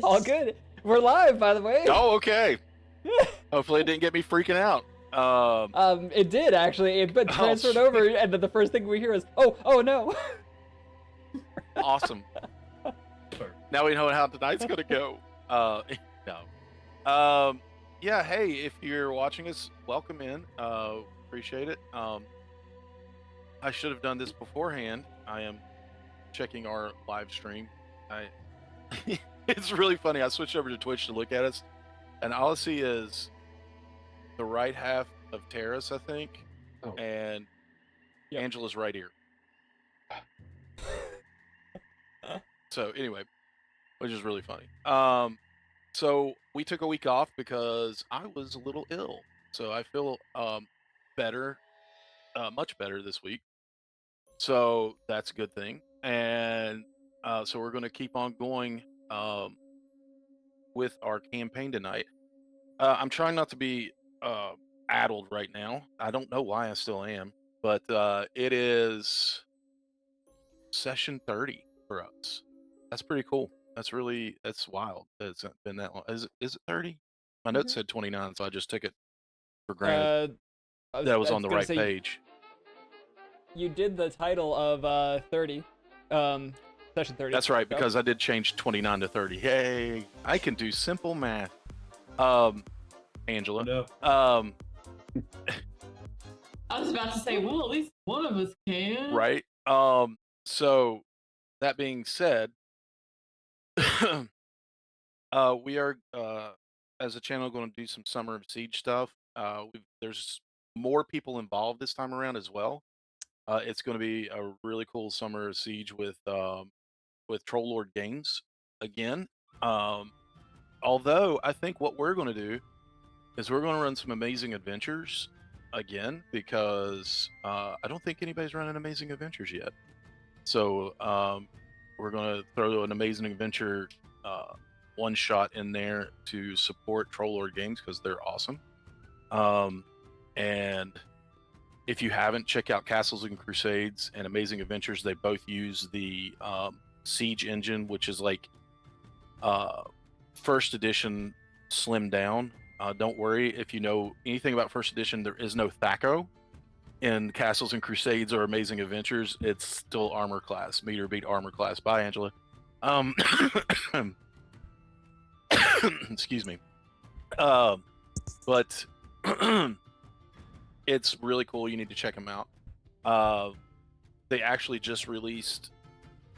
All good. We're live, by the way. Oh, okay. Hopefully it didn't get me freaking out. It did actually. It transferred over, and then the first thing we hear is, "Oh no!" Awesome. Now we know how tonight's gonna go. No. Yeah. Hey, if you're watching us, welcome in. Appreciate it. I should have done this beforehand. I am checking our live stream. It's really funny. I switched over to Twitch to look at us, and all I see is the right half of Terrace, I think, and Yep. Angela's right ear. So anyway, which is really funny. So we took a week off because I was a little ill. So I feel better, much better this week. So that's a good thing. And so we're going to keep on going with our campaign tonight. I'm trying not to be addled right now. I don't know why I still am, but it is session 30 for us. That's pretty cool. That's wild. It's been that long. Is it 30? My note said 29, so I just took it for granted that was on the right page. You did the title of 30, session 30. That's right, because I did change 29 to 30. Hey, I can do simple math. Angela. No. I was about to say, well, at least one of us can. Right. So that being said, we are as a channel going to do some Summer of Siege stuff. There's more people involved this time around as well. It's going to be a really cool Summer of Siege with Troll Lord Games again. Although I think what we're going to do is we're going to run some Amazing Adventures again, because I don't think anybody's running Amazing Adventures yet. So we're going to throw an Amazing Adventure one shot in there to support Troll Lord Games because they're awesome. And if you haven't, check out Castles and Crusades and Amazing Adventures. They both use the Siege engine, which is like first edition slimmed down. Don't worry if you know anything about first edition. There is no THAC0 in Castles and Crusades or Amazing Adventures. It's still armor class, meter beat armor class. Bye, Angela. Excuse me. But it's really cool. You need to check them out. They actually just released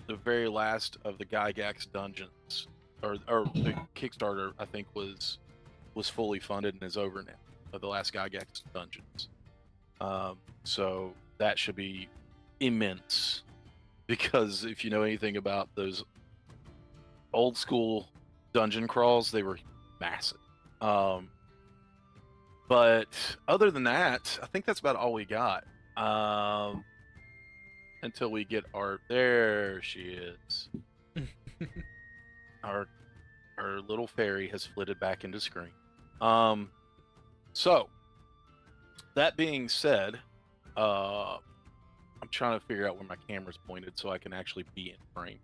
the very last of the Gygax dungeons, or the Kickstarter, I think, was fully funded and is over now, of the last Gygax dungeons. So that should be immense, because if you know anything about those old school dungeon crawls, they were massive. But other than that, I think that's about all we got. Until we get there she is. Our little fairy has flitted back into screen. So that being said, I'm trying to figure out where my camera's pointed so I can actually be in frame.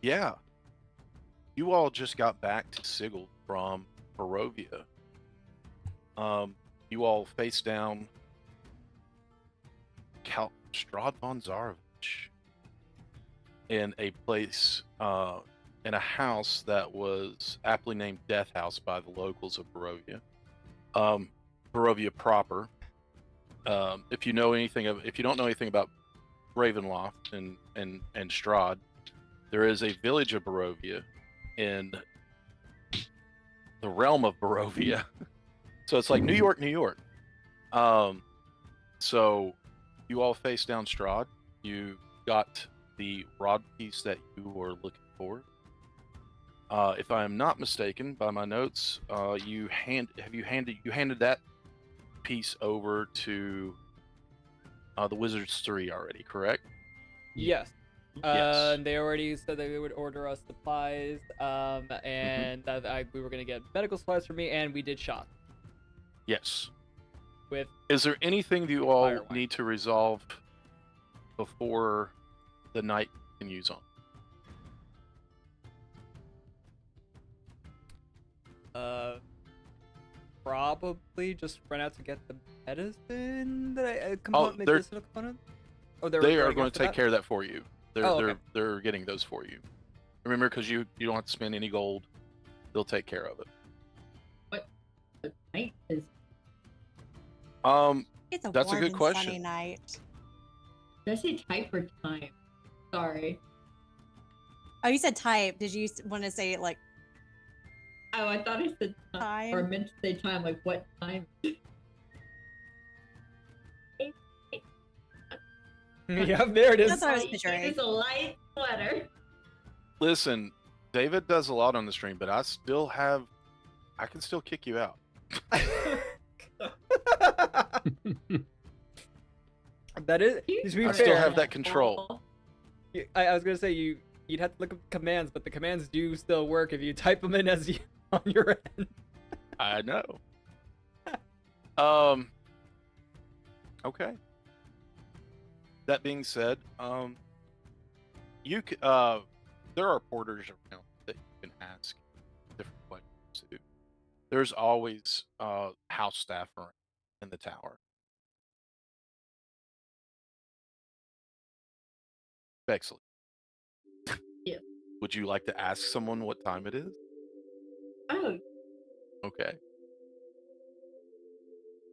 Yeah, you all just got back to Sigil from Barovia. You all face down Count Strahd von Zarovich in a place, in a house that was aptly named Death House by the locals of Barovia. Barovia proper. If you don't know anything about Ravenloft and Strahd, there is a village of Barovia in the realm of Barovia. So it's like New York, New York. So you all face down Strahd. You got the rod piece that you were looking for. If I am not mistaken, by my notes, you handed that piece over to the Wizards 3 already, correct? Yes. Yes. They already said they would order us supplies, and that we were gonna get medical supplies for me, and we did shots. Yes. With Is there anything that you all Firewire. need to resolve before the night can use on. Probably just run out to get the medicine that Oh, medicinal component. Oh, they are going going after to take that? care of that for you. They're Oh, okay. they're getting those for you. Remember, because you don't have to spend any gold. They'll take care of it. What the night is? It's a That's a warm good and question. sunny night. Did I say type or time? Sorry. Oh, you said type. Did you want to say like Oh, I thought I said time. Or time? meant to say time, like what time? Yeah, there it is. That's what I was It picturing. is a light sweater. Listen, David does a lot on the stream, but I can still kick you out. That is. To be I fair, still have that control. I was gonna say you'd have to look up commands, but the commands do still work if you type them in as you on your end. I know. Okay. That being said, there are porters around that you can ask different questions to. There's always house staff around in the tower. Bexley. Yeah. Would you like to ask someone what time it is? Oh, Okay.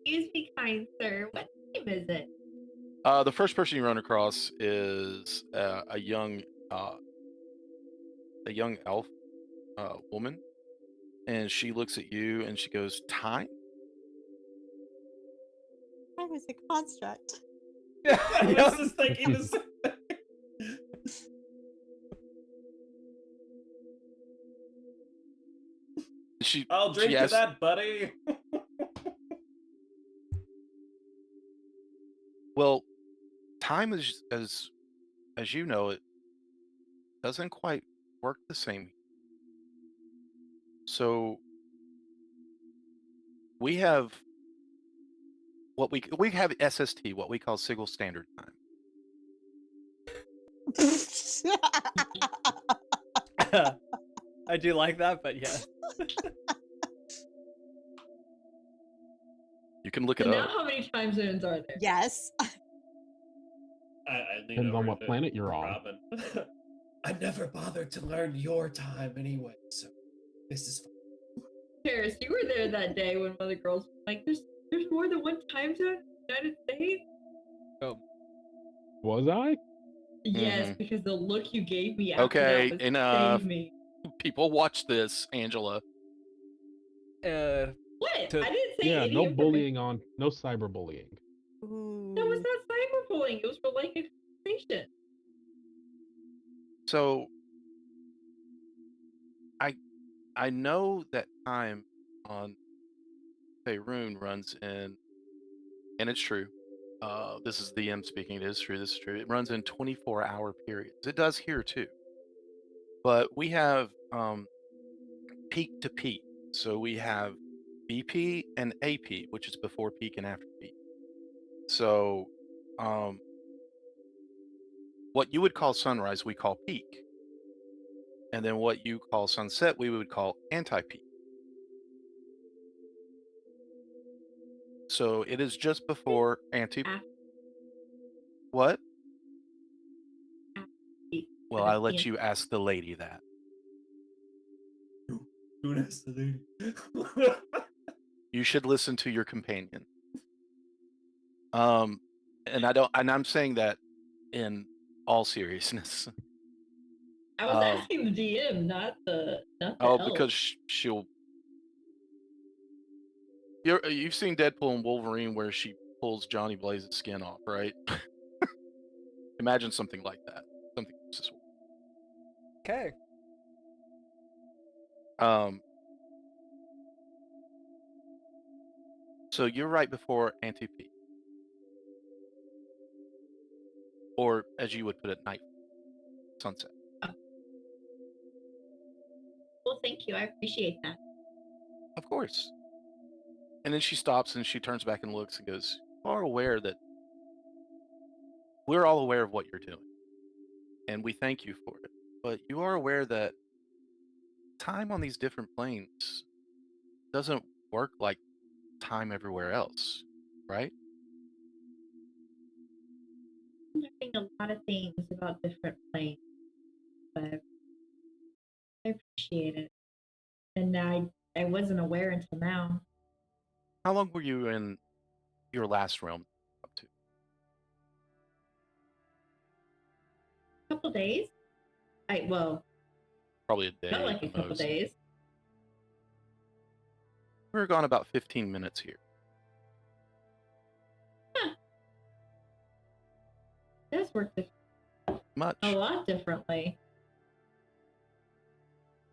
excuse me, kind sir. What time is it? The first person you run across is a young elf woman, and she looks at you and she goes, "Time?" Time is a construct. I was just thinking the same thing. I'll drink she to asks, that, buddy. Well, time is as you know it doesn't quite work the same. So we have we have SST, what we call Sigil Standard Time. I do like that, but yeah. You can look So it now up. how many time zones are there? Yes. I lean Depends on over what to planet you're on. Robin. I never bothered to learn your time anyway, so this is fine. Paris, you were there that day when one of the girls was like, there's more than one time zone in the United States? Oh, Was I? Yes, because the look you gave me after Okay, that was enough. save me. People watch this, Angela. What? To- I didn't say Yeah, any no information. bullying no cyberbullying. That was not cyberbullying. It was for like a conversation. So I know that time on Faerun runs in, and it's true. This is the M speaking. It is true. This is true. It runs in 24-hour periods. It does here too. But we have peak to peak. So we have BP and AP, which is before peak and after peak. So what you would call sunrise, we call peak. And then what you call sunset, we would call anti-peak. So it is just before anti. What? Well, I let you ask the lady that. Don't ask the lady. You should listen to your companion. And I'm saying that in all seriousness. I was asking the DM, not the elf. Because you've seen Deadpool and Wolverine where she pulls Johnny Blaze's skin off, right? Imagine something like that. Something just okay. So you're right before anti-peak. Or as you would put it, night. Sunset. Well, thank you. I appreciate that. Of course. And then she stops and she turns back and looks and goes, we're all aware of what you're doing. and we thank you for it. But you are aware that time on these different planes doesn't work like time everywhere else, right? I'm learning a lot of things about different planes, but I appreciate it. And I wasn't aware until now. How long were you in your last realm up to? A couple days. Well, Probably a day felt like a at couple most. days. We were gone about 15 minutes here. That's worked Much. a lot differently.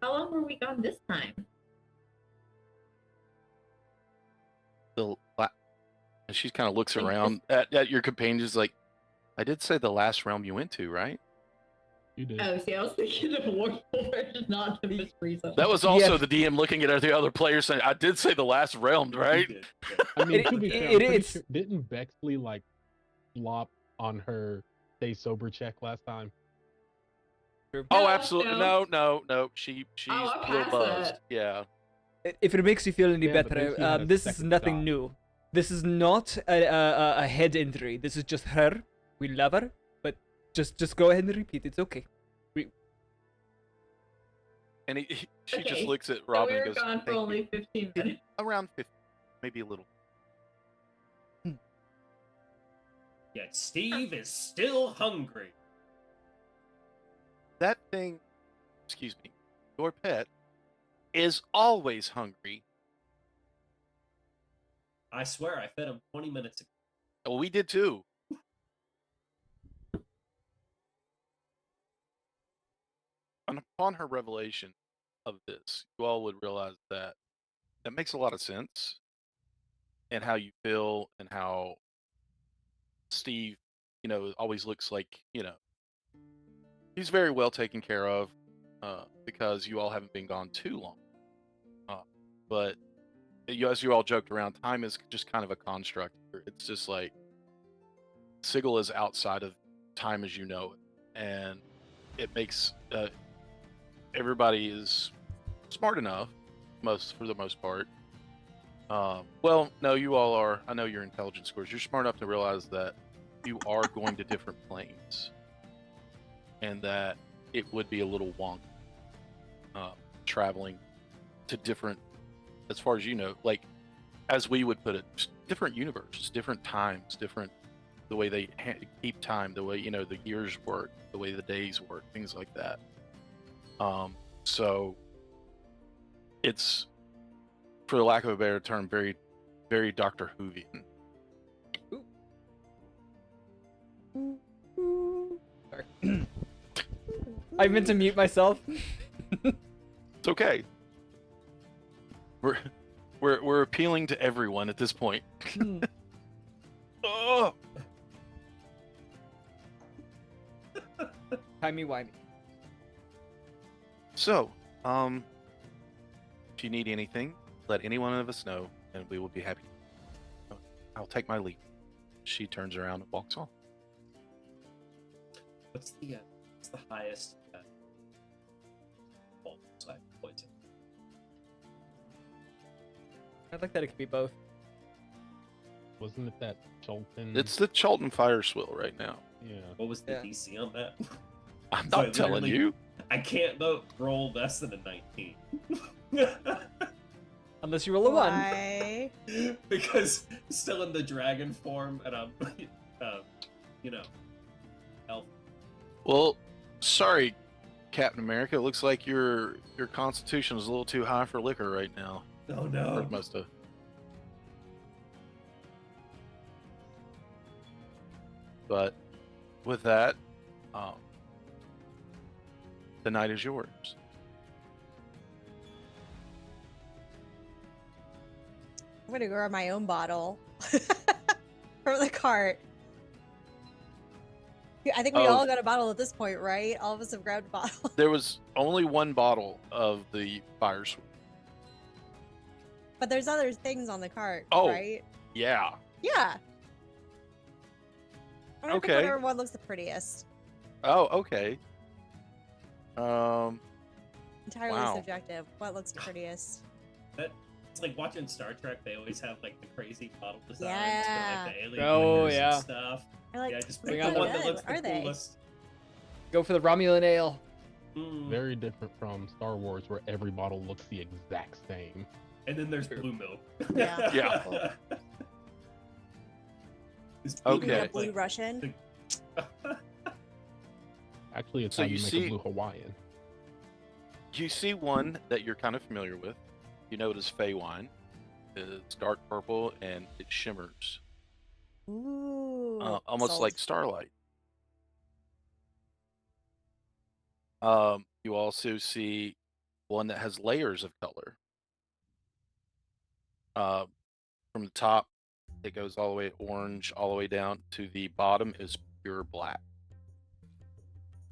How long were we gone this time? And she kind of looks Like around at your companions like, I did say the last realm you went to, right? You did. Oh, see, I was thinking of Warlord, not the Miss Frieza. That was also the DM looking at the other players saying, I did say the last realm, right? I mean, It- to be fair, it- I'm pretty it's- sure, didn't Bexley like flop on her stay sober check last time? Oh, No, absolutely. No. She's Oh, I a little passed buzzed. that. Yeah. If it makes you feel any Yeah, but then she better, had a this is second nothing shot. new. This is not a head injury. This is just her. We love her, but just go ahead and repeat. It's okay. And she just Okay, looks at So Robin we and were goes, gone for "Thank only you." 15 minutes. Around 50, maybe a little. Yet Steve is still hungry. That thing, excuse me, your pet is always hungry. I swear I fed him 20 minutes ago. Well, we did too. And upon her revelation of this, you all would realize that that makes a lot of sense, and how you feel, and how Steve, always looks like, he's very well taken care of, because you all haven't been gone too long. But as you all joked around, time is just kind of a construct here. It's just like Sigil is outside of time as you know it, and it makes everybody is smart enough, for the most part. Well, no, you all are. I know your intelligence scores. You're smart enough to realize that you are going to different planes, and that it would be a little wonky traveling to different, as far as you know, like as we would put it, just different universes, different times, different the way they keep time, the way the years work, the way the days work, things like that. So it's, for lack of a better term, very, very Doctor Whovian. Sorry. I meant to mute myself. It's okay. We're appealing to everyone at this point. Oh! Timey-wimey. So, if you need anything, let any one of us know, and we will be happy. I'll take my leave. She turns around and walks off. What's the highest side poison? I like that it could be both. Wasn't it that Cholton? It's the Cholton Fire Swill right now. Yeah. What was the Yeah. DC on that? I'm So not telling literally- you. I can't roll less than a 19. Unless you roll a 1. Why? Because still in the dragon form, and I'm, elf. Well, sorry, Captain America. It looks like your constitution is a little too high for liquor right now. Oh Or no. it must have. But with that, the night is yours. I'm gonna grab my own bottle from the cart. I think we Oh. all got a bottle at this point, right? All of us have grabbed a bottle. There was only one bottle of the fire swill. But there's other things on the cart, Oh. right? Yeah. Yeah. I'm gonna pick Okay. whatever one looks the prettiest. Oh, okay. Um, Entirely Wow. subjective. What looks the prettiest? It's like watching Star Trek. They always have like the crazy bottle designs Yeah. for like the alien Oh, liquors yeah. and stuff. I like. Yeah, just Bring pick out the the- one that looks What are the they? coolest. Go for the Romulan ale. Mm. Very different from Star Wars, where every bottle looks the exact same. And then there's blue milk. Yeah. Yeah. This blue Okay. You mean a milk, blue like, Russian? Actually, it's So how you you make see- a blue Hawaiian. you see one that you're kind of familiar with. You know it is Fey wine. It's dark purple and it shimmers, Ooh. almost sold. like starlight. You also see one that has layers of color. From the top, it goes all the way orange, all the way down to the bottom is pure black.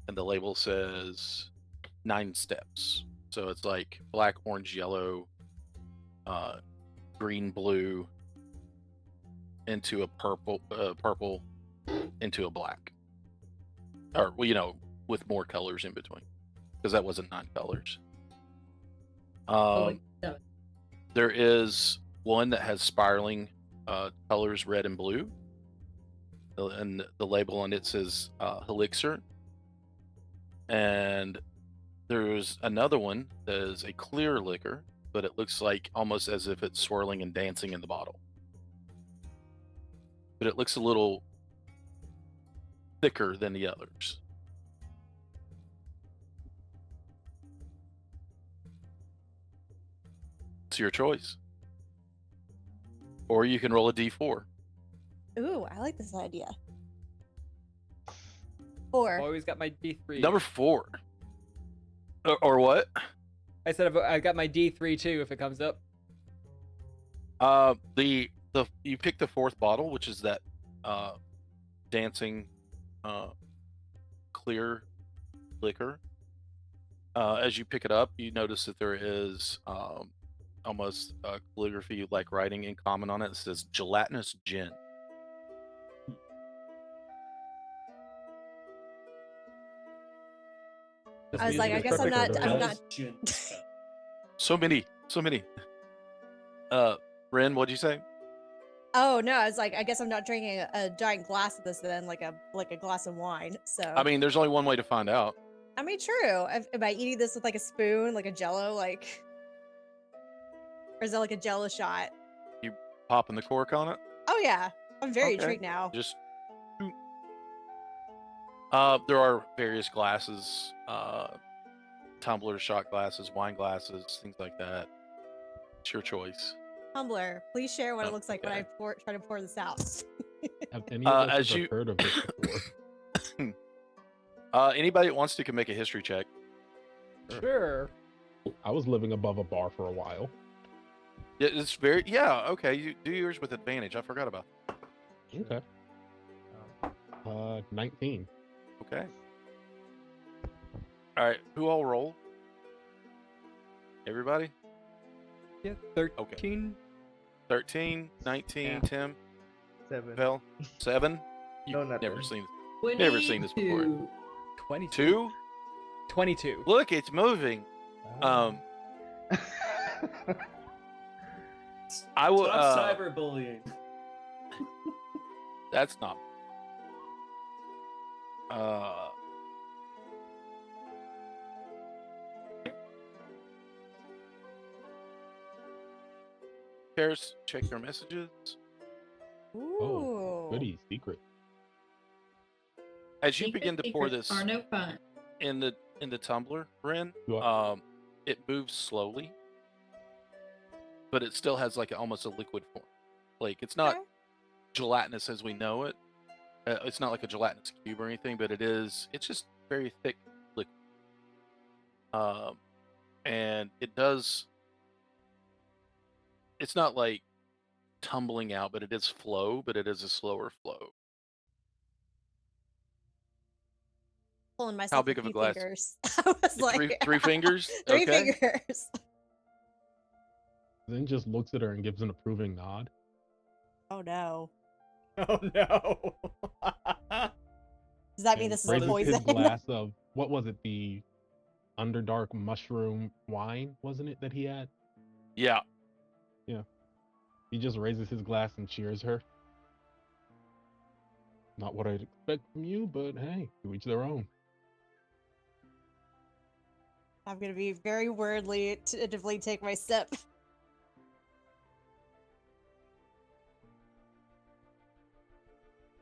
And the label says 9 steps. So it's like black, orange, yellow, green, blue, into a purple, purple, into a black. Or, well, you know, with more colors in between. Because that wasn't 9 colors. Oh, it's There is one that has spiraling colors, red and blue. And the label on it says Helixer. And there's another one that is a clear liquor, but it looks like almost as if it's swirling and dancing in the bottle. But it looks a little thicker than the others. It's your choice. Or you can roll a d4. Ooh, I like this idea. 4. Always got my D3. Number 4. Or what? I said I got my D3 too if it comes up. The you pick the 4th bottle, which is that dancing clear liquor. As you pick it up, you notice that there is almost calligraphy like writing in common on it. It says gelatinous gin. This I was like, music I is guess I'm perfect not. for I'm the- not. Gin. So many. Ren, what'd you say? Oh no, I was like, I guess I'm not drinking a giant glass of this then, like a glass of wine. So I mean, there's only one way to find out. true. Am I eating this with like a spoon, like a Jello, like, or is it like a Jello shot? Popping the cork on it. Oh yeah, I'm very Okay. intrigued now. Just there are various glasses, tumblers, shot glasses, wine glasses, things like that. It's your choice. Tumblr, please share what Oh, it looks like when okay. I try to pour this out. Have any of us as ever you- heard of this before? Anybody that wants to can make a history check. Sure. I was living above a bar for a while. Yeah, it's very okay. You do yours with advantage. I forgot about Okay. 19. that. Okay. All right, who all roll? Everybody? Yeah, 13. 13, 19, Yeah. Tim, 7. Phil, 7. No, You've nothing. never seen this before. 22. 22. 2? 22. Look, it's moving. I will. Stop cyberbullying. That's not. Paris, check your messages. Ooh. Goody, secret. As you Secret begin to pour secrets this are no fun. in the tumbler, Ren, Do I- it moves slowly, but it still has like almost a liquid form. Like it's not Okay. gelatinous as we know it. It's not like a gelatinous cube or anything, but it is. It's just very thick liquid. And it does. It's not like tumbling out, but it is flow, but it is a slower flow. Pulling myself big a of a few glass? fingers. I was like, Three fingers. three Okay. fingers. Then just looks at her and gives an approving nod. Oh no. Oh no. Does that mean and this is raises poison? his glass of, what was it, the Underdark mushroom wine, wasn't it, that he had? Yeah. He just raises his glass and cheers her. Not what I'd expect from you, but hey, to each their own. I'm gonna be very wordly tentatively take my sip.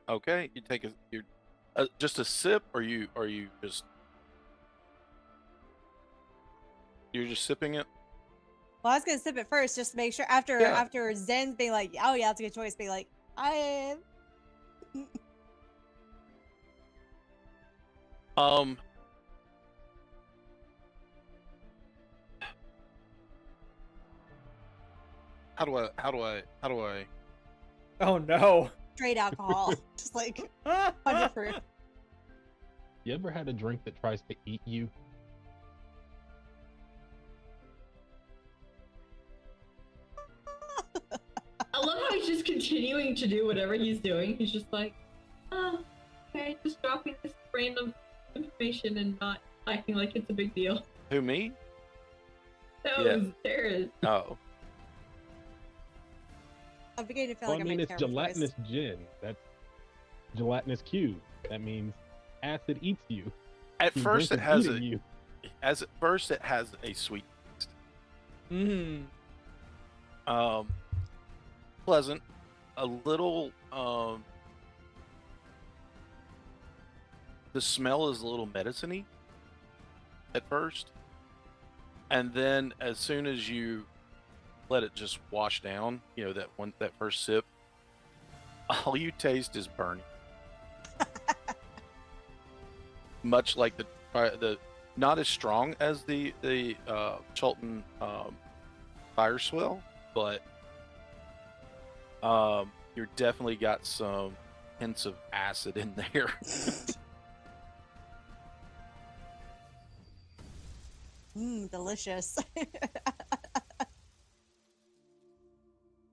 Okay. You take just a sip, or you're just sipping it. Well, I was gonna sip it first, just to make sure. After Yeah. after Zen's being like, "Oh yeah, that's a good choice," being like, "I Um. How do I? Oh no. straight alcohol, just like 100 proof." You ever had a drink that tries to eat you? I love how he's just continuing to do whatever he's doing. He's just like, oh, okay, just dropping this random information and not acting like it's a big deal. Who, me? No, Yeah. there is. Oh. I'm beginning to feel Well, like I mean, might it's terrible choice. gelatinous gin. That's gelatinous cube. That means acid eats you. At You first, drink it is has eating you. a sweet taste. Mm. Pleasant, a little. The smell is a little medicine-y at first, and then as soon as you let it just wash down, that first sip, all you taste is burning. Much like the not as strong as the Cholton fire swell, but you're definitely got some hints of acid in there. Delicious.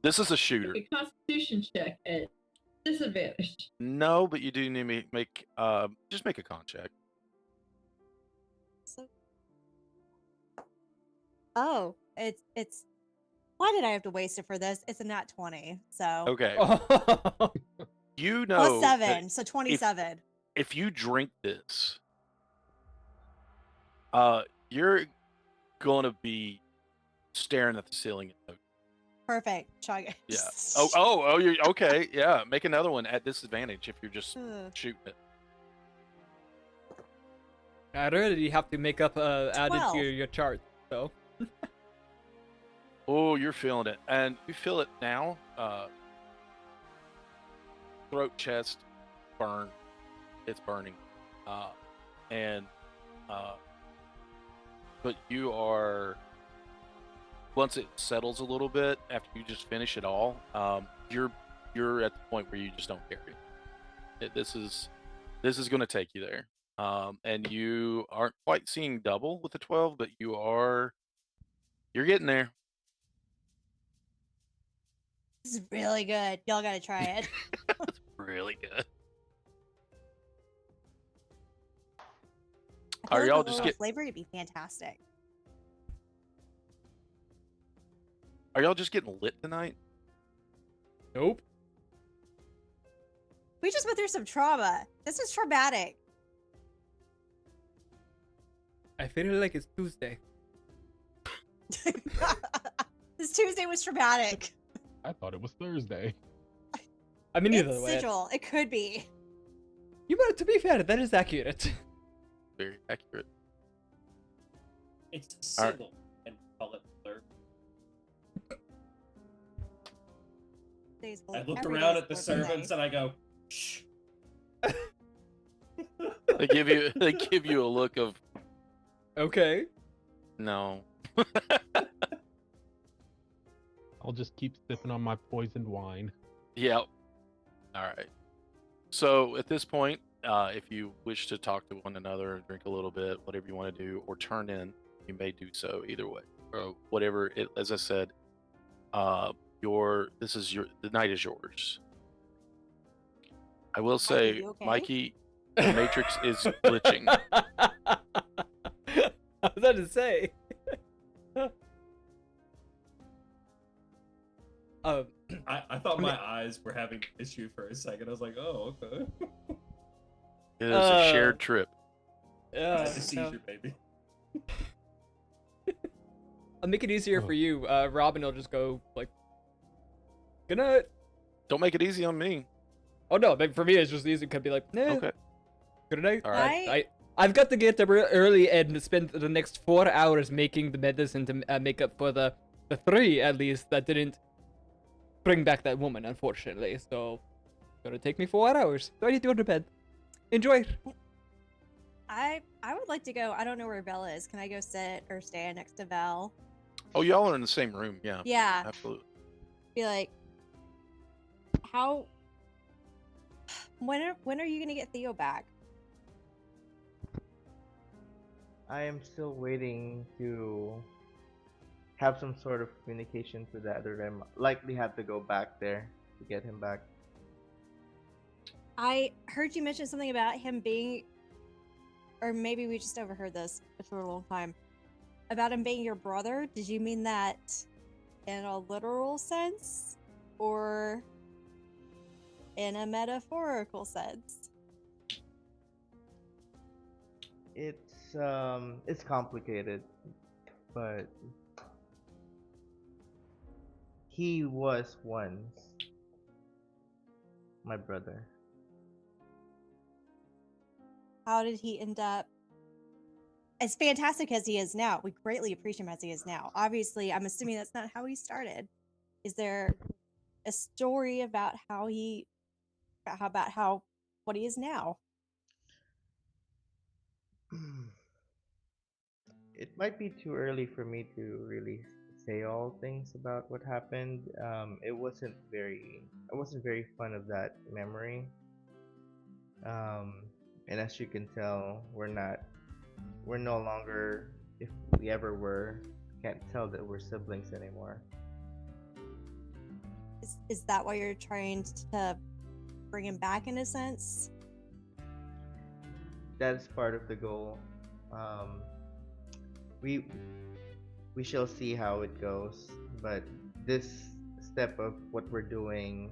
This is a shooter. A constitution check at disadvantage. No, but you do need to make just make a con check. Oh, it's. Why did I have to waste it for this? It's a nat 20, so Okay. You know plus that 7, so 27. if you drink this, you're gonna be staring at the ceiling. Perfect. Chug it. Yeah. Oh, you're okay. Yeah. Make another one at disadvantage if you're just Ugh. shooting it. I really have to make up added 12. to your chart. So Oh, you're feeling it, and you feel it now. Throat, chest, burn. It's burning, and but you are. Once it settles a little bit after you just finish it all, you're at the point where you just don't care. This is going to take you there, and you aren't quite seeing double with the 12, but you're getting there. This is really good. Y'all gotta try it. That's really good. I Are feel y'all like a just little get? flavor to be fantastic. Are y'all just getting lit tonight? nope. We just went through some trauma. This is traumatic. I feel like it's Tuesday. This Tuesday was traumatic. I thought it was Thursday. I mean, It's either way. sigil. It could be. To be fair, that is accurate. Very accurate. It's All right. single and call it blur. I look Every around day's at the working day. servants and I go, shh. They give you a look of Okay. no. I'll just keep sipping on my poisoned wine. Yep. All right. So at this point, if you wish to talk to one another, drink a little bit, whatever you want to do, or turn in, you may do so either way. Or whatever it, as I said, the night is yours. I will say, you okay? Mikey, The Matrix is glitching. I was about to say. um, I thought my eyes were having an issue for a second. I was like, oh, okay. It is a shared trip. I yeah, had a seizure, baby. I'll make it easier Oh. for you. Robin will just go like, good night. Don't make it easy on me. Oh no, but for me it's just easy. Could be like, nah, Okay. good night. All right. I've got to get up early and spend the next 4 hours making the medicine to make up for the 3 at least that didn't bring back that woman, unfortunately. So, gonna take me 4 hours. So I need to go to bed. Enjoy. I would like to go. I don't know where Vel is. Can I go sit or stay next to Vel? Oh, y'all are in the same room. Yeah. Yeah. Absolutely. Be like, how? When are you gonna get Theo back? I am still waiting to have some sort of communication with that, or I likely have to go back there to get him back. I heard you mention something about him being, or maybe we just overheard this for a long time, about him being your brother. Did you mean that in a literal sense, or in a metaphorical sense? It's complicated, but he was once my brother. How did he end up as fantastic as he is now? We greatly appreciate him as he is now. Obviously, I'm assuming that's not how he started. Is there a story about how what he is now? It might be too early for me to really say all things about what happened. It wasn't very. I wasn't very fond of that memory. And as you can tell, we're no longer, if we ever were, can't tell that we're siblings anymore. Is that why you're trying to bring him back in a sense? That's part of the goal. Um, we we shall see how it goes, but this step of what we're doing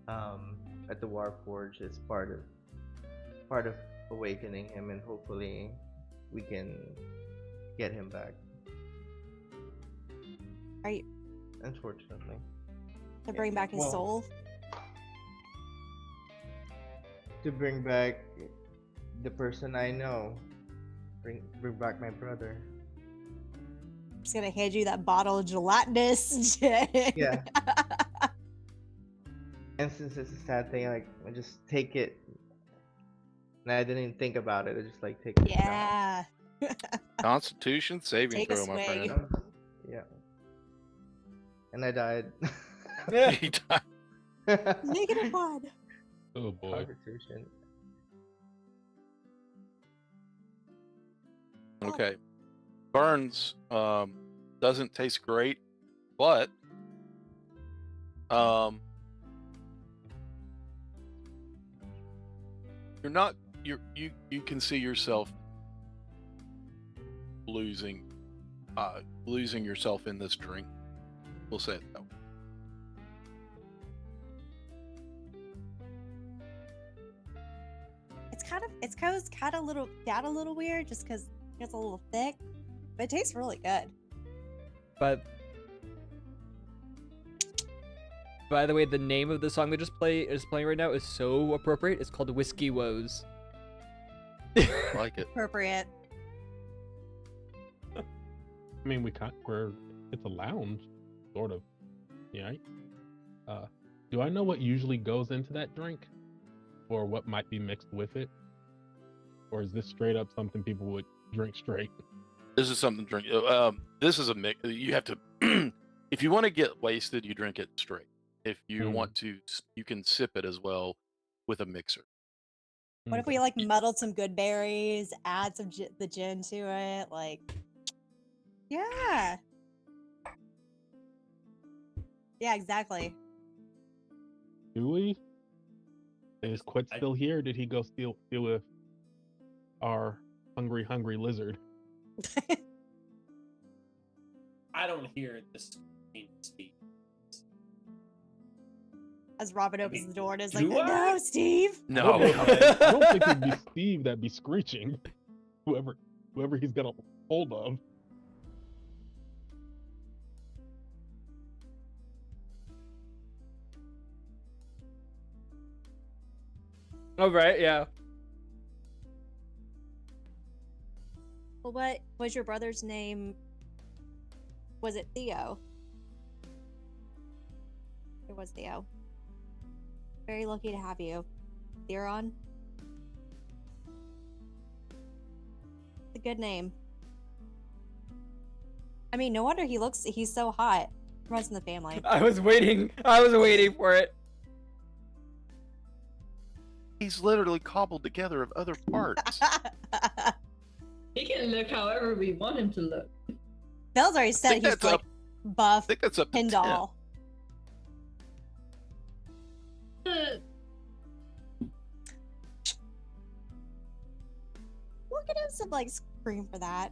at the Warforge is part of awakening him, and hopefully we can get him back. Are you Unfortunately, to bring back his Well- soul? to bring back the person I know, bring back my brother. He's gonna hand you that bottle of gelatinous gin. Yeah. And since it's a sad thing, like I just take it, and I didn't even think about it. I just like take it. Yeah. Constitution saving Take a throw, my swig. friend. Yeah. And I died. He died. -1. Oh boy. Constitution. Okay. Burns doesn't taste great, but you're not you can see yourself losing yourself in this drink. We'll say it that way. It's kind of a little weird just because it's a little thick, but it tastes really good. But by the way, the name of the song we just playing right now is so appropriate. It's called Whiskey Woes. I like it. Appropriate. I mean, it's a lounge, sort of. Yeah. Do I know what usually goes into that drink, or what might be mixed with it, or is this straight up something people would drink straight? This is something to drink. This is a mix. You have to, if you want to get wasted, you drink it straight. If you want to, you can sip it as well with a mixer. What if we like muddled some good berries, add some the gin to it, like? Yeah. Yeah, exactly. Do we? Is Quit still here? Did he go steal with our hungry lizard? I don't hear this scream, Steve. As Robin I opens mean, the door and is do like, I? "No, Steve." I No. don't think it'd be Steve that'd be screeching. Whoever he's got a hold of. Oh right, yeah. Well, what was your brother's name? Was it Theo? It was Theo. Very lucky to have you, Theron. It's a good name. I mean, no wonder he's so hot. Runs in the family. I was waiting for it. He's literally cobbled together of other parts. He can look however we want him to look. Bell's already said think he's that's like up- buff I think that's up to 10. Pindall. Uh, We'll get him some like scream for that.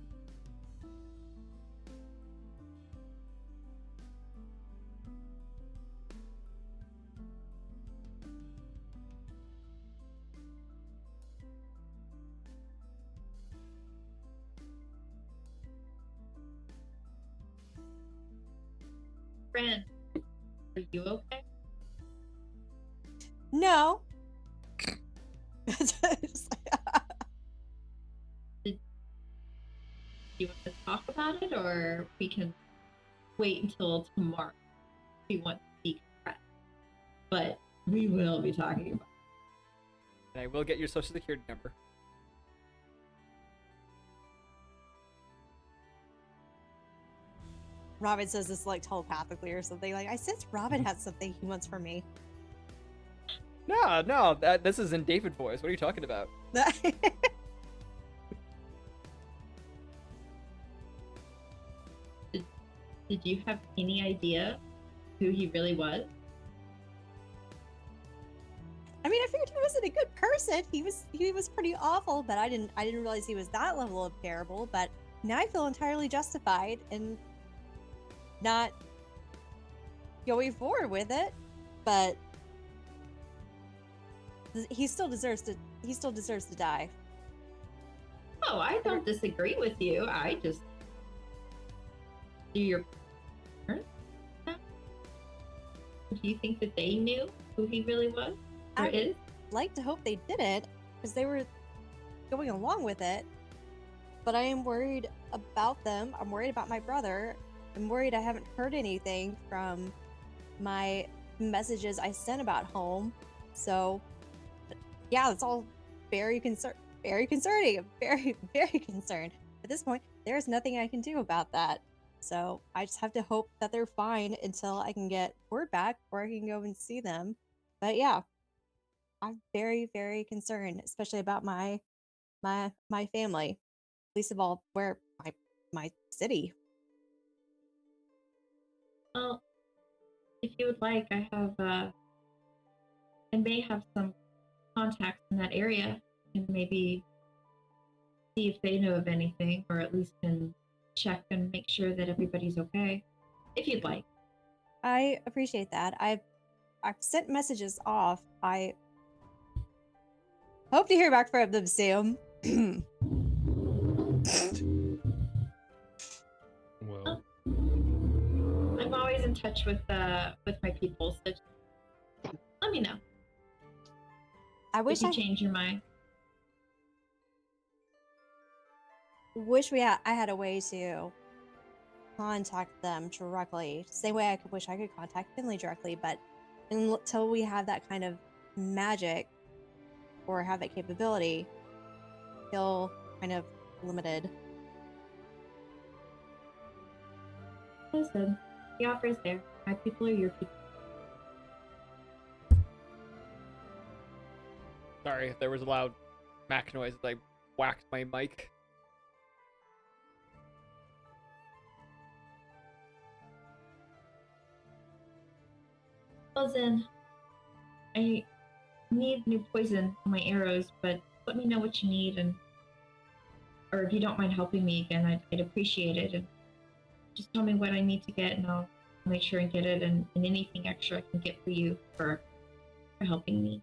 Friend, are you okay? No. Just like, Do you want to talk about it, or we can wait until tomorrow if you want to decompress? But we will be talking about it. And I will get your social security number. Robin says this like telepathically or something. Like, I sense Robin has something he wants from me. No, this is in David voice. What are you talking about? Did you have any idea who he really was? I mean, I figured he wasn't a good person. He was pretty awful, but I didn't realize he was that level of terrible. But now I feel entirely justified in not going forward with it. But he still deserves to die. Oh, I don't disagree with you. I just do your parents know? Do you think that they knew who he really was or is? Like to hope they didn't, because they were going along with it. But I am worried about them. I'm worried about my brother. I'm worried I haven't heard anything from my messages I sent about home. So, yeah, it's all very concerning. I'm very, very concerned. At this point, there's nothing I can do about that. So I just have to hope that they're fine until I can get word back or I can go and see them. But yeah, I'm very, very concerned, especially about my family. Least of all, where my city. Well, if you would like, I may have some contacts in that area and maybe see if they know of anything, or at least can check and make sure that everybody's okay. If you'd like. I appreciate that. I've sent messages off. I hope to hear back from them soon. Well, I'm always in touch with my people, so just let me know I if wish you change your mind. I had a way to contact them directly. Same way I wish I could contact Finley directly, but until we have that kind of magic or have that capability, feel kind of limited. Listen, the offer is there. My people are your people. Sorry if there was a loud Mac noise as I whacked my mic. Listen, I need new poison on my arrows, but let me know what you need, and or if you don't mind helping me again, I'd appreciate it. And just tell me what I need to get, and I'll make sure and get it, and anything extra I can get for you for helping me.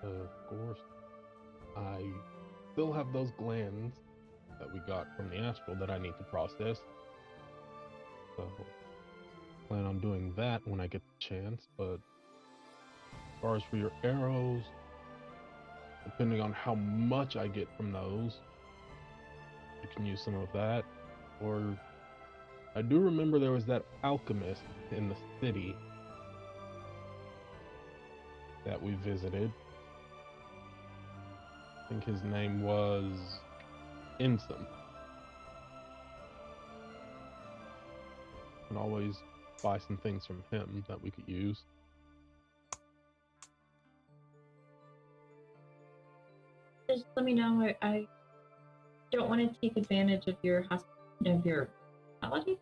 Of course. I still have those glands that we got from the astral that I need to process. So plan on doing that when I get the chance. But as far as for your arrows, depending on how much I get from those, you can use some of that. Or I do remember there was that alchemist in the city that we visited. I think his name was Ensign. Can always buy some things from him that we could use. Just let me know. I don't want to take advantage of your hospitality,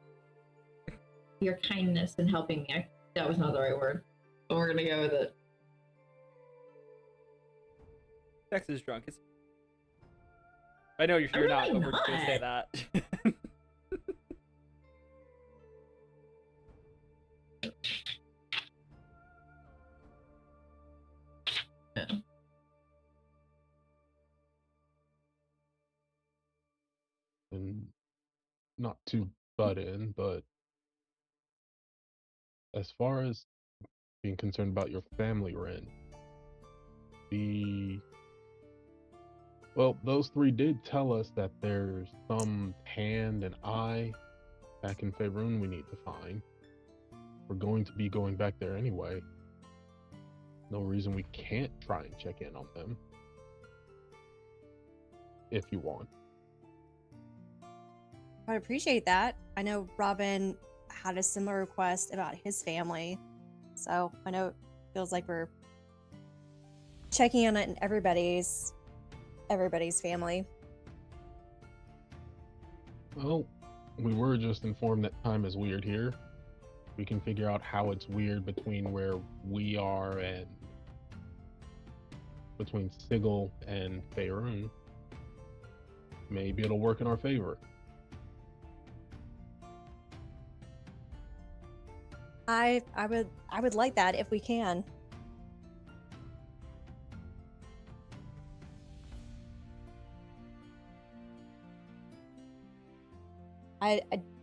your kindness in helping me. That was not the right word, but we're gonna go with it. Dex is drunk. I know you're I'm not, really but we're just gonna say that. Yeah. And not to butt in, but as far as being concerned about your family, Ren, those three did tell us that there's some hand and eye back in Faerun we need to find. We're going to be going back there anyway. No reason we can't try and check in on them. If you want. I appreciate that. I know Robin had a similar request about his family. So I know it feels like we're checking in on everybody's family. Well, we were just informed that time is weird here. We can figure out how it's weird between where we are and between Sigil and Faerun. Maybe it'll work in our favor. I would like that if we can.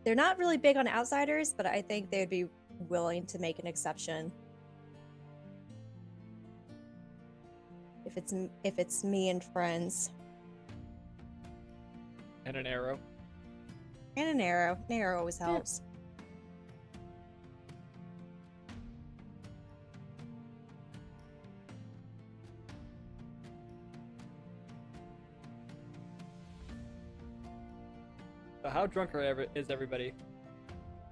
They're not really big on outsiders, but I think they'd be willing to make an exception. If it's me and friends. And an arrow. And an arrow. An arrow always helps. So how drunk is everybody?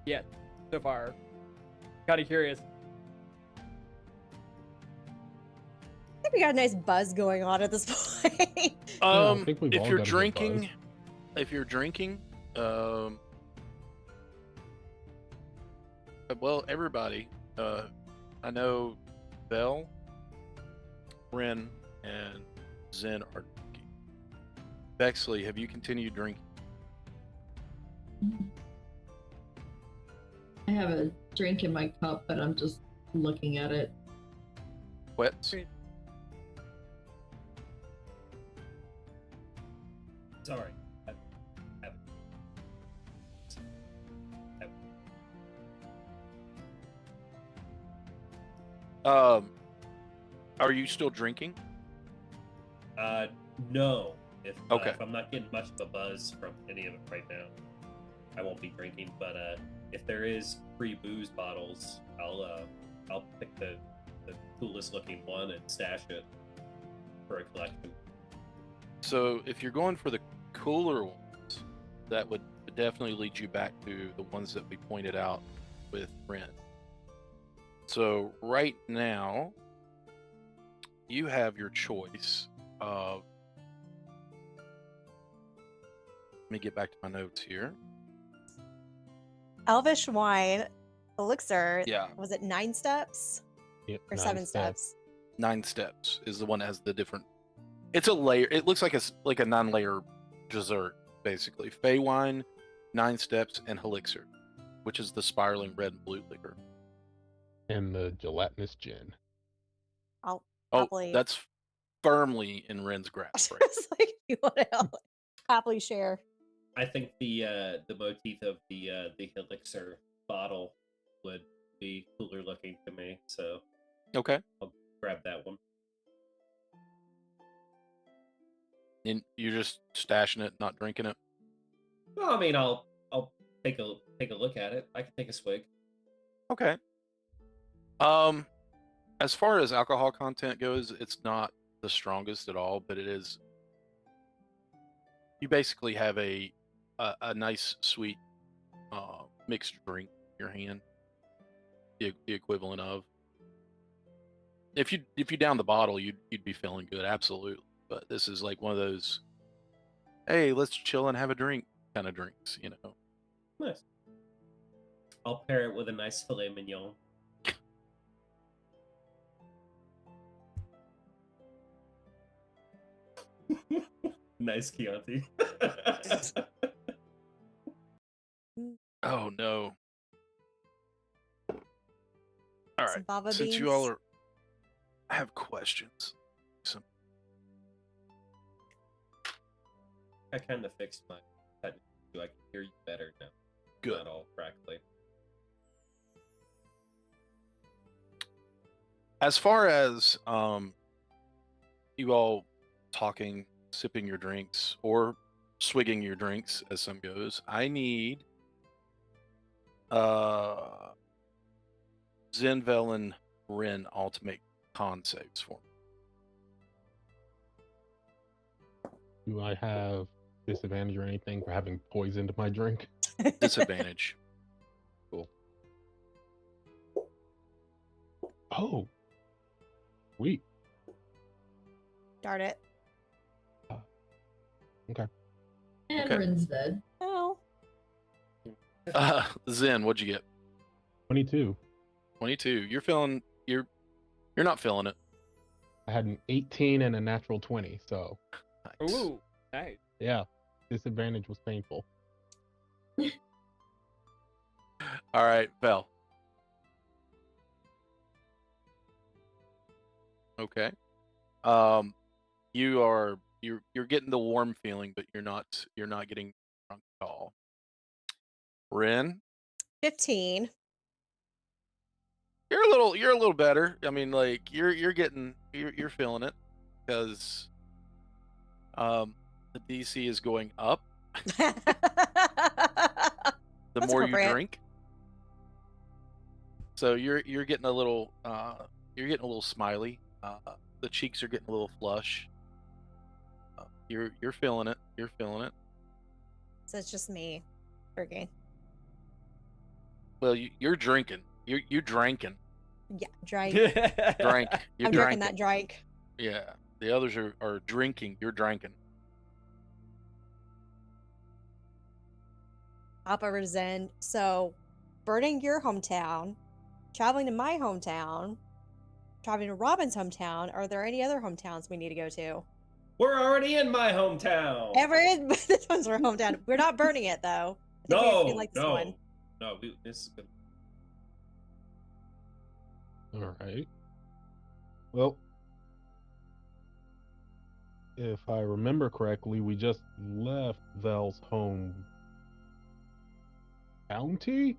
Yet, so far. Kind of curious. I think we got a nice buzz going on at this point. I think we've all If you're got a good drinking, buzz. well, everybody, I know Belle, Ren, and Zen are drinking. Bexley, have you continued drinking? I have a drink in my cup, but I'm just looking at it. Wets? Sorry. Are you still drinking? No. If Okay. if I'm not getting much of a buzz from any of it right now, I won't be drinking. But if there is free booze bottles, I'll pick the coolest looking one and stash it for a collection. So if you're going for the cooler ones, that would definitely lead you back to the ones that we pointed out with Ren. So right now, you have your choice of. Let me get back to my notes here. Elvish wine elixir. Yeah. Was it 9 steps? Yep, Or 9 7 steps. 9 steps is the one that has the different. It's a layer. It looks like a 9-layer dessert, basically. Fey wine, 9 steps, and elixir, which is the spiraling red and blue liquor. And the gelatinous gin. I'll Oh, happily. that's firmly in Ren's grasp. Right? It's like you want to happily share. I think the motif of the elixir bottle would be cooler looking to me, so Okay. I'll grab that one. And you're just stashing it, not drinking it. Well, I mean, I'll take a look at it. I can take a swig. Okay. As far as alcohol content goes, it's not the strongest at all, but it is. You basically have a nice sweet mixed drink in your hand. The equivalent of. If you down the bottle, you'd be feeling good, absolutely. But this is like one of those, hey, let's chill and have a drink kind of drinks, you know. Nice. I'll pair it with a nice filet mignon. Nice Chianti. Oh no. All Some right. fava Since beans. you all are, I have questions. I kind of fixed my technical. I can hear you better now. Good. Not all crackly. As far as you all talking, sipping your drinks, or swigging your drinks, as some goes, I need Zenvel and Ren all to make con saves for me. Do I have disadvantage or anything for having poisoned my drink? Disadvantage. Cool. Oh. Sweet. Darn it. Okay. And Okay. Rin's dead. Oh. Zen, what'd you get? 22. 22. You're not feeling it. I had an 18 and a natural 20, so Nice. Ooh, nice. yeah. Disadvantage was painful. All right, Vel. Okay. You're getting the warm feeling, but you're not getting drunk at all. Ren, 15. you're a little better. I mean, like you're feeling it because the DC is going up the That's more you appropriate. drink. So you're getting a little smiley. The cheeks are getting a little flush. You're feeling it. You're feeling it. So it's just me drinking. Well, you're drinking. You drinking. Yeah, drank. Drank. You're I'm drinking drinking. that drank. Yeah. The others are drinking. You're drinking. Hop over to Zen. So, burning your hometown, traveling to my hometown, traveling to Robin's hometown. Are there any other hometowns we need to go to? We're already in my hometown. This one's our hometown. We're not burning it though. I think we No, like this no, one. no. This is good. All right. Well, if I remember correctly, we just left Vel's home county?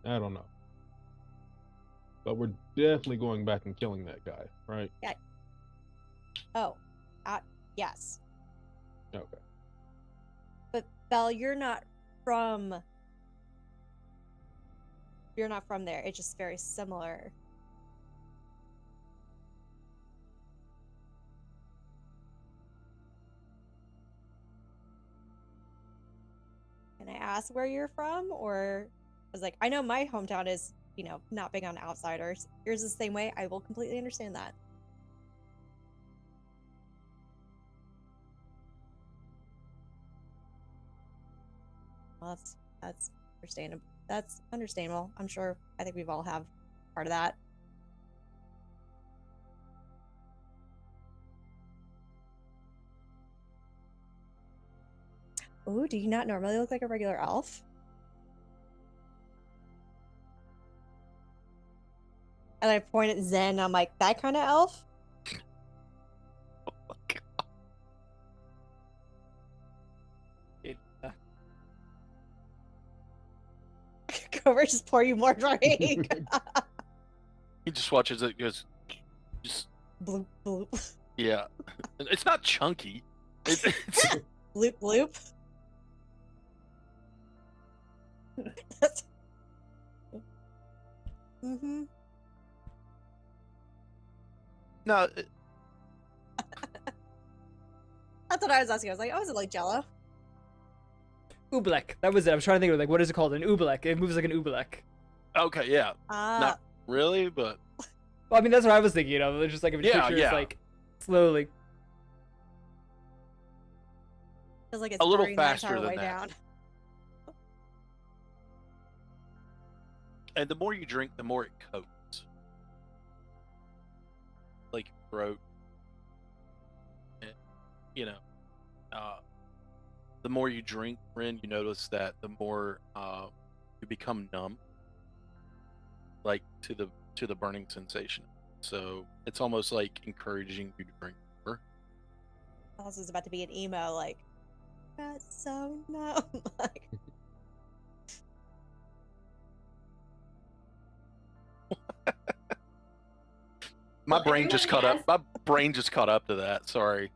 I don't know. But we're definitely going back and killing that guy, right? Oh, yes. Okay. But Belle, you're not from there. It's just very similar. Can I ask where you're from? Or I was like, I know my hometown is, not big on outsiders. Yours is the same way. I will completely understand that. Well, that's understandable. that's understandable. I'm sure. I think we've all have part of that. Ooh, do you not normally look like a regular elf? And I point at Zen. I'm like, that kind of elf? Oh my God. Go over, just pour you more drink. He just watches it, goes, just Bloop bloop. yeah. It's not chunky. It's Bloop bloop. Mm-hmm. no. That's what I was asking. I was like, oh, is it like Jello? Oobleck. That was it. I was trying to think of like what is it called? An oobleck. It moves like an oobleck. Okay, yeah. Ah, Not really, but Well, I mean that's what I was thinking of. It's just like if you Yeah, picture yeah. it's like slowly. feels like it's a little hurrying the faster entire than way that. down. And the more you drink, the more it coats. Like your throat. And, you know, the more you drink, Rin, you notice that the more you become numb, like to the burning sensation. So it's almost like encouraging you to drink more. This is about to be an emo, like, got so numb. Like, My Well, brain just everyone caught up. has- My brain just caught up to that. Sorry.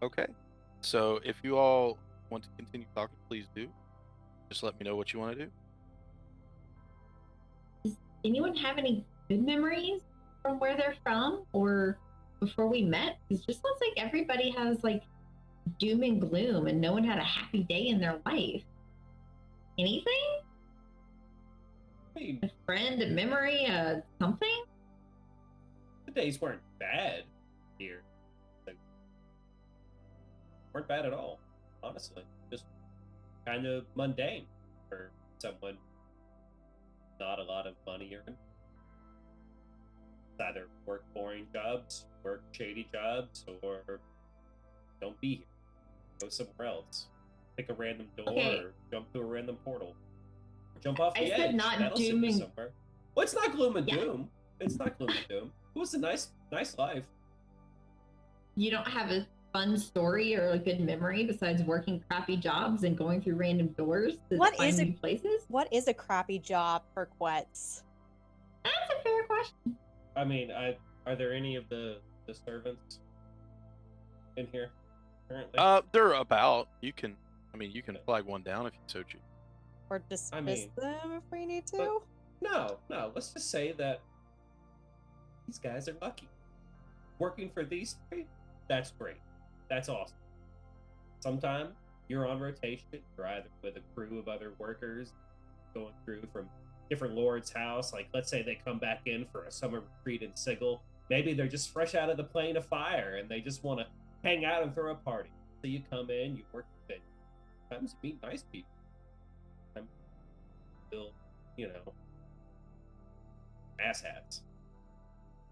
Okay. So if you all want to continue talking, please do. Just let me know what you want to do. Does anyone have any good memories from where they're from or before we met? It just sounds like everybody has like doom and gloom and no one had a happy day in their life. Anything? I mean, A friend, a memory, something? the days weren't bad here. They weren't bad at all, honestly. Just kind of mundane for someone not a lot of money earned. It's either work boring jobs, work shady jobs, or don't be here. Go somewhere else. Pick a random door Okay. or jump to a random portal. Or jump off I the said edge. not That'll send you dooming- somewhere. Well, it's not gloom and Yeah. doom. It's not gloom and doom. It was a nice life. You don't have a fun story or a good memory besides working crappy jobs and going through random doors to What find is new places? what is a crappy job for Quetz? That's a fair question. I mean, are there any of the servants in here currently? They're about. You can flag one down if you so choose. Or dismiss mean, them if we need to? but- No. Let's just say that these guys are lucky. Working for these three, that's great. That's awesome. Sometimes you're on rotation. You're either with a crew of other workers going through from different lords' house. Like, let's say they come back in for a summer retreat in Sigil. Maybe they're just fresh out of the plane of fire and they just want to hang out and throw a party. So you come in, you work with it. Sometimes you meet nice people. Sometimes still, asshats.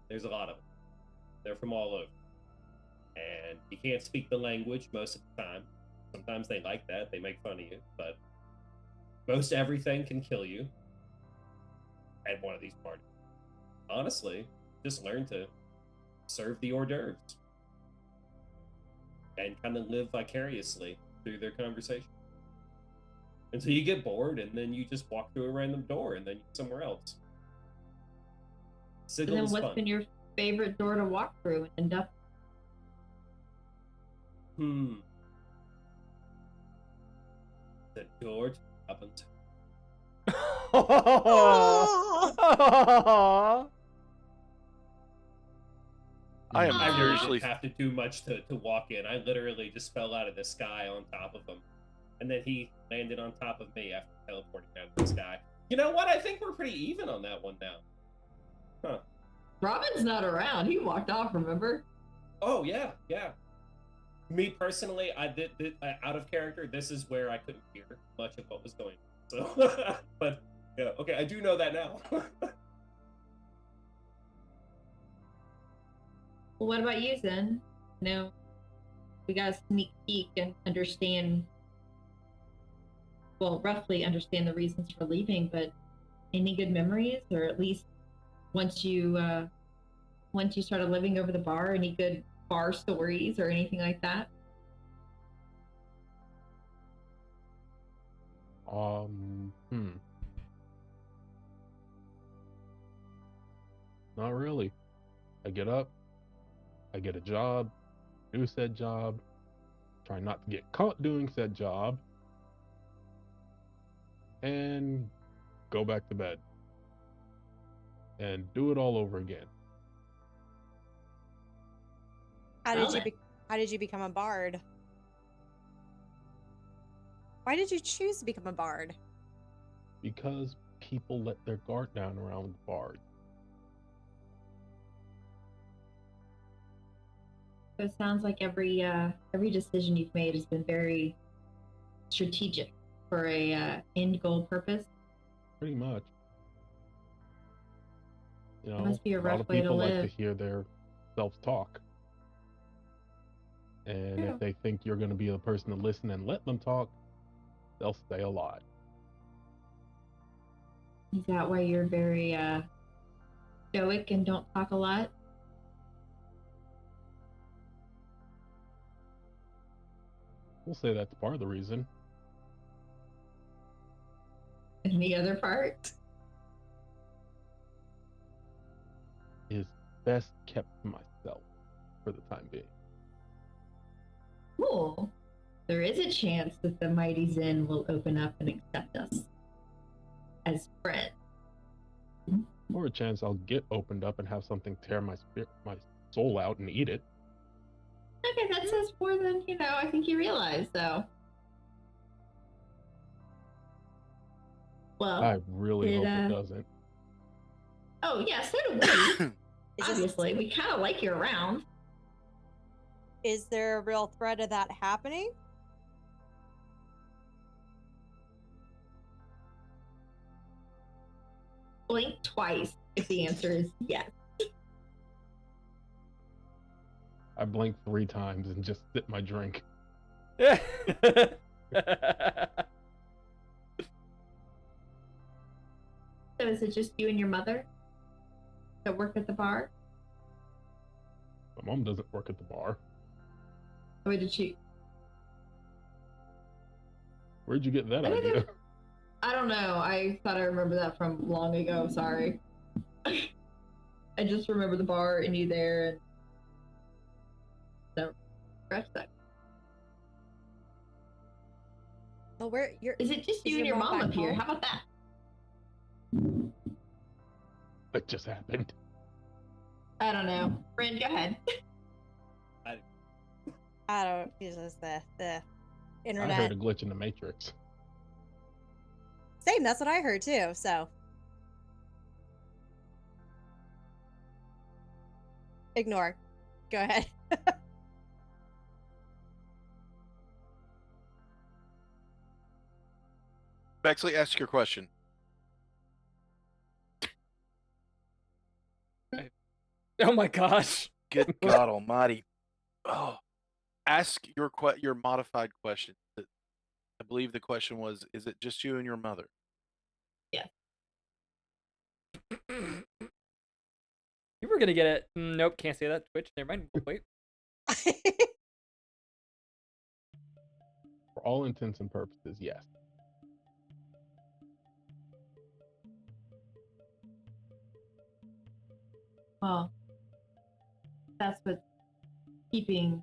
There's a lot of them. They're from all over. And you can't speak the language most of the time. Sometimes they like that. They make fun of you. But most everything can kill you at one of these parties. Honestly, just learn to serve the hors d'oeuvres and kind of live vicariously through their conversation until you get bored, and then you just walk through a random door and then you're somewhere else. And Sigil then is what's fun. been your favorite door to walk through and end up? The door to up until Oh! I am Oh. I really furiously. didn't have to do much to walk in. I literally just fell out of the sky on top of him. And then he landed on top of me after teleporting out of the sky. You know what? I think we're pretty even on that one now. Robin's not around. He walked off, remember? Oh, yeah. Me personally, I did out of character. This is where I couldn't hear much of what was going on. So, but yeah, okay, I do know that now. Well, what about you, Zen? You know, we got a sneak peek and understand, well, roughly understand the reasons for leaving, but any good memories, or at least once you started living over the bar, any good bar stories or anything like that? Hmm. Not really. I get up, I get a job, do said job, try not to get caught doing said job, and go back to bed. And do it all over again. How Well did you then. how did you become a bard? Why did you choose to become a bard? Because people let their guard down around the bard. So it sounds like every decision you've made has been very strategic for a end goal purpose. Pretty much. You It know, must be a a lot rough of way to people like to live. hear their self talk. And True. if they think you're going to be the person to listen and let them talk, they'll say a lot. Is that why you're very stoic and don't talk a lot? We'll say that's part of the reason. Any other part? Is best kept to myself for the time being. Cool. There is a chance that the mighty Zen will open up and accept us as friends. Or a chance I'll get opened up and have something tear my soul out and eat it. Okay, that says more than, I think you realize, though. Well, I really hope it did, doesn't. oh, yeah, so do we. Is this, Obviously, we kind of like you around. is there a real threat of that happening? Blink twice if the answer is yes. I blink 3 times and just sip my drink. So is it just you and your mother that work at the bar? My mom doesn't work at the bar. Or did she? Where'd you get that I think idea? I don't know. I thought I remember that from long ago. Sorry. I just remember the bar and you there, and don't scratch that. Well, where you're Is it just Is you and your your mom mom back up here? home? How about that? It just happened. I don't know. Friend, go ahead. I don't Jesus the I internet. heard a glitch in the Matrix. Same, that's what I heard too. So ignore. Go ahead. Bexley, ask your question. Oh my gosh. Good God Almighty! Oh, ask your modified question. I believe the question was: is it just you and your mother? Yeah. You were gonna get it. Nope, can't say that. Twitch. Never mind. We'll wait. For all intents and purposes, yes. Well, that's what's keeping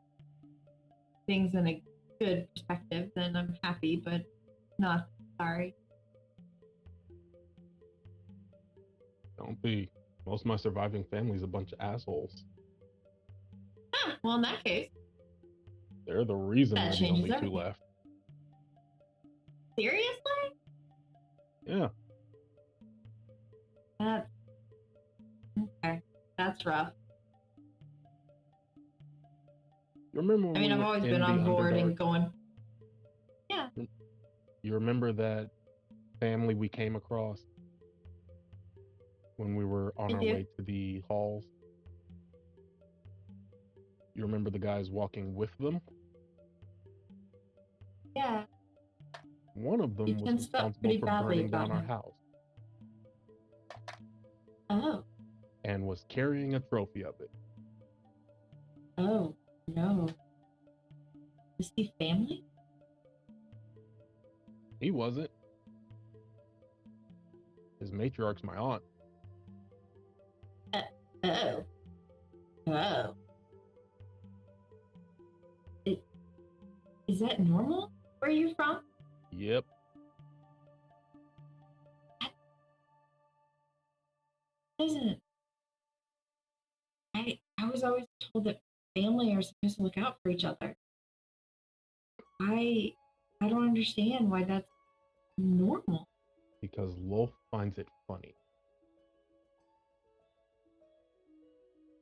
things in a good perspective. Then I'm happy, but not sorry. Don't be. Most of my surviving family's a bunch of assholes. Ah, well, in that case, They're the reason that we're the changes only 2 everything. left. Seriously? Yeah. That's okay. That's rough. Remember when I mean, we I've were always in been the on board Underdark? and going, yeah. You remember that family we came across when we were on I our do. way to the halls? You remember the guys walking with them? Yeah. One of You them was fenced up responsible pretty for badly burning about down our him. house Oh. and was carrying a trophy of it. Oh. No. Is he family? He wasn't. His matriarch's my aunt. Oh. Oh. Is that normal? Where are you from? Yep. Doesn't. I was always told that family are supposed to look out for each other. I don't understand why that's normal. Because Lolf finds it funny.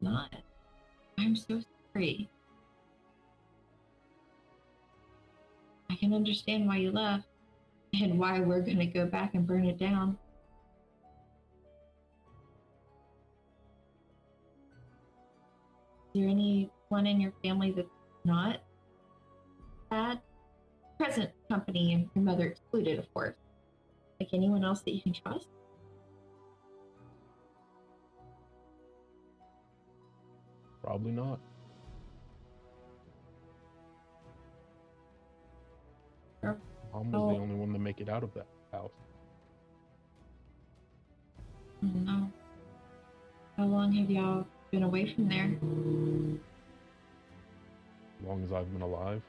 Not. I'm so sorry. I can understand why you left and why we're gonna go back and burn it down. Is there anyone in your family that's not that? Present company and your mother excluded, of course. Like anyone else that you can trust? Probably not. Or, Mom was the only one to make it out of that house. I don't know. How long have y'all been away from there? As long as I've been alive.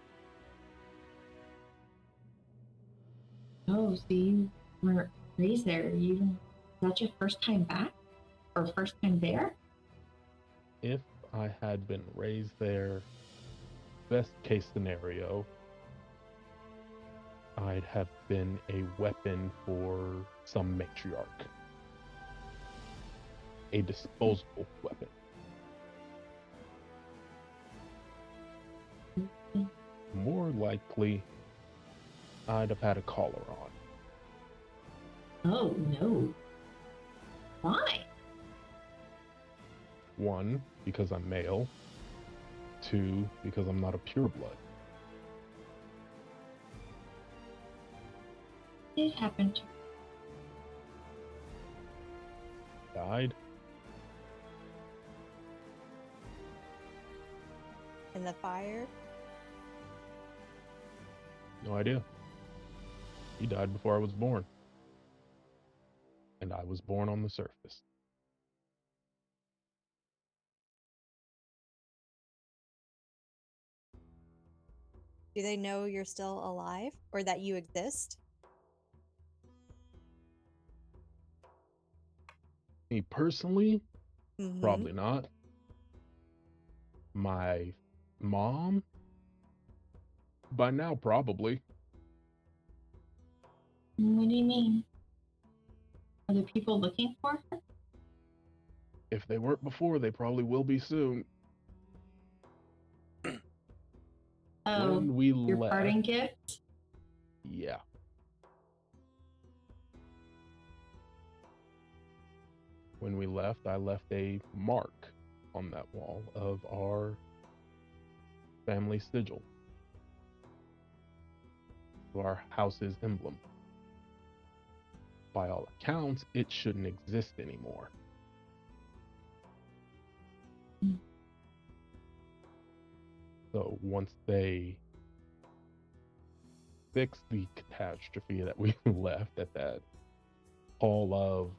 Oh, so you weren't raised there. Is that your first time back? Or first time there? If I had been raised there, best case scenario, I'd have been a weapon for some matriarch. A disposable weapon. More likely, I'd have had a collar on. Oh, no. Why? 1, because I'm male. 2, because I'm not a pureblood. It happened to Died. In the fire? No idea. He died before I was born. And I was born on the surface. Do they know you're still alive or that you exist? Me personally, Mm-hmm. probably not. My mom, by now, probably. What do you mean? Are there people looking for her? If they weren't before, they probably will be soon. Oh, When we your left, parting gift? yeah. When we left, I left a mark on that wall of our family sigil. Our house's emblem. By all accounts, it shouldn't exist anymore. Mm. So once they fixed the catastrophe that we left at that hall of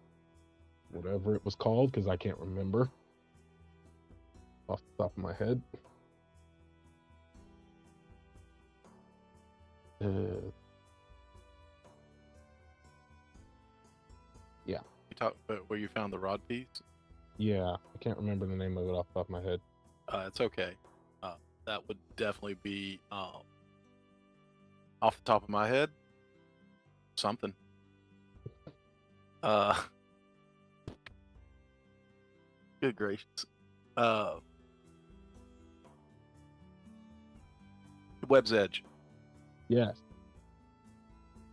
whatever it was called, because I can't remember off the top of my head. Yeah. You talk about where you found the rod piece? Yeah, I can't remember the name of it off the top of my head. It's okay. That would definitely be off the top of my head. Something. Good gracious. Web's Edge. Yes.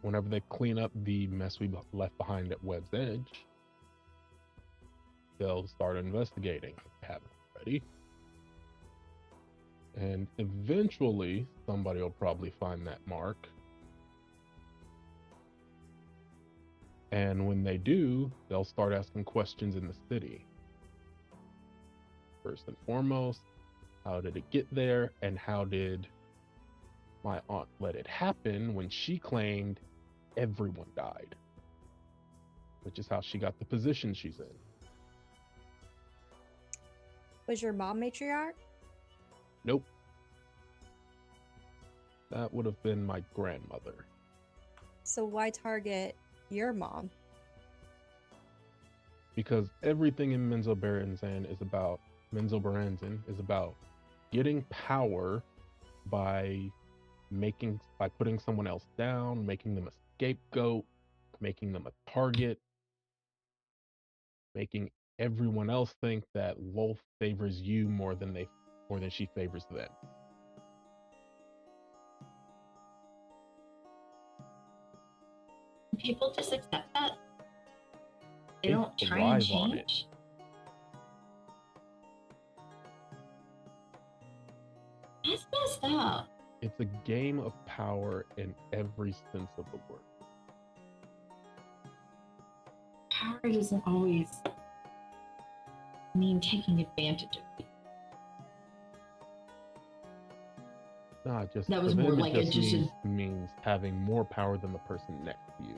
Whenever they clean up the mess we left behind at Web's Edge, they'll start investigating. Have it ready. And eventually, somebody will probably find that mark. And when they do, they'll start asking questions in the city. First and foremost, how did it get there? And how did my aunt let it happen when she claimed everyone died? Which is how she got the position she's in. Was your mom matriarch? Nope. That would have been my grandmother. So why target your mom? Because everything in Menzoberranzan is about getting power by putting someone else down, making them a scapegoat, making them a target, making everyone else think that Wolf favors you more than she favors them. People just accept that. They They don't try and thrive on it. change. That's messed up. It's a game of power in every sense of the word. Power doesn't always mean taking advantage of people. Nah, just That was for more them, like it a just just means having more power than the person next to you.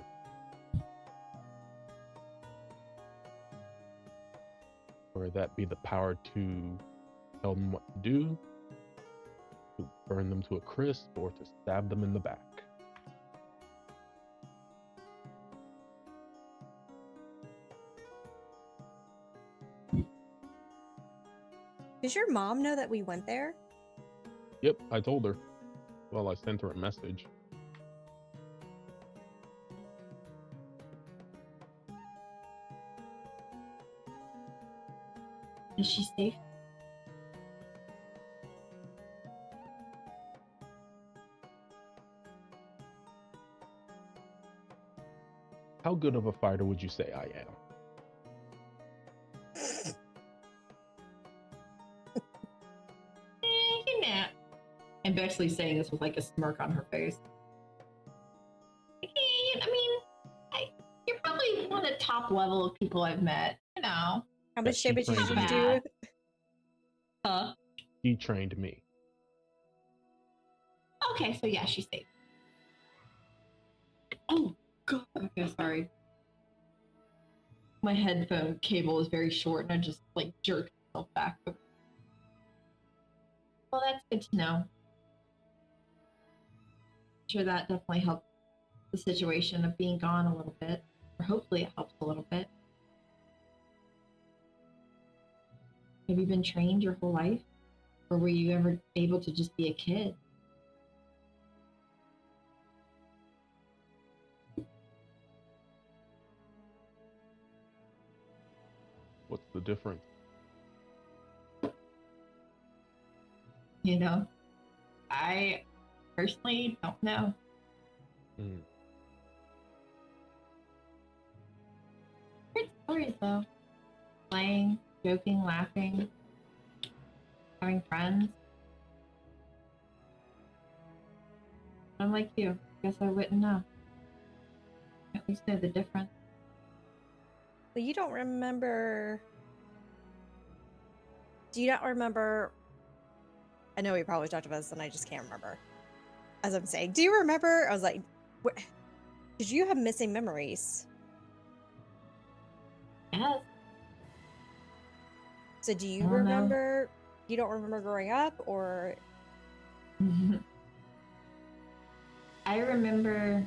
Whether that be the power to tell them what to do, to burn them to a crisp, or to stab them in the back. Does your mom know that we went there? Yep, I told her. Well, I sent her a message. is she safe? How good of a fighter would you say I am? You know. And Bexley's saying this with like a smirk on her face. I mean, you're probably one of the top level of people I've met. You know. How much she damage did trained you me. do? Huh? He trained me. Okay, so yeah, she's safe. Oh god. Okay, sorry. My headphone cable is very short, and I just like jerked myself back. Well, that's good to know. I'm sure that definitely helped the situation of being gone a little bit, or hopefully it helps a little bit. Have you been trained your whole life, or were you ever able to just be a kid? What's the difference? You know, I personally don't know. Mm. Great stories though. Playing, joking, laughing, having friends. I'm like you. Guess I wouldn't know. At least know the difference. Well, you don't remember. Do you not remember? I know we probably talked about this and I just can't remember. As I'm saying, do you remember? I was like, did you have missing memories? Yes. So do you I don't know. remember? You don't remember growing up, or I remember,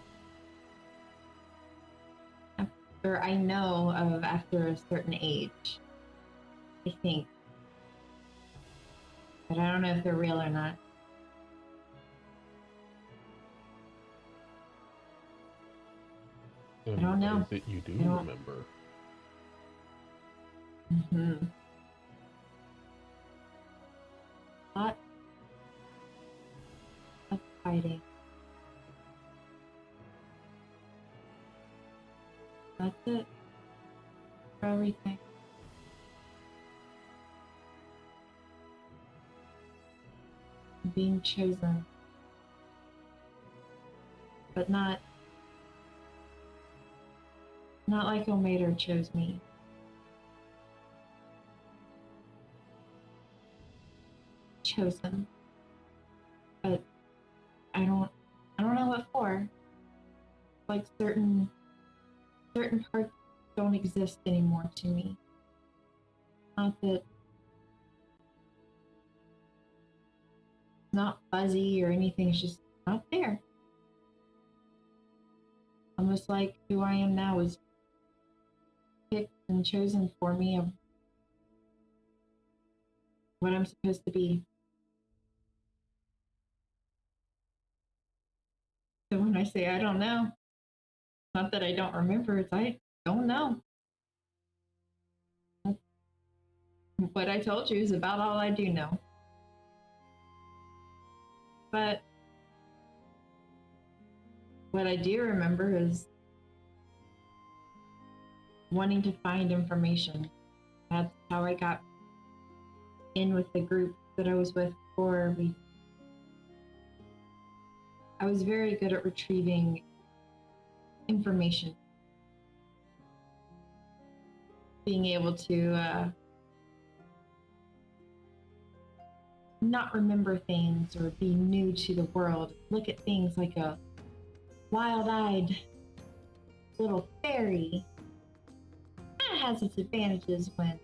or I know of after a certain age, I think. But I don't know if they're real or not. And I don't know. What is it you do I don't- remember? Mm-hmm. A fighting. That's it. For everything. Being chosen. But not like Omater chose me. Chosen. But I don't know what for. Like certain parts don't exist anymore to me. Not that not fuzzy or anything, it's just not there. Almost like who I am now is picked and chosen for me of what I'm supposed to be. So when I say I don't know, not that I don't remember, it's I don't know. What I told you is about all I do know. But what I do remember is wanting to find information. That's how I got in with the group that I was with before. I was very good at retrieving information. Being able to not remember things or be new to the world. Look at things like a wild-eyed little fairy. That has its advantages when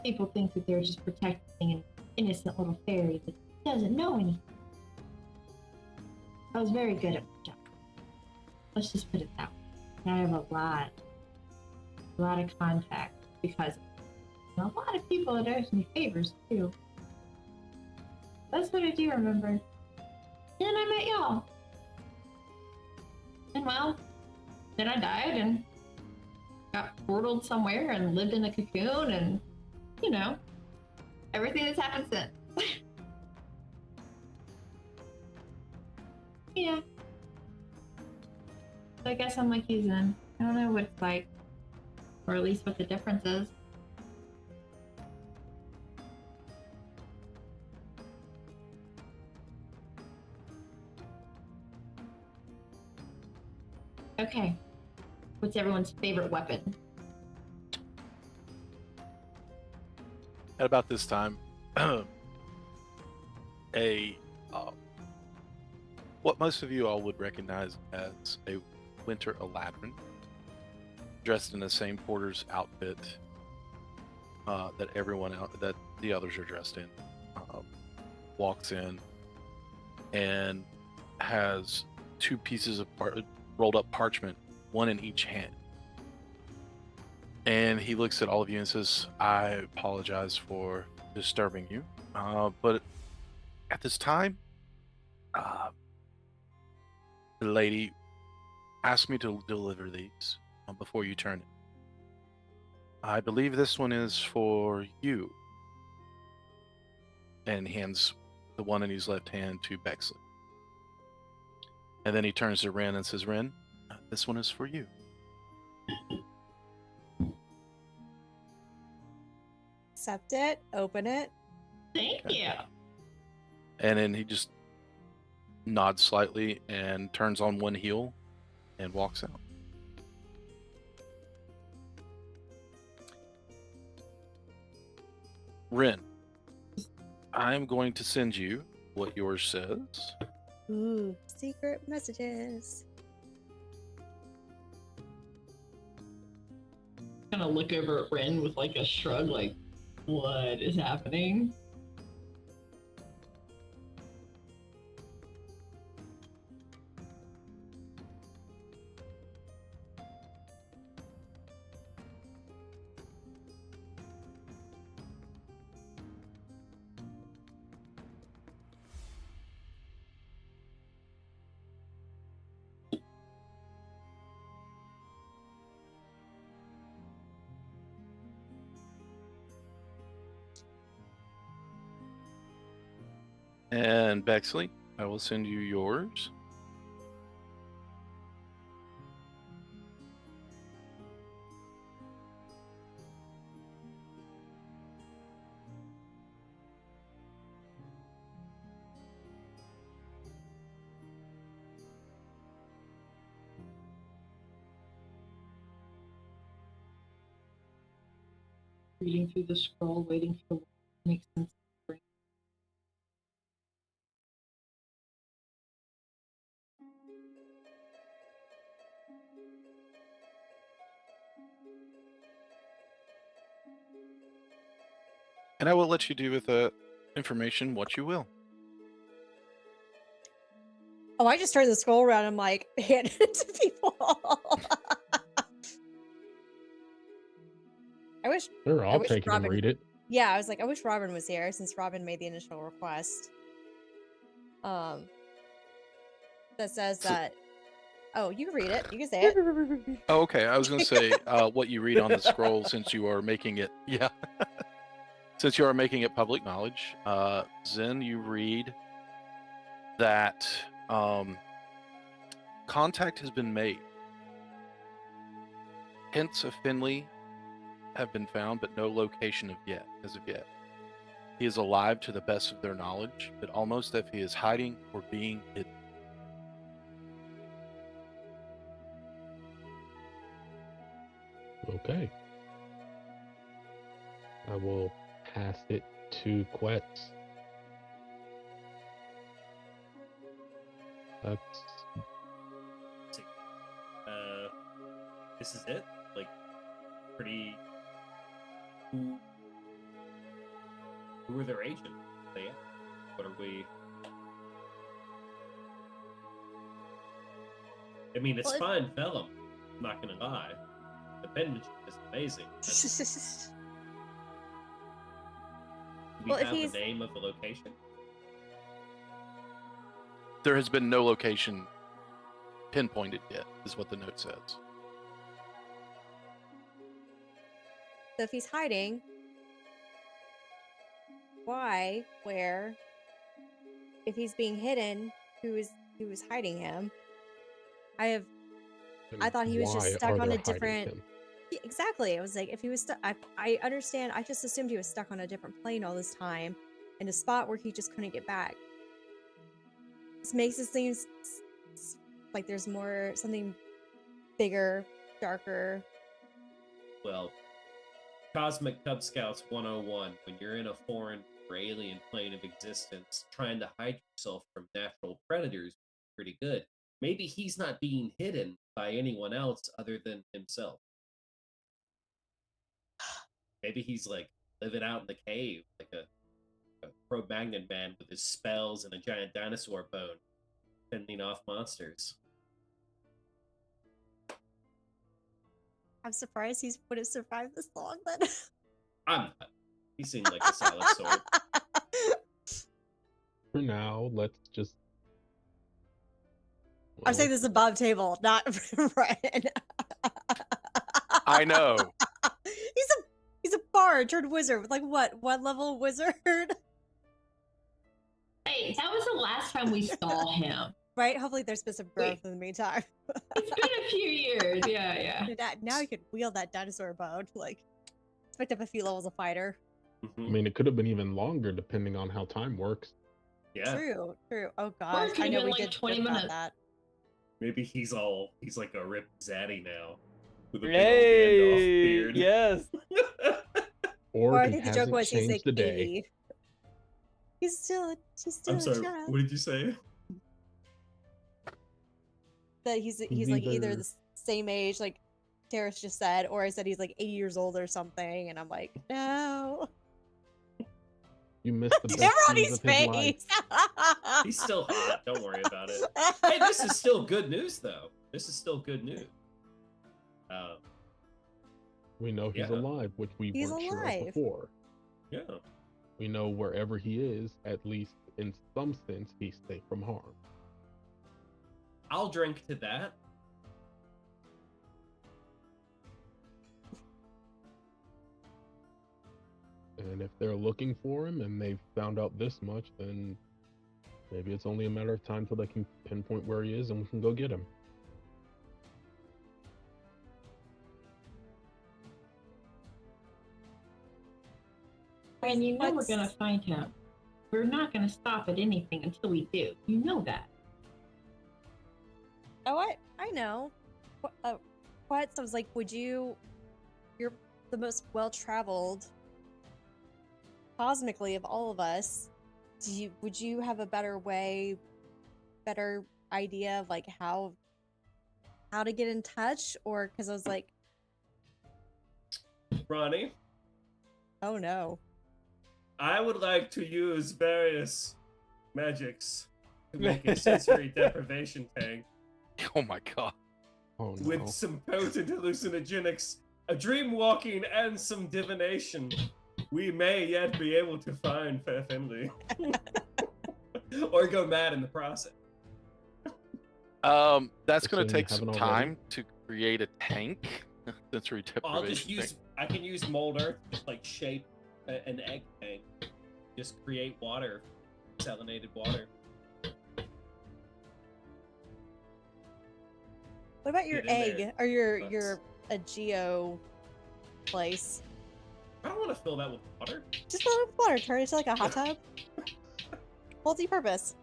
people think that they're just protecting an innocent little fairy that doesn't know anything. I was very good at my job. Let's just put it that way. And I have a lot of contacts because a lot of people that owes me favors too. That's what I do remember. And then I met y'all. And well, then I died and got portaled somewhere and lived in a cocoon and, you know, everything that's happened since. Yeah. So I guess I'm like you then. I don't know what it's like, or at least what the difference is. Okay. What's everyone's favorite weapon? At about this time, what most of you all would recognize as a winter Eladrin, dressed in the same porter's outfit that the others are dressed in, walks in and has two pieces of rolled up parchment, one in each hand. And he looks at all of you and says, I apologize for disturbing you, but at this time, the lady asked me to deliver these before you turn it. I believe this one is for you. And hands the one in his left hand to Bexley. And then he turns to Ren and says, Ren, this one is for you. Accept it, open it. Thank Okay. you. And then he just nods slightly and turns on one heel and walks out. Ren, I'm going to send you what yours says. Ooh, secret messages. Kind of look over at Ren with like a shrug, like, what is happening? And Bexley, I will send you yours. Reading through the scroll, waiting for what makes sense. And I will let you do with the information what you will. Oh, I just turned the scroll around and like handed it to people. I wish. Sure, I'll wish take it Robin- and read it. Yeah, I was like, I wish Robin was here since Robin made the initial request. That says So- that. Oh, you can read it. You can say it. Oh, okay. I was going to say what you read on the scroll since you are making it. Yeah. Since you are making it public knowledge, Zen, you read that contact has been made. Hints of Finley have been found, but no location as of yet. He is alive to the best of their knowledge, but almost as if he is hiding or being hidden. Okay. I will pass it to Quetz. That's This is it? Like, pretty... Who are their agents? They, what are we... I mean, it's Well, fine, Vellum. I'm not gonna lie. The penmanship is amazing. But do we Well, if have he's- the name of the location? There has been no location pinpointed yet, is what the note says. So if he's hiding, why, where, if he's being hidden, who is hiding him? I thought he was just why stuck are on they a hiding different- him? Yeah, exactly. I was like, if he was stuck, I understand. I just assumed he was stuck on a different plane all this time, in a spot where he just couldn't get back. This makes it seem like there's more, something bigger, darker. Well, Cosmic Cub Scouts 101, when you're in a foreign or alien plane of existence, trying to hide yourself from natural predators, pretty good. Maybe he's not being hidden by anyone else other than himself. Maybe he's like living out in the cave, like a Cro-Magnon man with his spells and a giant dinosaur bone, fending off monsters. I'm surprised he would have survived this long then. I'm not. He seemed like a solid sort. For now, let's just. I'm saying this is above table, not Brian. I know. He's a bard turned wizard with like what level wizard? Hey, that was the last time we saw him. Right? Hopefully there's been some growth in the meantime. It's been a few years. Yeah. Now you can wield that dinosaur bone. Like, it's picked up a few levels of fighter. I mean, it could have been even longer depending on how time works. Yeah. True. Oh Or gosh, it could I have know been we like did 20 joke about minutes. that. Maybe he's like a ripped zaddy now. With a big Yay! old Gandalf beard. Yes. Or, Or I he think the joke hasn't was he's changed like the day. 80. He's still I'm a sorry, child. what did you say? That he's He's like either either- the same age, like Terrace just said, or I said he's like 80 years old or something, and I'm like, no. You missed the best Terrority's scenes of his life. face. He's still hot. Don't worry about it. Hey, this is still good news, though. This is still good news. We know he's Yeah. alive, which we He's weren't sure of alive. before. Yeah. We know wherever he is, at least in some sense, he's safe from harm. I'll drink to that. And if they're looking for him and they've found out this much, then Maybe it's only a matter of time till they can pinpoint where he is and we can go get him. And you know we're What's- gonna find him. We're not gonna stop at anything until we do. You know that. Oh, I know. What? So I was like, would you? You're the most well-traveled cosmically of all of us. Would you have a better way, better idea of like how to get in touch? Or because I was like, Ronnie, oh no. I would like to use various magics to make a sensory deprivation tank Oh my god. Oh no. with some potent hallucinogenics, a dream walking, and some divination. We may yet be able to find Fair Finley. Or go mad in the process. That's gonna Assuming take you some haven't time to create a tank. Sensory deprivation. I'll just use. I can use mold earth, just like shape an egg tank. Just create water, salinated water. What about your Get in there, egg or your bucks. a geo place? I don't want to fill that with water. Just fill it with water. Turn it into like a hot tub. Multi-purpose.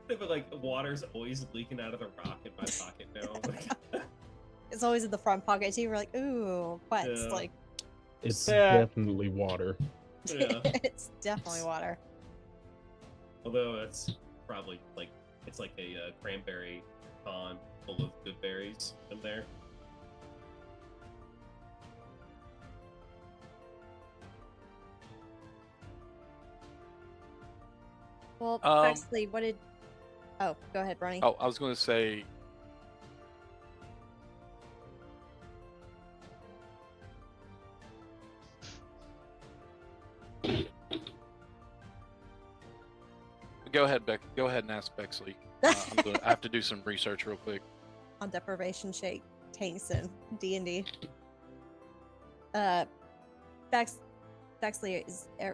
But like water's always leaking out of the rock in my pocket now. Like, It's always in the front pocket too. We're like, ooh, what? It's Yeah. like It's Yeah. definitely water. yeah. it's definitely water. Although it's probably like it's like a cranberry pond full of good berries in there. Well, Um, actually, what did? Oh, go ahead, Ronnie. Oh, I was gonna say. Go ahead, Beck. Go ahead and ask Bexley. I have to do some research real quick. On deprivation shake tanks and D&D. Bexley,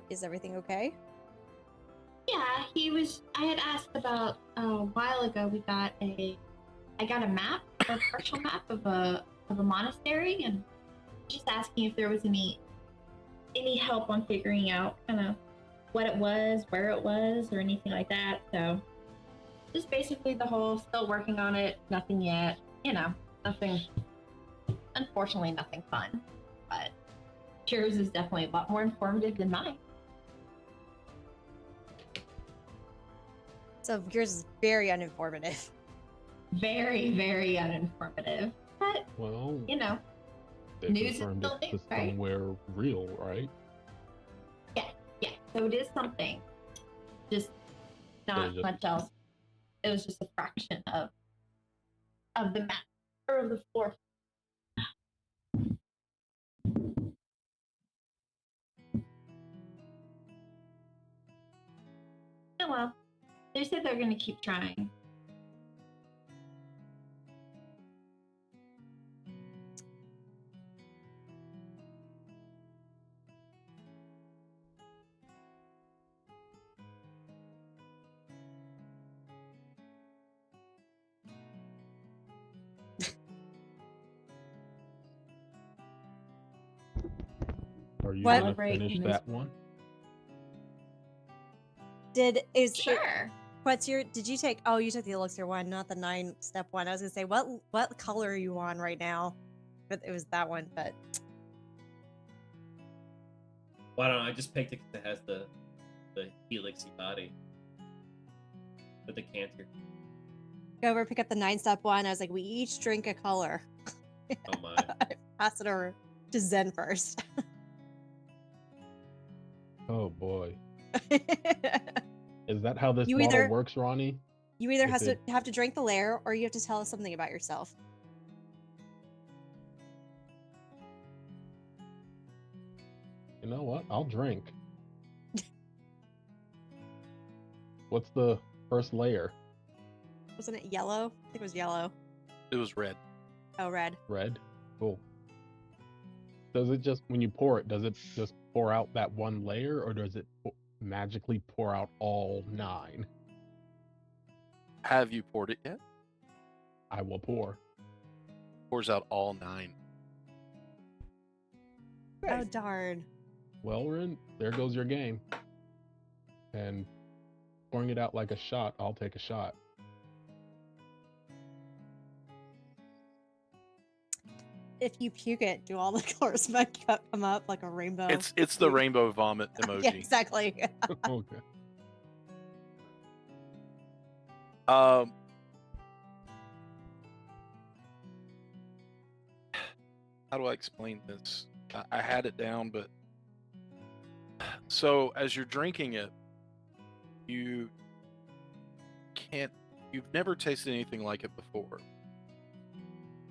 is everything okay? Yeah, I had asked about a while ago. I got a map, a partial map of a monastery, and just asking if there was any help on figuring out kind of what it was, where it was, or anything like that. So just basically the whole still working on it, nothing yet. Nothing. Unfortunately, nothing fun. But yours is definitely a lot more informative than mine. So yours is very uninformative. Very, very uninformative. But Well, they news is confirmed still it's news, to right? somewhere real, right? yeah, so it is something. Just not just- much else. It was just a fraction of the map or of the floor. Oh well. They said they're gonna keep trying. Are you What? gonna Celebrate finish in this- that one? Did Sure. did you take? Oh, you took the elixir one, not the 9-step one. I was gonna say, what color are you on right now? But it was that one. But Why don't I just pick it 'cause it has the helixy body with the cancer? go over, pick up the 9-step one. I was like, we each drink a color. Oh my! Pass it over to Zen first. Oh boy. Is that how this You bottle either- works, Ronnie? You either If have to drink the lair, or you have to tell us something about yourself. You know what? I'll drink. What's the first layer? Wasn't it yellow? I think it was yellow. It was red. Oh, red. Red? Cool. Does it just, when you pour it, does it just pour out that one layer, or does it magically pour out all 9. Have you poured it yet? I will pour. Pours out all 9. Oh darn. Well, there goes your game. And pouring it out like a shot, I'll take a shot. If you puke it, do all the colors come up like a rainbow? It's the rainbow vomit emoji. Yeah, exactly. Okay. How do I explain this? I had it down, but so as you're drinking it, you've never tasted anything like it before.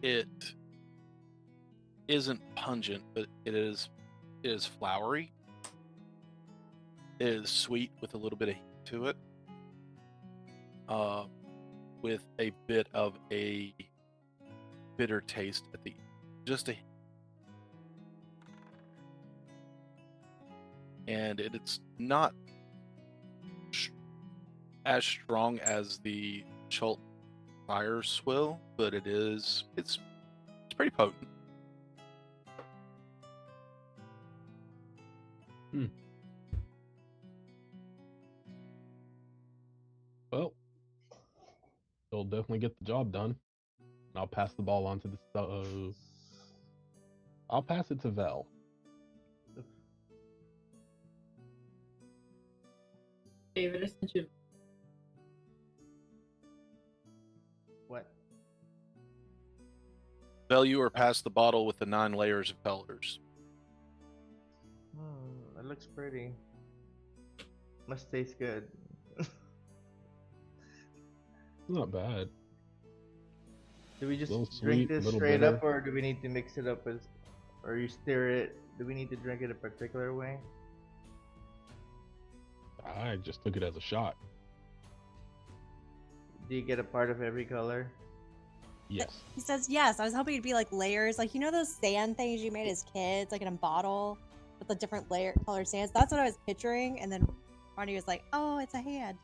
It isn't pungent, but it is flowery. It is sweet with a little bit of heat to it. With a bit of a bitter taste at the just a and it's not as strong as the Chult Fire Swill, but it's pretty potent. Well, it'll definitely get the job done. I'll pass the ball on to I'll pass it to Vel. David, I sent you. What? Vel, you are past the bottle with the 9 layers of colors. It looks pretty. Must taste good. Not bad. Do we just Little drink sweet, this little straight bitter. up, or do we need to mix it up or you stir it? Do we need to drink it a particular way? I just took it as a shot. Do you get a part of every color? Yes. He says yes. I was hoping it'd be like layers, like those sand things you made as kids, like in a bottle with the different colored sands. That's what I was picturing, and then Marty was like, "Oh, it's a hand."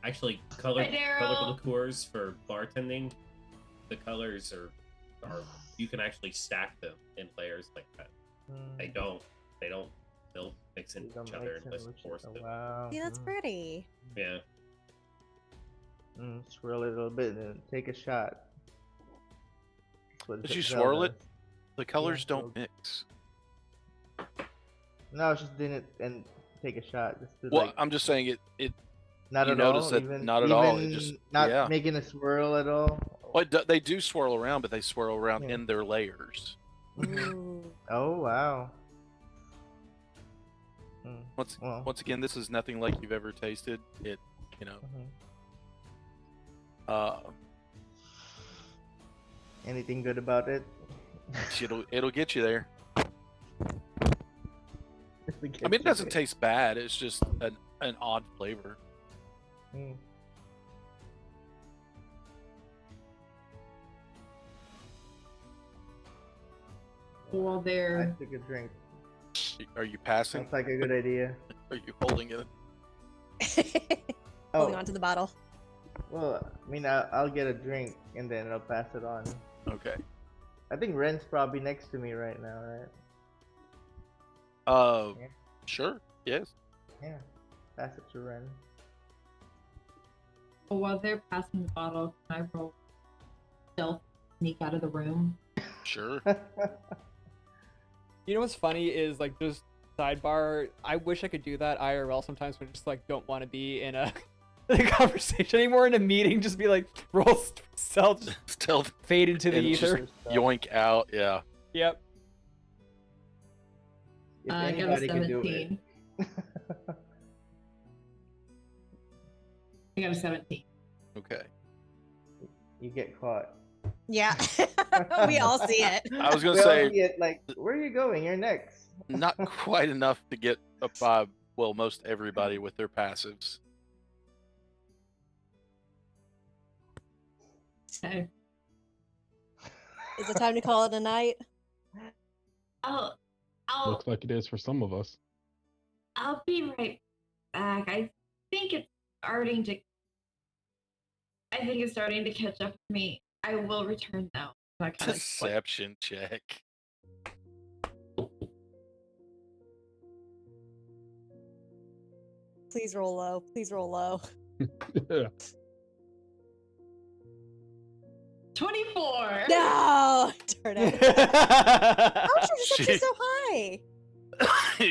Actually, colored Hi, Daryl. liqueurs for bartending, the colors are you can actually stack them in layers like that. They don't they'll mix into each other unless you force them. Wow. See, that's pretty. Yeah. Swirl it a little bit and then take a shot. Did you swirl it? The colors don't mix. No, I was just doing it and take a shot. Just to, Well, I'm just saying it not you at notice all. that Even, not at all. It just not making a swirl at all. Well, they do swirl around, but they swirl around in their layers. Ooh. Oh wow. Once again, this is nothing like you've ever tasted. It, Anything good about it? it'll get you there. I mean, it doesn't taste bad. It's just an odd flavor. While I they're took a drink. Are you passing? Sounds like a good idea. Are you holding it? Holding on to the bottle. Well, I mean, I'll get a drink and then I'll pass it on. Okay. I think Ren's probably next to me right now, right? Yeah. Sure. Yes. Yeah. Pass it to Ren. while they're passing the bottle, can I roll stealth sneak out of the room? Sure. You know what's funny is like just sidebar. I wish I could do that IRL sometimes, but I just like don't want to be in a conversation anymore. In a meeting, just be like roll stealth, Stealth. fade into the And ether. just yoink out. Yeah. Yep. If I got a anybody can do it. 17. I got a 17. Okay. You get caught. Yeah. We all see it. I was gonna We all say see it, like, where are you going? You're next. not quite enough to get up by most everybody with their passives. Okay. Is it time to call it a night? I'll Looks like it is for some of us. be right back. I think it's starting to. I think it's starting to catch up to me. I will return though. I kind of Deception check. Please roll low. Please roll low. 24. No! Darn it. How's your She- deception so high?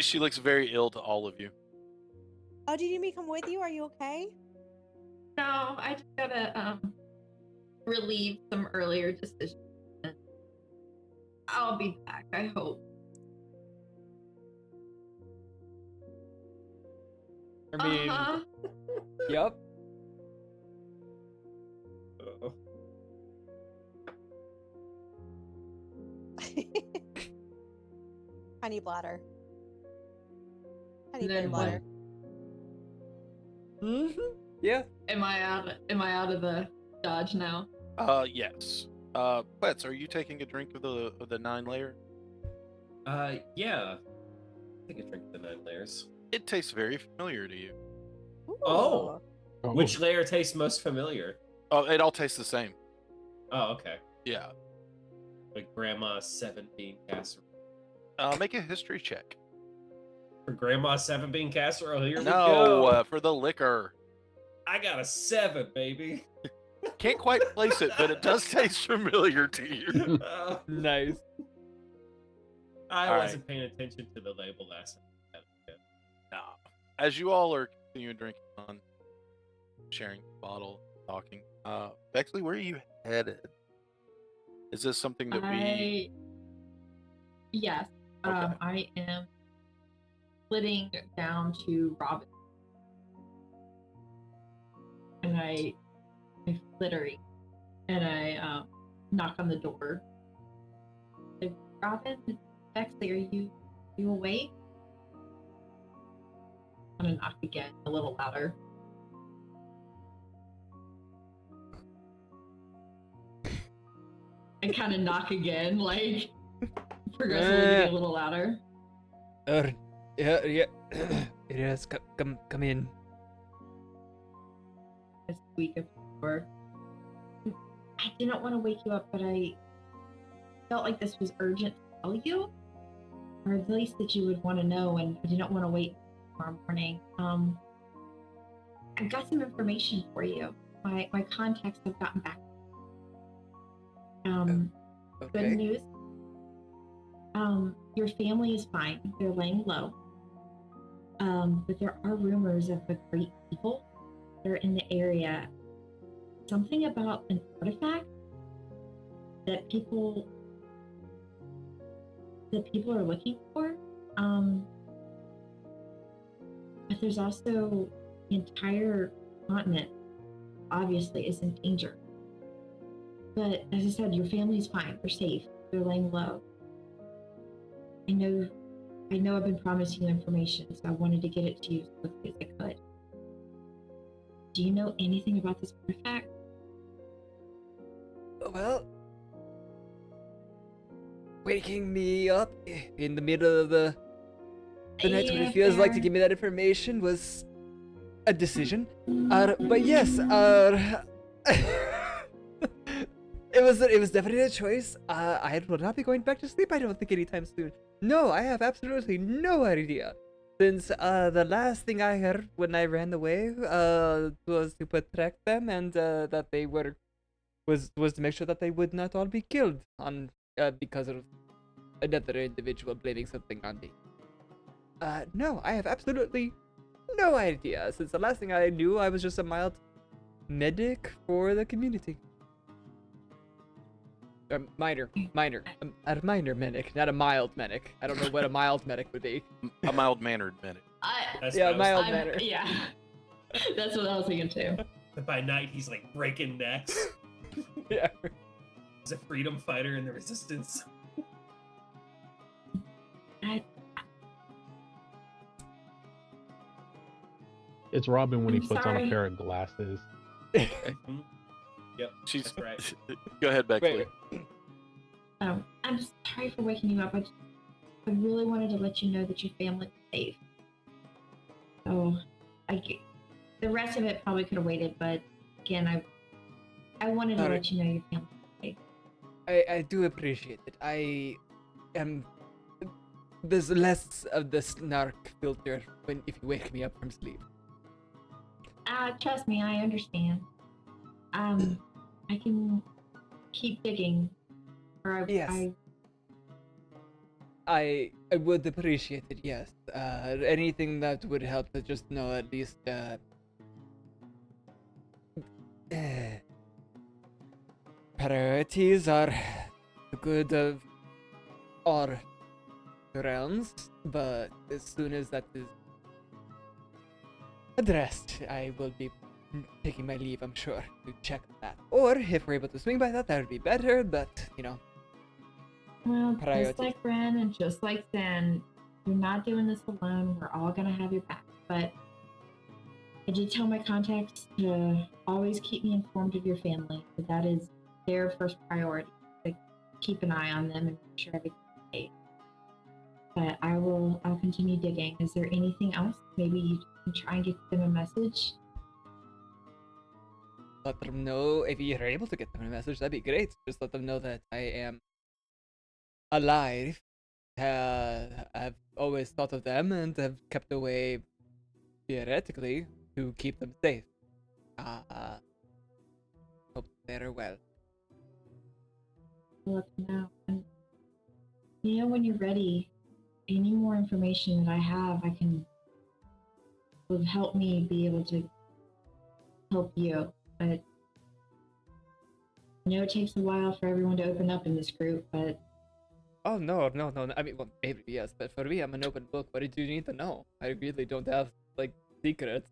She looks very ill to all of you. Oh, do you need me to come with you? Are you okay? No, I just gotta relieve some earlier decisions. I'll be back, I hope. I mean, Uh-huh. yep. Uh-oh. Honey bladder. Honey Then bear what? bladder. Mm-hmm. Yeah. Am I out of the dodge now? Yes. Plets, are you taking a drink of the 9 layer? Yeah. Take a drink of the 9 layers. It tastes very familiar to you. Oh. Oh, Which layer tastes most familiar? Oh, it all tastes the same. Oh, okay. Yeah. Like Grandma's 7 bean casserole. Make a history check. For Grandma's 7 bean casserole, here we No, go. for the liquor. I got a 7, baby. Can't quite place it, but it does taste familiar to you. Nice. I All wasn't paying attention to the label last time. Nah. As you all are continuing drinking on, sharing the bottle, talking, Bexley, where are you headed? Is this something that we... Yes. Okay. I am flitting down to Robin. And I'm flittering. And I knock on the door. Like, Robin, it's Bexley, are you awake? I'm gonna knock again, a little louder. And kind of knock again, like progressively getting a little louder. Yeah. Yes, come in. I squeak at the door. I didn't want to wake you up, but I felt like this was urgent to tell you, or at least that you would want to know, and I didn't want to wait tomorrow morning. I've got some information for you. My contacts have gotten back. Good Okay. news. Your family is fine. They're laying low. But there are rumors of a great evil that are in the area. Something about an artifact that people are looking for. But there's also the entire continent obviously is in danger. But as I said, your family's fine. They're safe. They're laying low. I know I've been promising you information, so I wanted to get it to you as quickly as I could. Do you know anything about this artifact? Well, waking me up in the middle of the night when it feels like to give me that information was a decision. But yes, it was definitely a choice. I will not be going back to sleep, I don't think, anytime soon. No, I have absolutely no idea. Since the last thing I heard when I ran away was to protect them, and that they was to make sure that they would not all be killed on because of another individual blaming something on me. No, I have absolutely no idea. Since the last thing I knew, I was just a mild medic for the community. A minor medic, not a mild medic. I don't know what a mild medic would be. A mild-mannered medic. Yeah, mild manner. Yeah, that's what I was thinking too. By night, he's like breaking necks. Yeah. He's a freedom fighter in the resistance. It's Robin when he I'm puts on a sorry. pair of glasses. Mhm. Yep, She's that's right. Go ahead, Bexley. Wait. I'm sorry for waking you up. I really wanted to let you know that your family is safe. So the rest of it probably could have waited, but again, I wanted to Alright. let you know your family. I do appreciate it. I am. There's less of the snark filter if you wake me up from sleep. Trust me, I understand. I can keep digging, or Yes. I I would appreciate it, yes. Anything that would help to just know at least priorities are the good of our realms, but as soon as that is addressed, I will be taking my leave, I'm sure, to check that. Or if we're able to swing by that, that would be better, but, you know. Well, just Priorities. like Ren and just like Zen, you're not doing this alone. We're all gonna have your back. But I did tell my contacts to always keep me informed of your family. But that is their first priority. To keep an eye on them and make sure everything's safe. But I'll continue digging. Is there anything else? Maybe you can try and get them a message. Let them know if you're able to get them a message, that'd be great. Just let them know that I am alive. I've always thought of them and have kept away theoretically to keep them safe. Hope they're well. I'll let them know. And when you're ready, any more information that I have, will help me be able to help you. But I know it takes a while for everyone to open up in this group, but Oh no. I mean, well, maybe yes, but for me, I'm an open book. What do you need to know? I really don't have like secrets.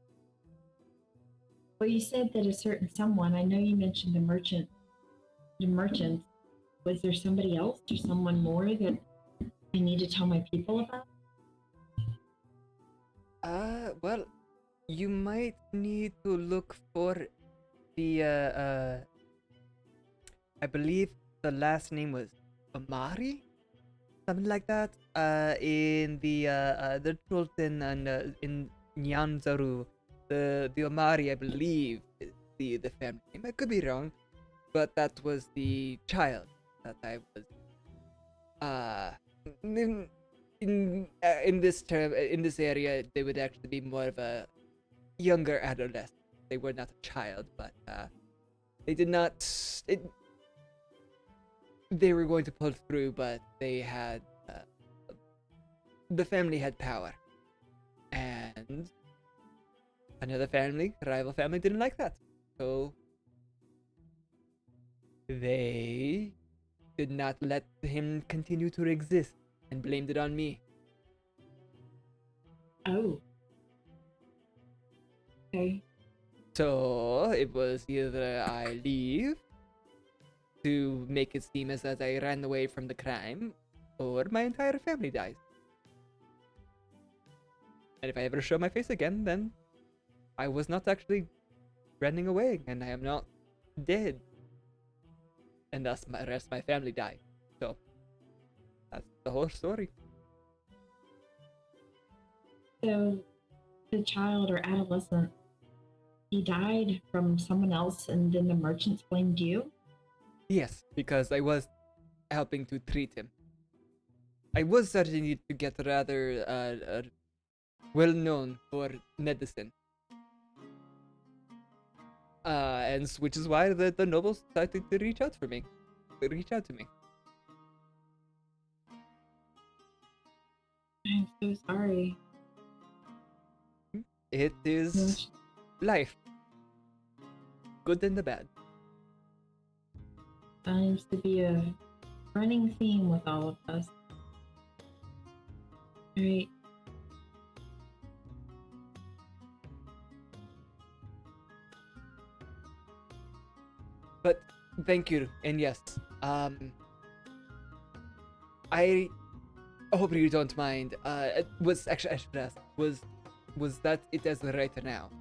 well, you said that a certain someone, I know you mentioned the merchant. Was there somebody else or someone more that I need to tell my people about? Well, you might need to look for the I believe the last name was Amari, something like that. In the Trulton and in Nyanzaru, the Amari, I believe, is the family name. I could be wrong, but that was the child that I was in this term in this area. They would actually be more of a younger adolescent. They were not a child, but they did not. They were going to pull through, but they had the family had power, and another family, rival family, didn't like that, so they did not let him continue to exist and blamed it on me. Oh. Okay. So it was either I leave to make it seem as I ran away from the crime, or my entire family dies. And if I ever show my face again, then I was not actually running away, and I am not dead. And thus, my rest my family died. So that's the whole story. So the child or adolescent, he died from someone else and then the merchants blamed you? Yes, because I was helping to treat him. I was starting to get rather well known for medicine. And which is why the nobles started to reach out to me. I'm so sorry. It is life. Good and the bad. Seems to be a running theme with all of us. Right. But thank you, and yes, I hope you don't mind. It was actually I should ask, was that it as of right now?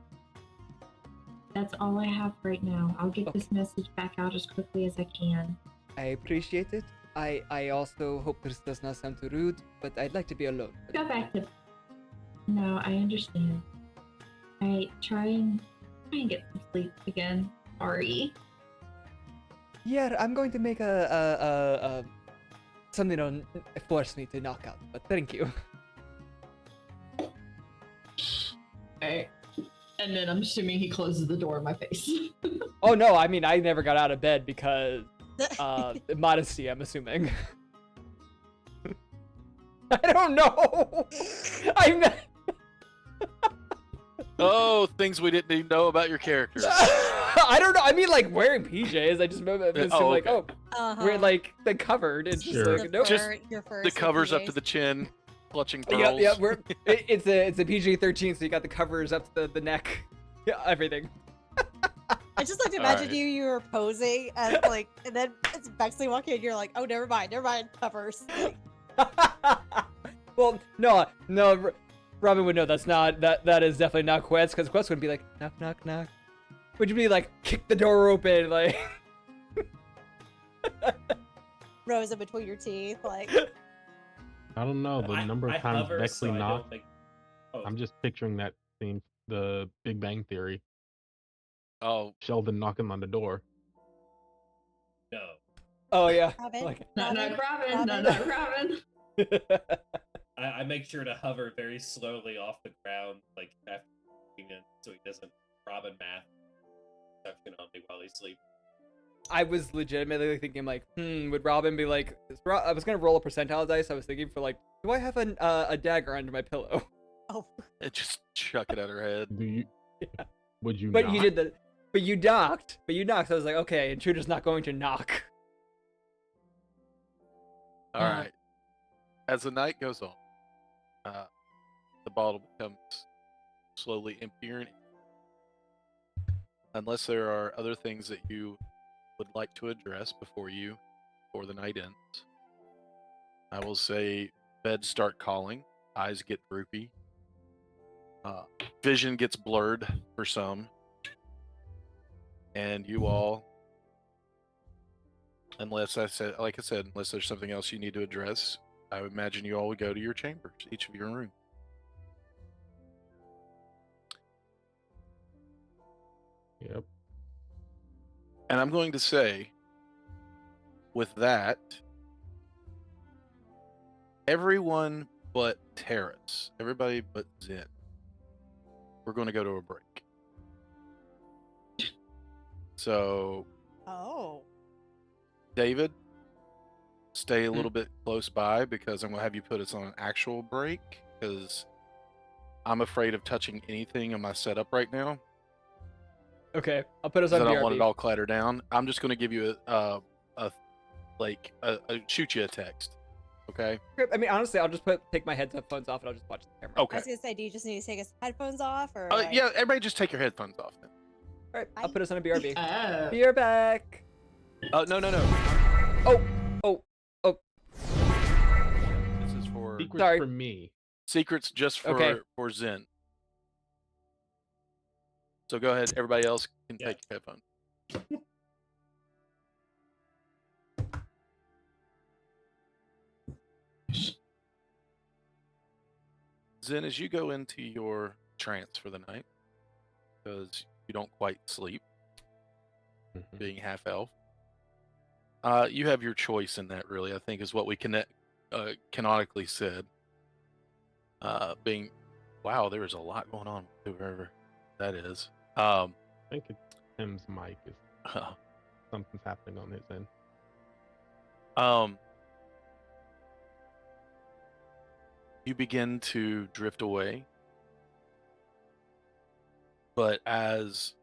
That's all I have right now. I'll get this message back out as quickly as I can. I appreciate it. I also hope this does not sound too rude, but I'd like to be alone. Go back to... No, I understand. Alright, try and get some sleep again. Sorry. Yeah, I'm going to make something to force me to knock out, but thank you. Alright. And then I'm assuming he closes the door in my face. Oh no, I mean I never got out of bed because modesty, I'm assuming. I don't know. I'm Oh, things we didn't even know about your character. I don't know. I mean, like wearing PJs. I just assume like, okay. we're like they covered. It's just Sure. like nope. Just your fur The suit covers up PJs. to the chin, clutching Yeah, pearls. yeah. It's a PG-13, so you got the covers up to the neck. Yeah, everything. I just like to imagine Alright. you were posing as like, and then it's Bexley walking in. You're like, oh, never mind, covers. Like, Well, no. Robin would know that's not that is definitely not Quest, because Quest would be like knock knock knock. Would you be like kick the door open like? rose in between your teeth, like. I don't know the number of I times hover, Bexley so I knocked. don't think. Oh, I'm just picturing that scene, the Big Bang Theory. Oh, Sheldon knocking on the door. no. Oh yeah. Robin, Like, Not Robin. Robin. Not Robin. I make sure to hover very slowly off the ground, like after in, so he doesn't Robin math perception on me while he's sleeping. I was legitimately thinking like, would Robin be like? I was gonna roll a percentile dice. I was thinking for like, do I have a dagger under my pillow? Oh, and just chuck it at her head. Do you? Yeah. Would you? But not? you did the. But you knocked. So I was like, okay, intruder's not going to knock. All right. As the night goes on, the bottle becomes slowly emptier, and unless there are other things that you would like to address before the night ends, I will say beds start calling, eyes get droopy, vision gets blurred for some, and you all, unless there's something else you need to address, I would imagine you all would go to your chambers, each of your room. Yep. And I'm going to say, with that, everyone but Terrace, everybody but Zen, we're going to go to a break. So, oh. David, stay a little bit close by because I'm going to have you put us on an actual break because I'm afraid of touching anything in my setup right now. Okay, I'll put us 'Cause on I don't BRB. want it all clattered down. I'm just going to give you shoot you a text. Okay. I mean, honestly, I'll just take my headphones off and I'll just watch the camera. I Okay. was gonna say, do you just need to take his headphones off, or? Yeah, everybody just take your headphones off then. All right, I'll put us on a BRB. Oh. Be right back. No. Oh. This is for Secrets Sorry. for me. secrets just for Okay. for Zen. So go ahead. Everybody else can Yeah. take your headphones. Zen, as you go into your trance for the night, because you don't quite sleep, Mhm. being half elf, you have your choice in that. Really, I think is what we canonically said. Being, wow, there is a lot going on with whoever that is. I think it's Tim's mic. Is something's happening on his end. You begin to drift away, but as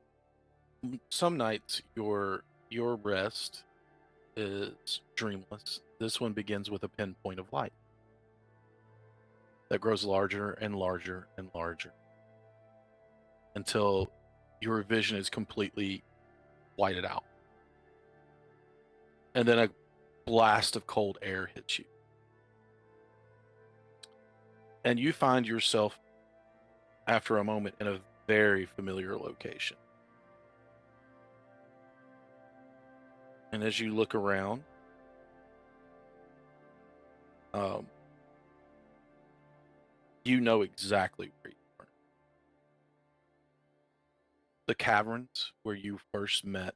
some nights your rest is dreamless, this one begins with a pinpoint of light that grows larger and larger and larger until your vision is completely whited out, and then a blast of cold air hits you. And you find yourself, after a moment, in a very familiar location. And as you look around, you know exactly where you are. the caverns where you first met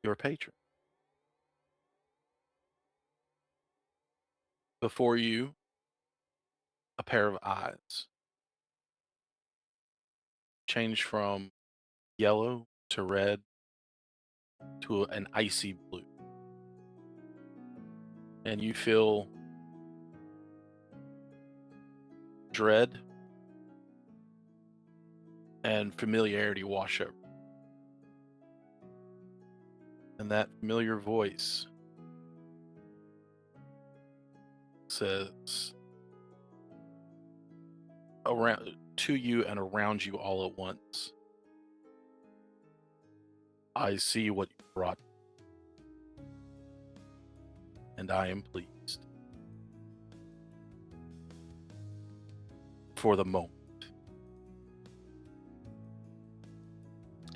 your patron. Before you, a pair of eyes changed from yellow to red to an icy blue. And you feel dread and familiarity wash over. And that familiar voice says around to you and around you all at once, I see what you brought, and I am pleased. For the moment.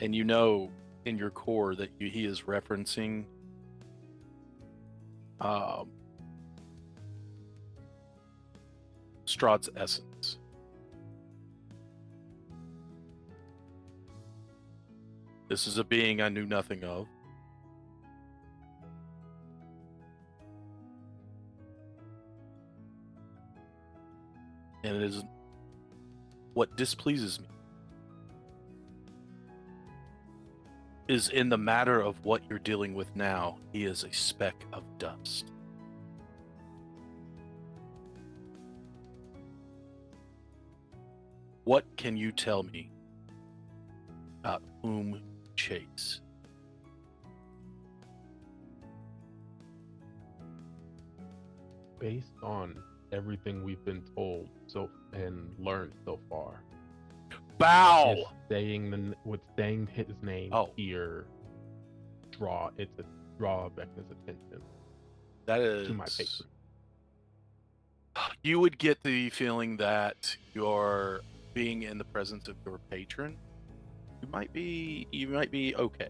And you know in your core that he is referencing Strahd's essence. This is a being I knew nothing of. And it is what displeases me is in the matter of what you're dealing with now, he is a speck of dust. What can you tell me about whom you chase? Based on everything we've been told and learned so far, Bow! with saying his name here, it's a draw Vecna's attention That is to my patron. You would get the feeling that you're being in the presence of your patron. You might be okay.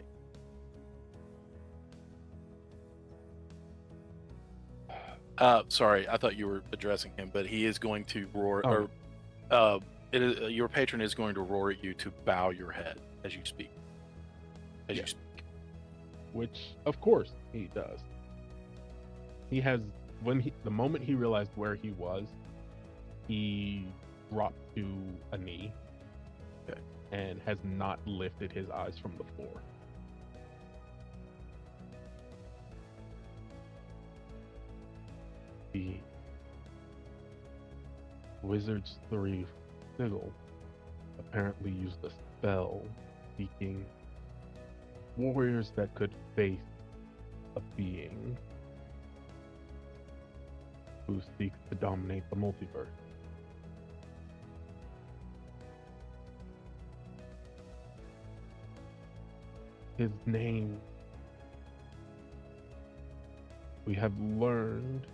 Sorry, I thought you were addressing him, but he is going to roar, your patron is going to roar at you to bow your head as you speak. You speak. Which, of course, he does. He has, the moment he realized where he was, he dropped to a knee. Okay. And has not lifted his eyes from the floor. The Wizard's 3 sigil apparently used a spell seeking warriors that could face a being who seeks to dominate the multiverse. His name, we have learned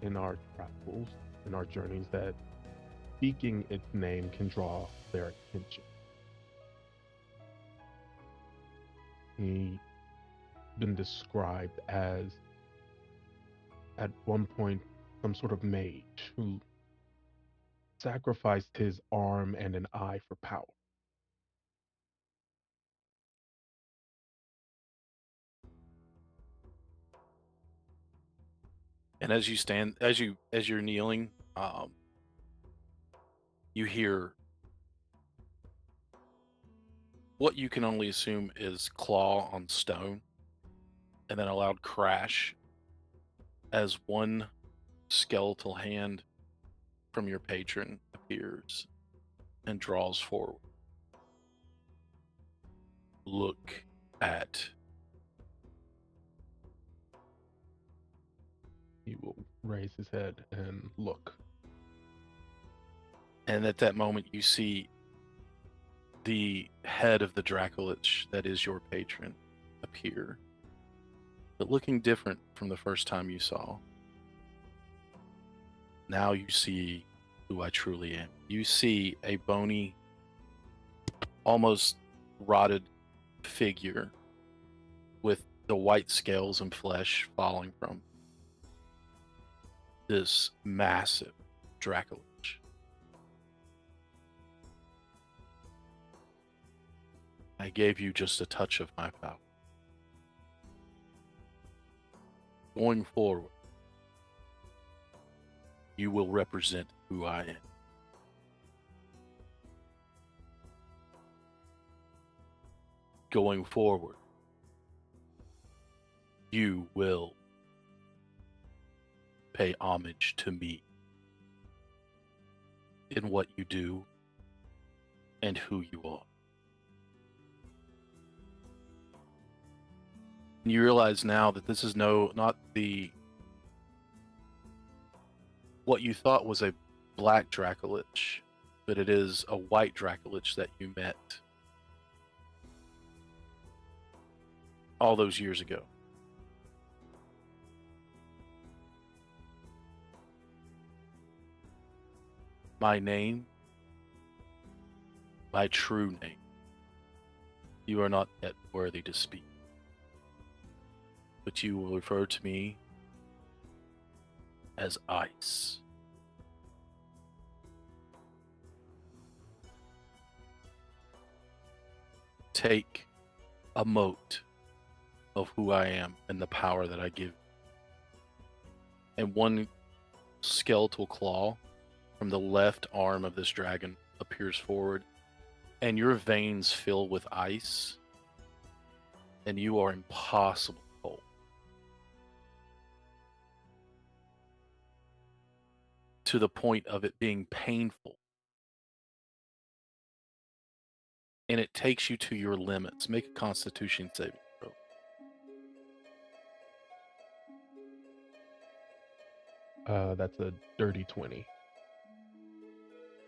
in our travels, in our journeys, that speaking its name can draw their attention. He's been described as, at one point, some sort of mage who sacrificed his arm and an eye for power. And as you're kneeling, you hear what you can only assume is claw on stone, and then a loud crash as one skeletal hand from your patron appears and draws forward. Look at. He will raise his head and look. And at that moment, you see the head of the Dracolich that is your patron appear, but looking different from the first time you saw. Now you see who I truly am. You see a bony, almost rotted figure with the white scales and flesh falling from this massive Dracolich. I gave you just a touch of my power. Going forward, you will represent who I am. Going forward, you will pay homage to me in what you do and who you are. And you realize now that this is not what you thought was a black Dracolich, but it is a white Dracolich that you met all those years ago. My name, my true name, you are not yet worthy to speak, but you will refer to me as Ice. Take a mote of who I am and the power that I give. And one skeletal claw from the left arm of this dragon appears forward, and your veins fill with ice, and you are impossible cold. To the point of it being painful. And it takes you to your limits. Make a Constitution saving throw. That's a dirty 20.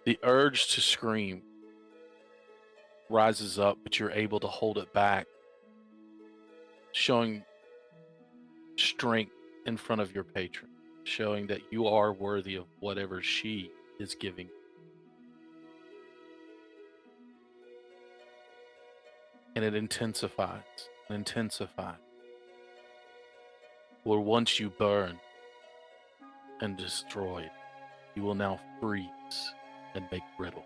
The urge to scream rises up, but you're able to hold it back, showing strength in front of your patron, showing that you are worthy of whatever she is giving. And it intensifies and intensifies. Where once you burn and destroyed, you will now freeze and make brittle.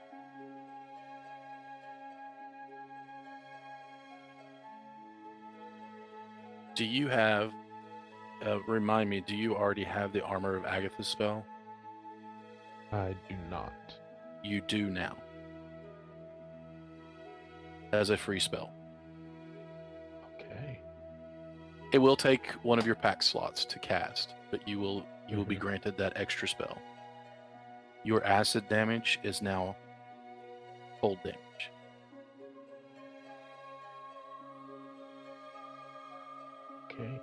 Do you have, remind me, do you already have the Armor of Agatha spell? I do not. You do now. As a free spell. Okay. It will take one of your pack slots to cast, but you will be granted that extra spell. Your acid damage is now cold damage. Okay.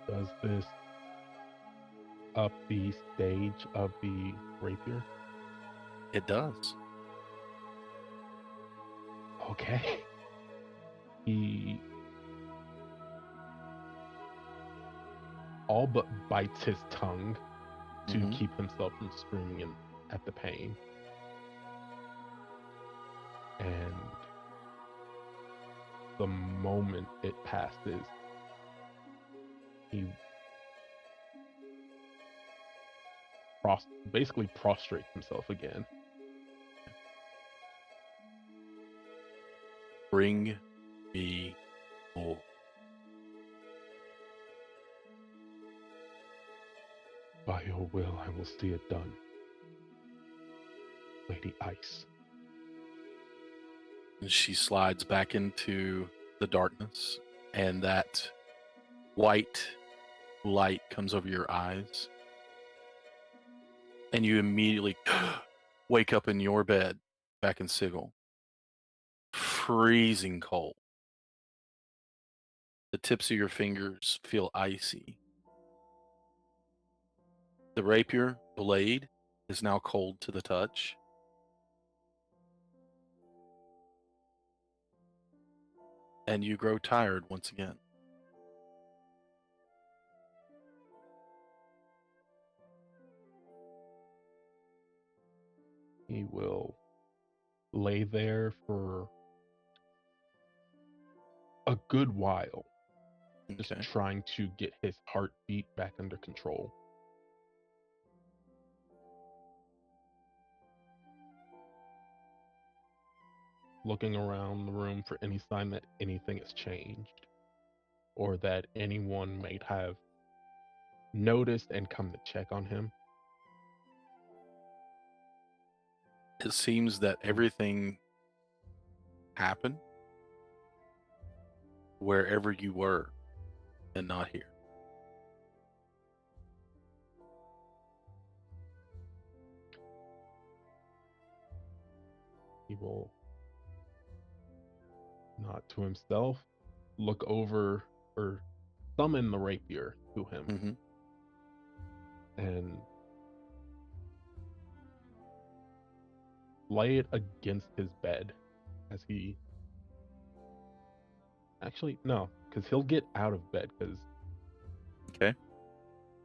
Does this up the stage of the rapier? It does. Okay. He all but bites his tongue to Mhm. keep himself from screaming at the pain. And the moment it passes, he basically prostrates himself again. Bring me more. By your will, I will see it done. Lady Ice. And she slides back into the darkness, and that white light comes over your eyes. And you immediately wake up in your bed back in Sigil. Freezing cold. The tips of your fingers feel icy. The rapier blade is now cold to the touch. And you grow tired once again. He will lay there for a good while, just Okay. trying to get his heartbeat back under control. looking around the room for any sign that anything has changed or that anyone might have noticed and come to check on him. It seems that everything happened wherever you were and not here. He will nod to himself, look over or summon the rapier to him, Mm-hmm. and lay it against his bed as he. Actually, no, because he'll get out of bed. Because Okay.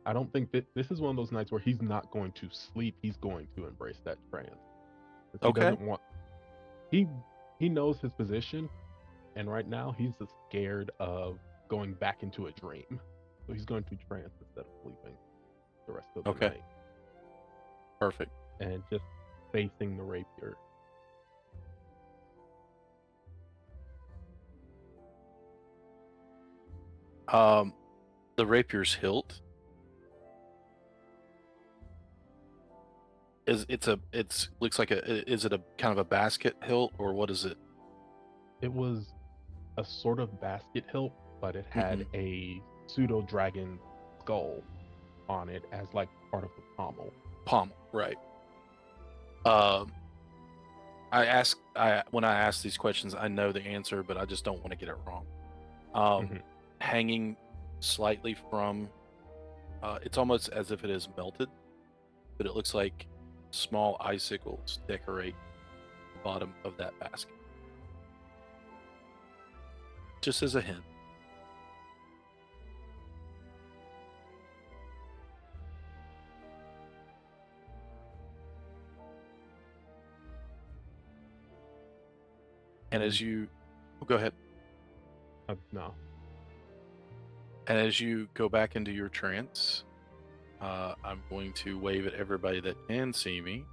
I don't think that this is one of those nights where he's not going to sleep. He's going to embrace that trance. 'Cause he Okay. doesn't want. He knows his position, and right now he's just scared of going back into a dream. So he's going to trance instead of sleeping the rest of the Okay. night. Perfect. And just facing the rapier. The rapier's hilt looks like is it a kind of a basket hilt, or what is it? It was a sort of basket hilt, but it had a pseudo dragon skull on it as like part of the pommel. Pommel, right. When I ask these questions, I know the answer, but I just don't want to get it wrong. Hanging slightly from, it's almost as if it is melted, but it looks like small icicles decorate the bottom of that basket. Just as a hint. And as you go ahead. No. And as you go back into your trance, I'm going to wave at everybody that can see me.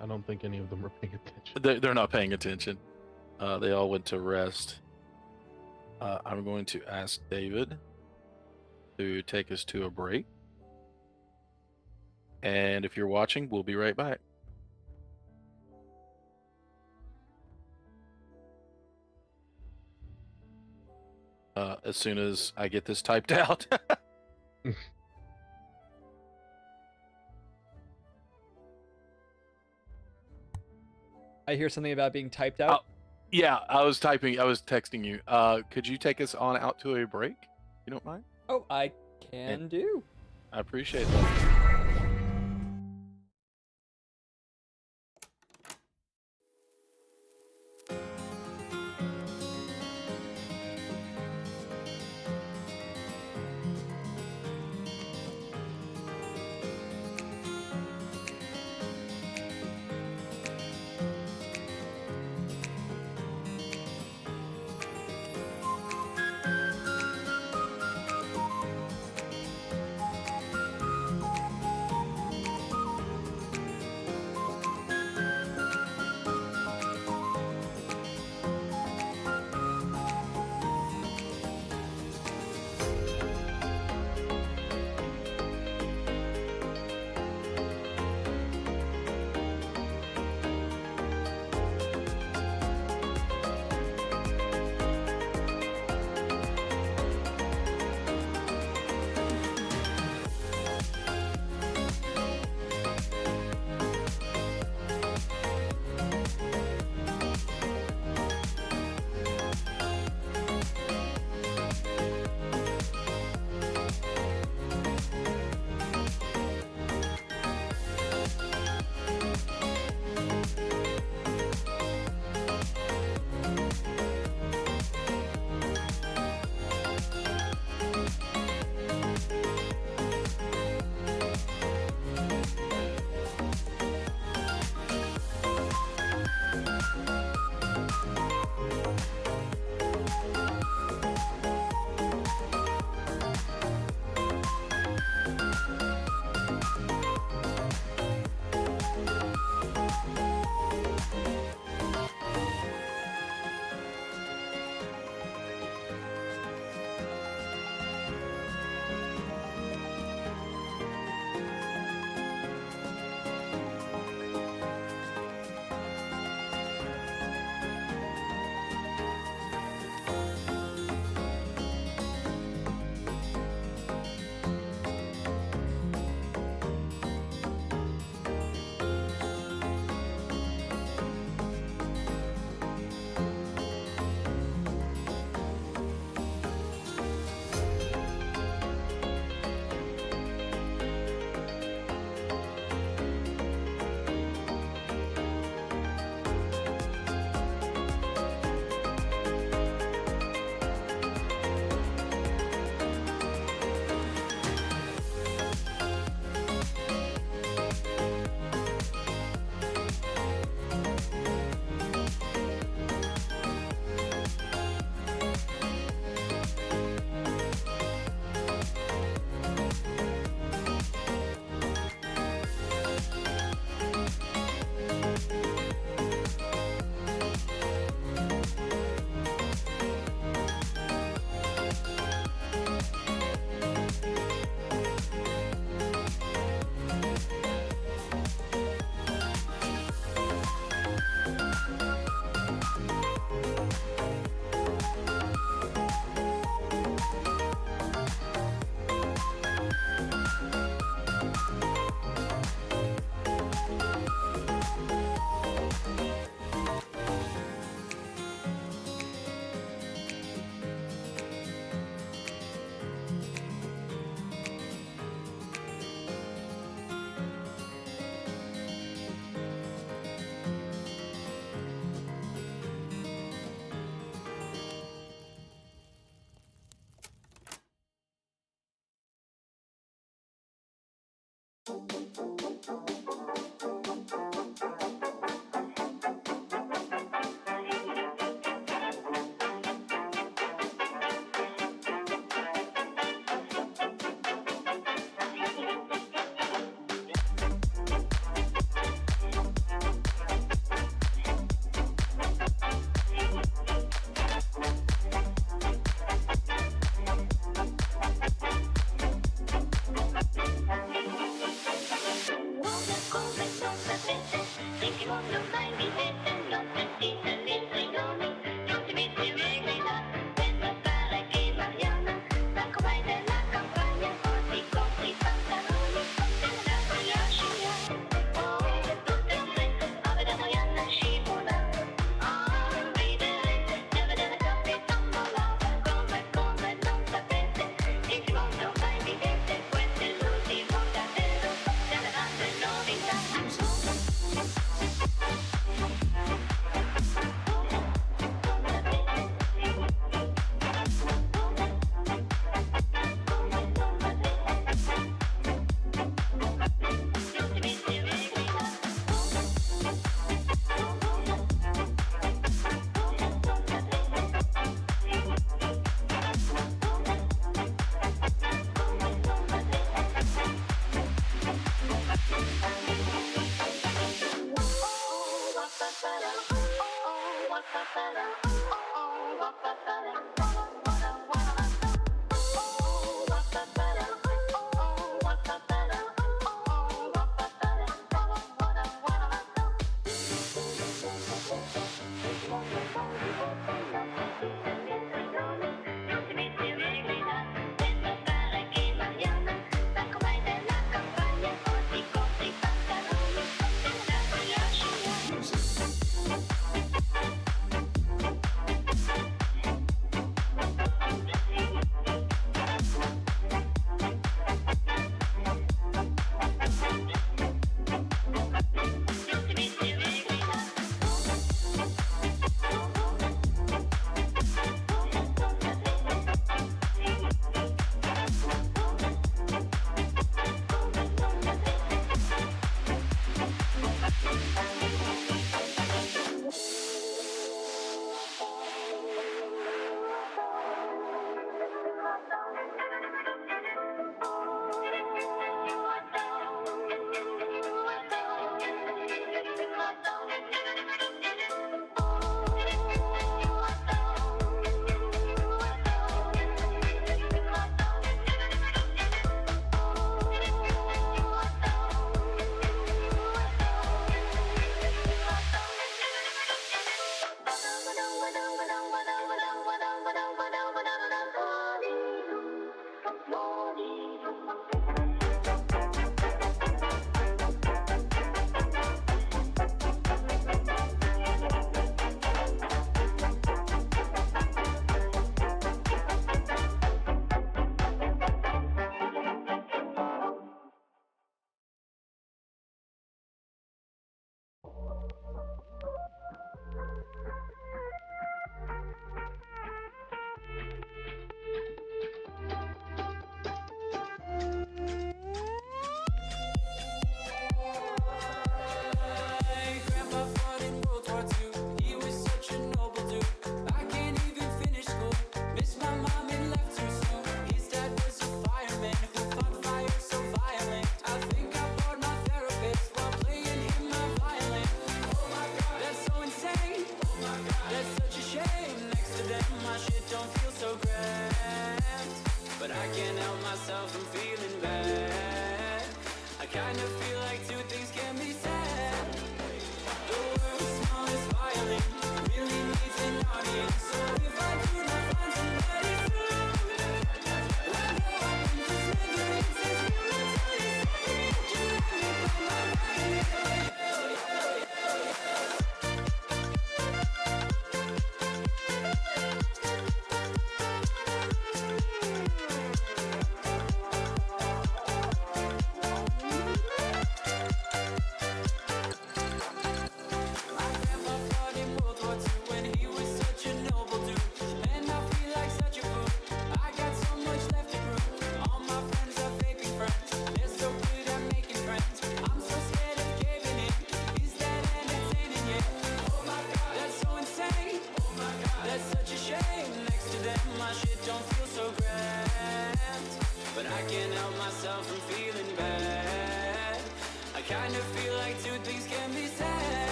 I don't think any of them are paying attention. They're not paying attention. They all went to rest. I'm going to ask David to take us to a break. And if you're watching, we'll be right back. As soon as I get this typed out. I hear something about being typed out. Yeah, I was texting you. Could you take us on out to a break? You don't mind? Oh, I can do. I appreciate that.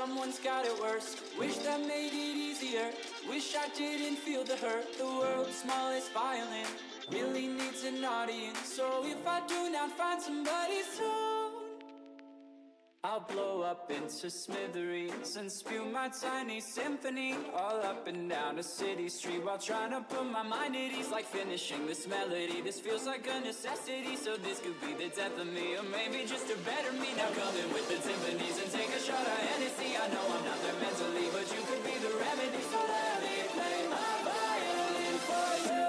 someone's got it worse. Wish that made it easier. Wish I didn't feel the hurt. The world's smallest violin really needs an audience. So if I do not find somebody soon, I'll blow up into smithereens and spew my tiny symphony all up and down a city street while trying to put my mind at ease, like finishing this melody. This feels like a necessity, so this could be the death of me, or maybe just a better me. Now come in with the timpanis and take a shot of Hennessy. I know I'm not there mentally, but you could be the remedy, so let me play my violin for you.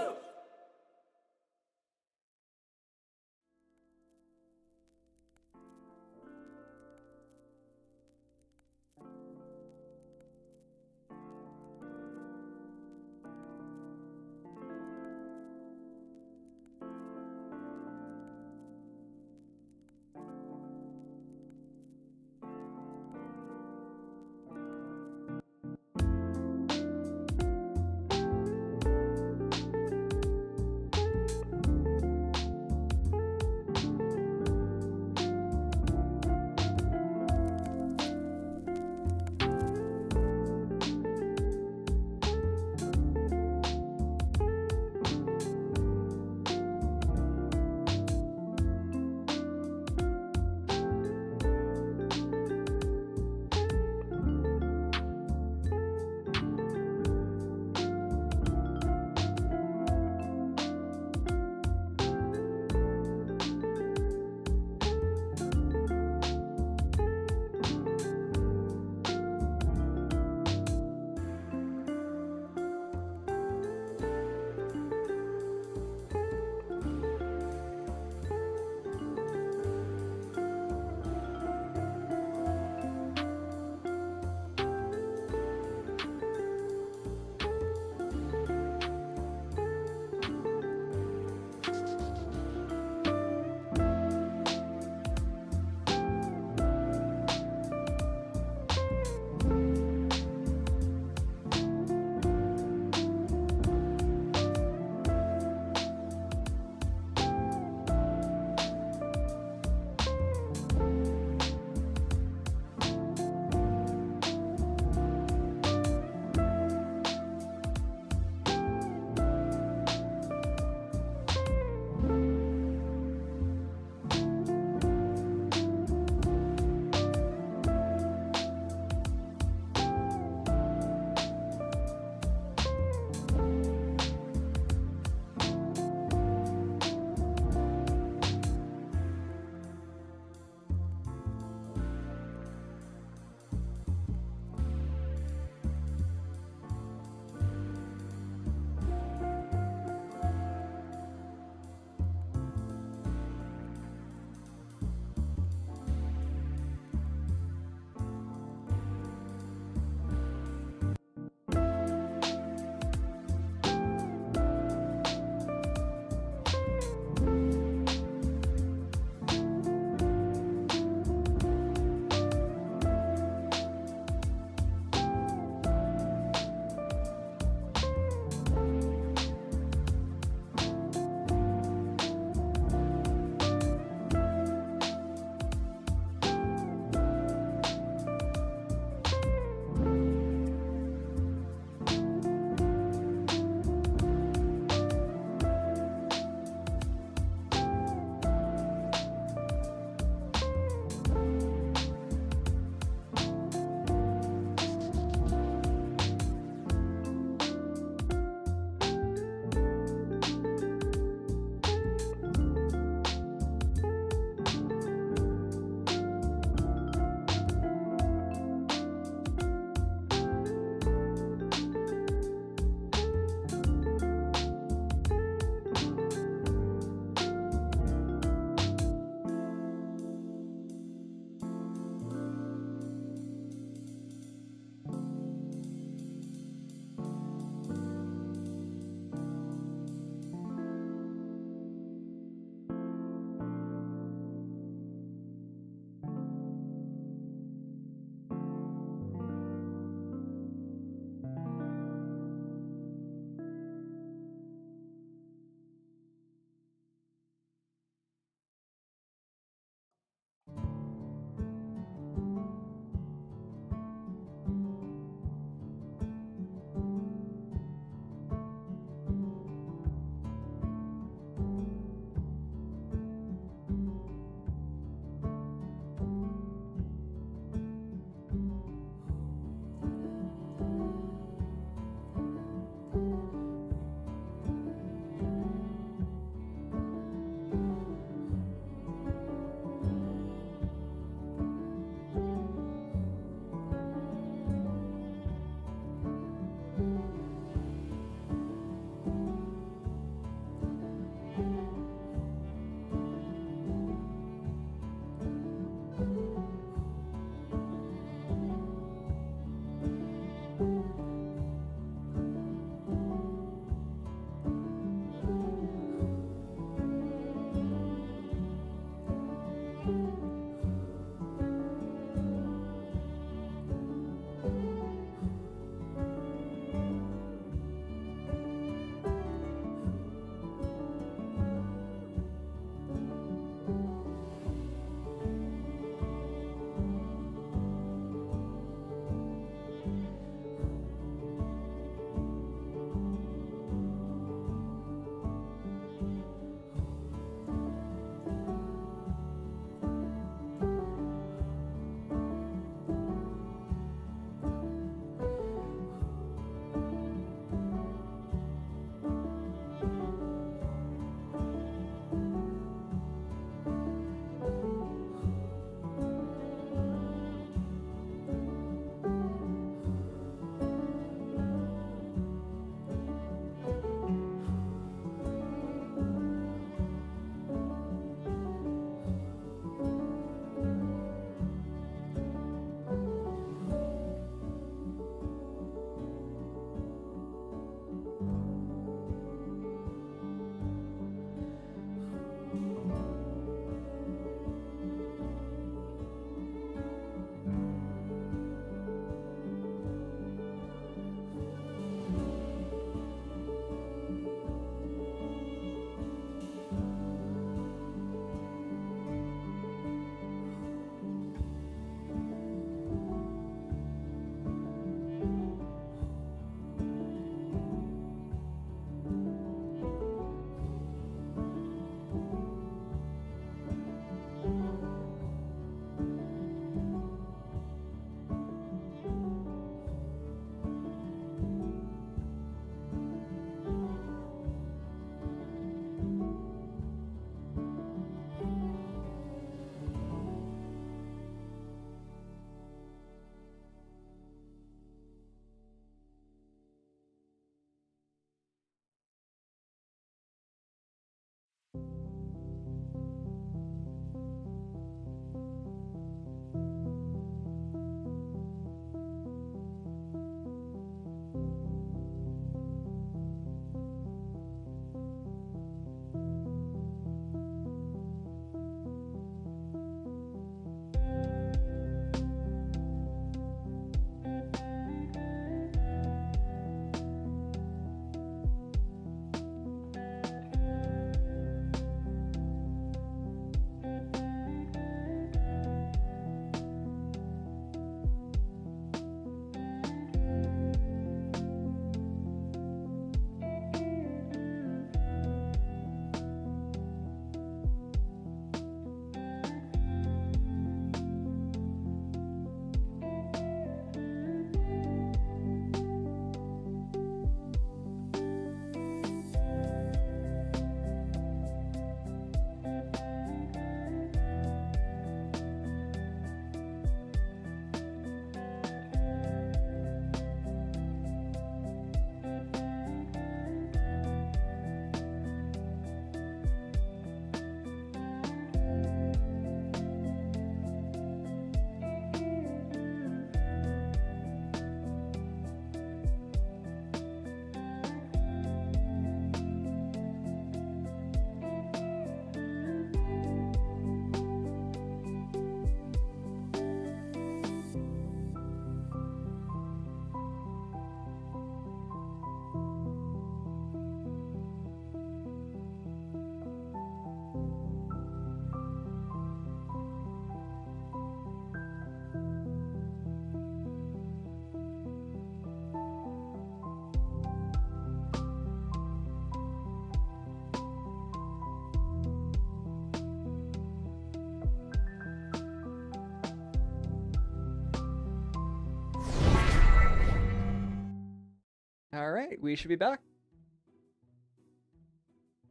All right, we should be back.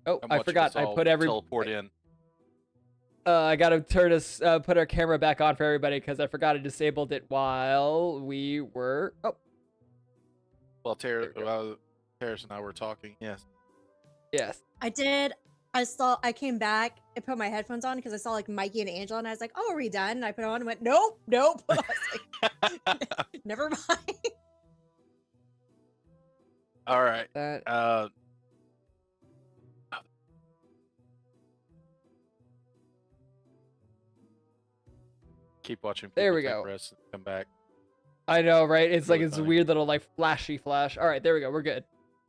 Oh, I'm I watching forgot. us I all put every. teleport in. I gotta put our camera back on for everybody because I forgot I disabled it while we were. Oh, Well, There we Terrace and I were talking. Yes. yes. I did. I came back and put my headphones on because I saw like Mikey and Angela, and I was like, "Oh, are we done?" And I put it on and went, "Nope, nope." I was like, "Never mind." All right. That. Keep watching. There people we take go. Rest and come back. I know, right? It's like Really it's funny. weird little like flashy flash. All right, there we go. We're good.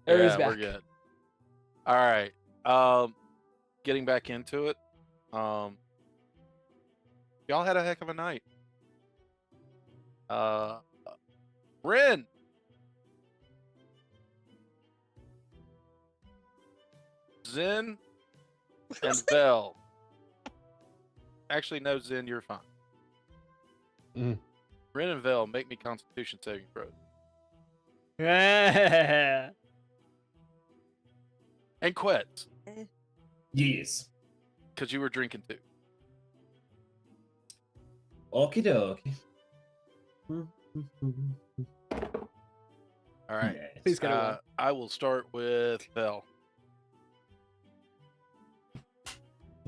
Yeah, Everybody's back. we're good. All right. Getting back into it. Y'all had a heck of a night. Ren. Zen and Bell. Actually, no, Zen, you're fine. Mm. Ren and Vel, make me Constitution saving throws. Yeah. And Quetz, Yes. because you were drinking too. Okie dokie. All right. Yes. Please get a one. I will start with Vel.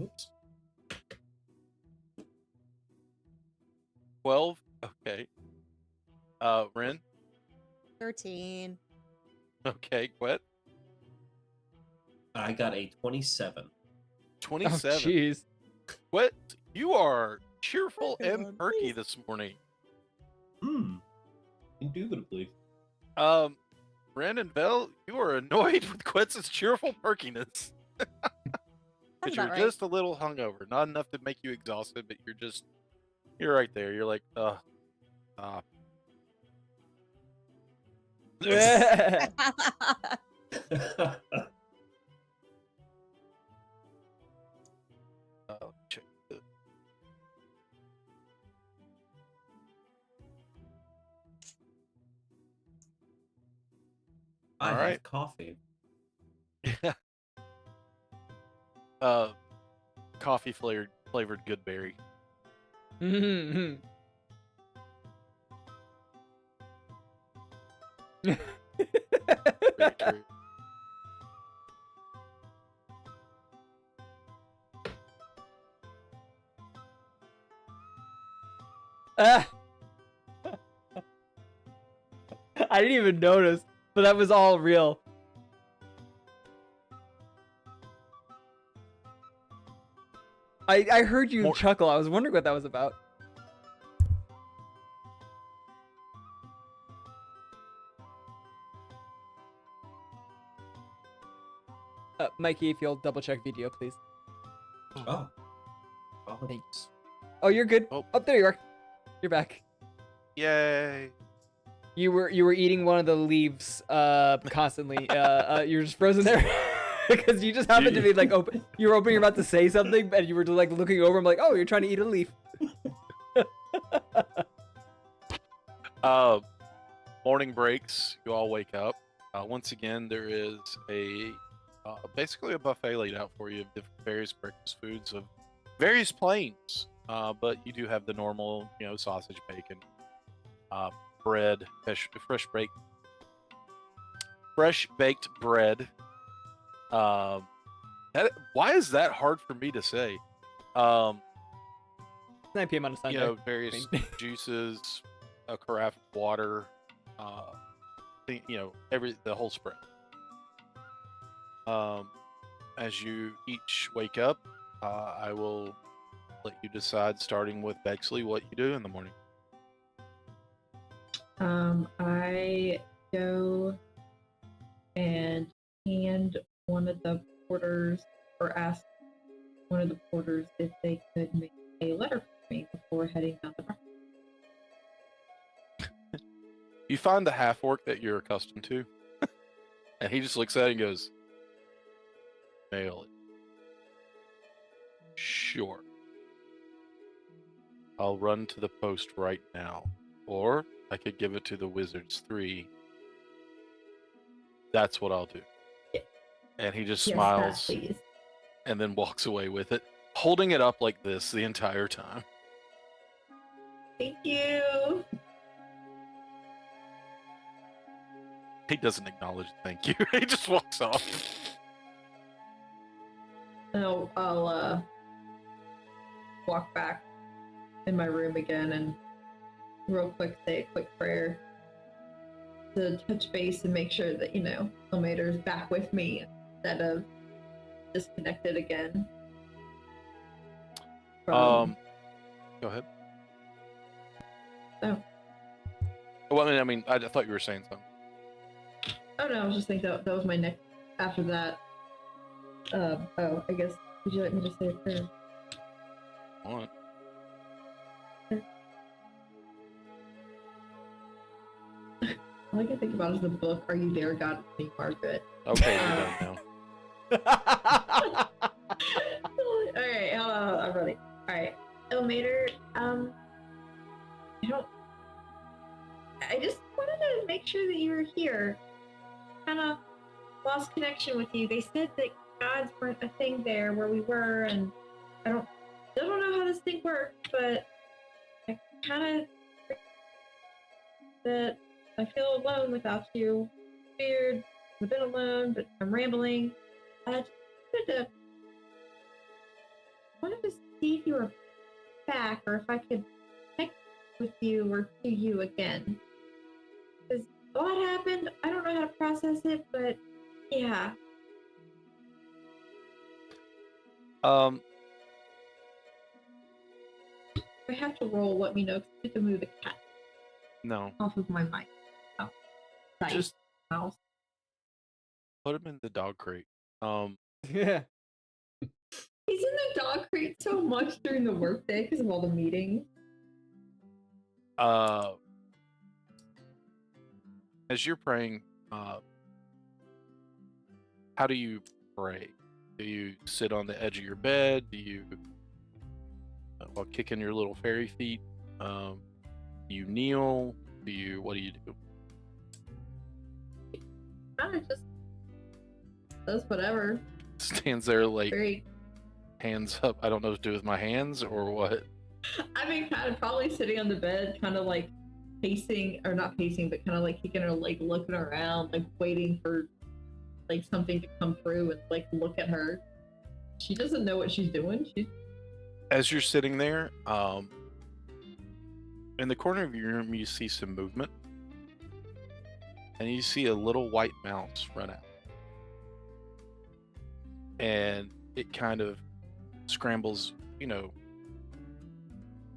Oops. 12. Okay. Ren. 13. Okay. Quet. I got a 27. Oh, 27. jeez. Quet, you are cheerful Okay, and well, perky please. this morning. Indubitably. Ren and Vel, you are annoyed with Quetz's cheerful perkiness. Sounds Because about you're right. just a little hungover. Not enough to make you exhausted, but you're right there. You're like, stop. Yeah. Check the- I All have right. coffee. Coffee flavored good berry. Mhm. Very true. Ah. I didn't even notice, but that was all real. I heard you More- chuckle. I was wondering what that was about. Mikey, if you'll double check video, please. Oh. Thanks. Oh, you're good. Oh. Oh, there you are. You're back. Yay. You were eating one of the leaves constantly. You're just frozen there because you just happened to be like open. You were opening your mouth to say something, and you were like looking over. I'm like, oh, you're trying to eat a leaf. Morning breaks. You all wake up. Once again, there is basically a buffet laid out for you of different various breakfast foods of various planes. But you do have the normal, sausage, bacon, bread, fresh baked bread. Why is that hard for me to say? 9 p.m. on a Sunday. Various juices, a carafe of water, the whole spread. As you each wake up, I will let you decide, starting with Bexley, what you do in the morning. I go and hand one of the porters, or ask one of the porters if they could make a letter for me before heading out the door. You find the half orc that you're accustomed to, and he just looks at it and goes, "Mail it." Sure. I'll run to the post right now. Or I could give it to the Wizards 3. That's what I'll do. Yeah. And he just Yes, smiles please. and then walks away with it, holding it up like this the entire time. Thank you. He doesn't acknowledge thank you. He just walks off. I'll walk back in my room again and real quick say a quick prayer to touch base and make sure that, Elmater's back with me instead of disconnected again. Go ahead. Oh. Well, I mean, I thought you were saying something. Oh no, I was just thinking that was my next. After that, I guess. Would you like me to say a prayer? What? All I can think about is the book "Are You There, God?" Me, Margaret. Okay, you're done now. Alright, hold on, I'm ready. Alright. Elmater, I just wanted to make sure that you were here. Kinda lost connection with you. They said that gods weren't a thing there where we were, and I don't know how this thing worked, but I kinda that I feel alone without you. Weird. I've been alone, but I'm rambling. I just wanted to see if you were back, or if I could connect with you or to you again. Because a lot happened. I don't know how to process it, but yeah. Um, If I have to roll, let me know, because I have to move the cat no. off of my mic. Oh, sorry. Just Mouse. put him in the dog crate. Yeah. He's in the dog crate so much during the workday because of all the meetings. As you're praying, how do you pray? Do you sit on the edge of your bed? Do you, while kicking your little fairy feet? Do you kneel? What do you do? Kind of just does whatever. Stands there like Very. hands up. I don't know what to do with my hands or what. I mean, kind of probably sitting on the bed, kind of like pacing, or not pacing, but kind of like kicking her leg, looking around, like waiting for like something to come through and like look at her. She doesn't know what she's doing. As you're sitting there, in the corner of your room, you see some movement, and you see a little white mouse run out, and it kind of scrambles,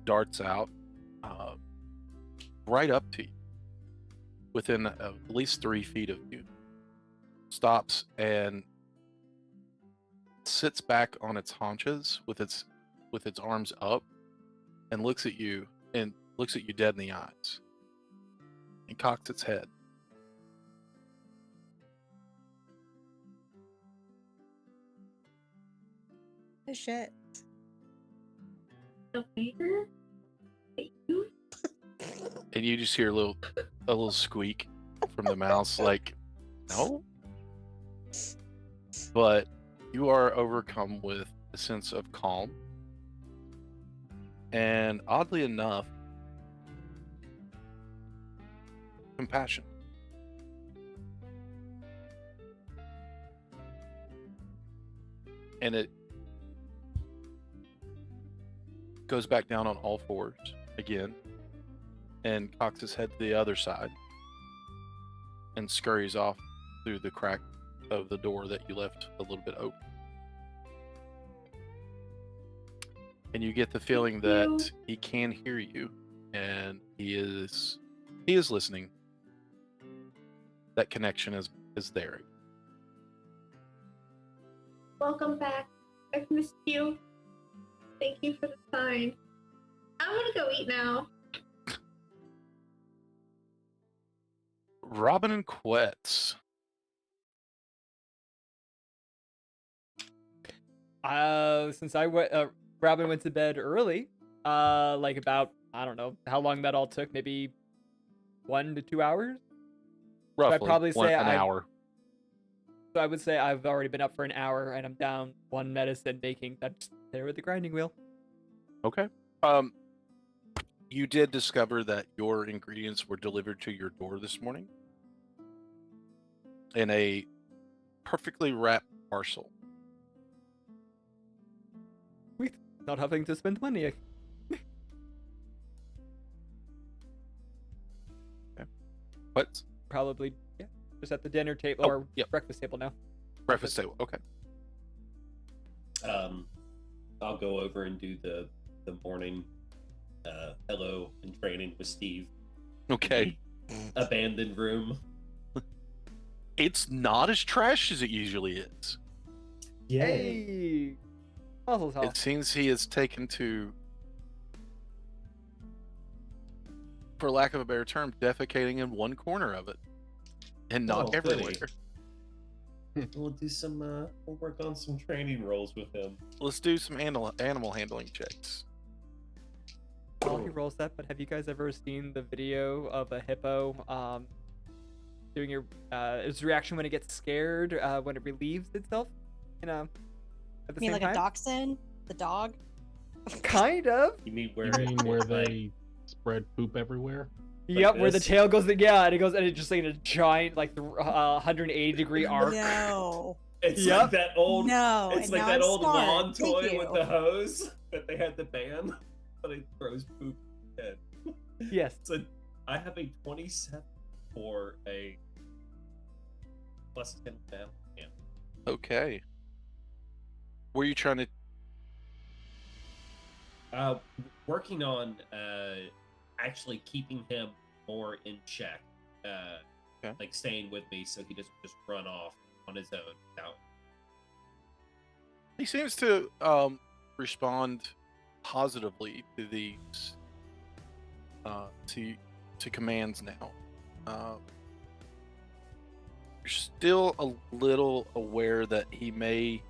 darts out, right up to you, within at least 3 feet of you, stops and sits back on its haunches with its arms up, and looks at you dead in the eyes, and cocks its head. Oh shit. Elmater? You? And you just hear a little squeak from the mouse, like, no. But you are overcome with a sense of calm, and oddly enough, compassion. And it goes back down on all fours again, and cocks his head to the other side, and scurries off through the crack of the door that you left a little bit open. And you get the feeling that he can hear you, and he is listening. That connection is there. Welcome back. I've missed you. Thank you for the sign. I'm gonna go eat now. Robin and Quetz. Since Robin went to bed early, like about, I don't know how long that all took, maybe 1 to 2 hours. Roughly, I'd probably say an hour. So I would say I've already been up for an hour and I'm down 1 medicine making that's there with the grinding wheel. Okay. You did discover that your ingredients were delivered to your door this morning in a perfectly wrapped parcel. Not having to spend money. What? Probably, yeah. Just at the dinner table Oh, or yep. breakfast table now. Breakfast table. Okay. I'll go over and do the morning hello and training with Steve. Okay. Abandoned room. It's not as trash as it usually is. Hey! Puzzle solve. It seems he has taken to, for lack of a better term, defecating in one corner of it, and not Oh, everywhere. goody. We'll do some. We'll work on some training roles with him. Let's do some animal handling checks. While he rolls that, but have you guys ever seen the video of a hippo doing its reaction when it gets scared, when it relieves itself? You know, at the You mean same like a time? dachshund? The dog? Kind of. You mean where? You mean where like, they spread poop everywhere? Yep, where the this? tail goes, yeah, and it just like in a giant, like, 180-degree arc. No. It's Yep. like that old. No. It's and like now that I'm old smart. lawn Thank toy you. with the hose that they had to ban, but it throws poop. Head. Yes. So I have a 27 for a plus 10 down. Yeah. Okay. Were you trying to? Working on actually keeping him more in check. Okay. Like staying with me so he doesn't just run off on his own without. He seems to respond positively to these to commands now. You're still a little aware that he may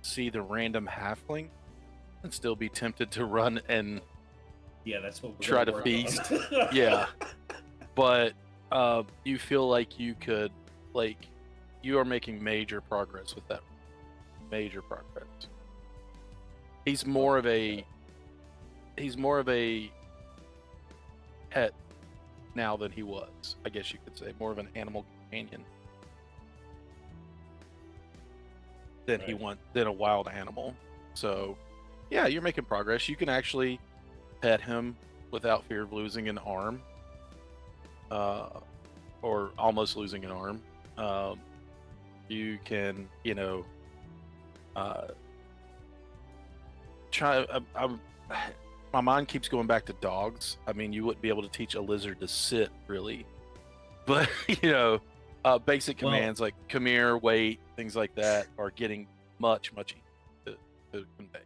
see the random halfling and still be tempted to run and Yeah, that's what we're try gonna to work feast. on. Yeah. But you feel like you could, like, you are making major progress with that. Major progress. He's more of a pet now than he was, I guess you could say. More of an animal companion than he Right. than a wild animal. So yeah, you're making progress. You can actually pet him without fear of losing an arm. Or almost losing an arm. You can, try. My mind keeps going back to dogs. I mean, you wouldn't be able to teach a lizard to sit, really, but basic Well- commands like come here, wait, things like that are getting much easier to convey.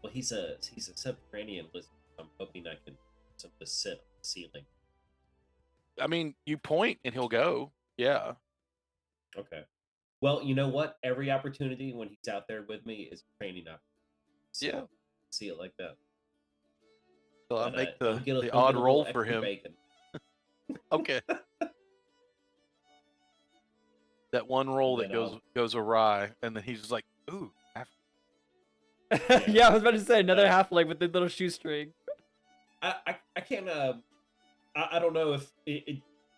Well, he's a subterranean lizard. I'm hoping I can simply sit on the ceiling. I mean, you point and he'll go. Yeah. Okay. Well, you know what? Every opportunity when he's out there with me is training up. So, Yeah. See it like that. So I'll But, make he'll the get a- he'll the get odd a roll little for extra him. Bacon. Okay. That one roll And that then goes awry, and then he's just like, "Ooh, Yeah, I was about to say another halfling with the little shoestring. I can't. I don't know if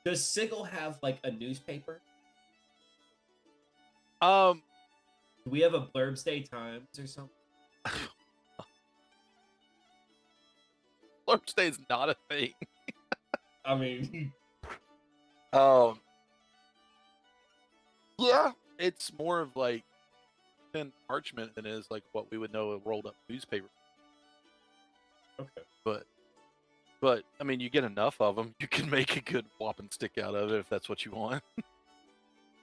does Sigil have like a newspaper? Do we have a Blurbs Day Times or something? Lurch Day is not a thing." I mean, Yeah, it's more of like thin parchment than it is like what we would know a rolled up newspaper. okay. But I mean, you get enough of them, you can make a good whopping stick out of it if that's what you want.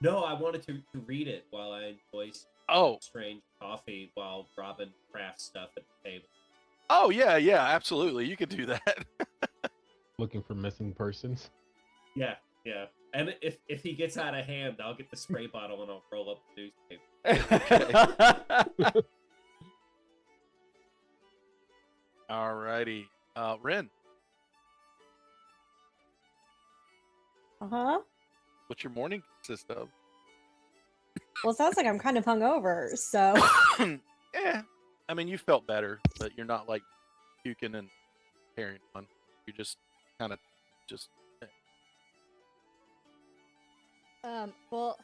No, I wanted to read it while I enjoy Oh, strange coffee while Robin crafts stuff at the table. oh yeah, absolutely, you could do that. Looking for missing persons. Yeah. And if he gets out of hand, I'll get the spray bottle and I'll roll up the newspaper. Alrighty, Ren, Uh huh. what's your morning consist of? Well, it sounds like I'm kind of hungover, so Yeah, I mean, you felt better, but you're not like puking and carrying on. You're just kind of just. well,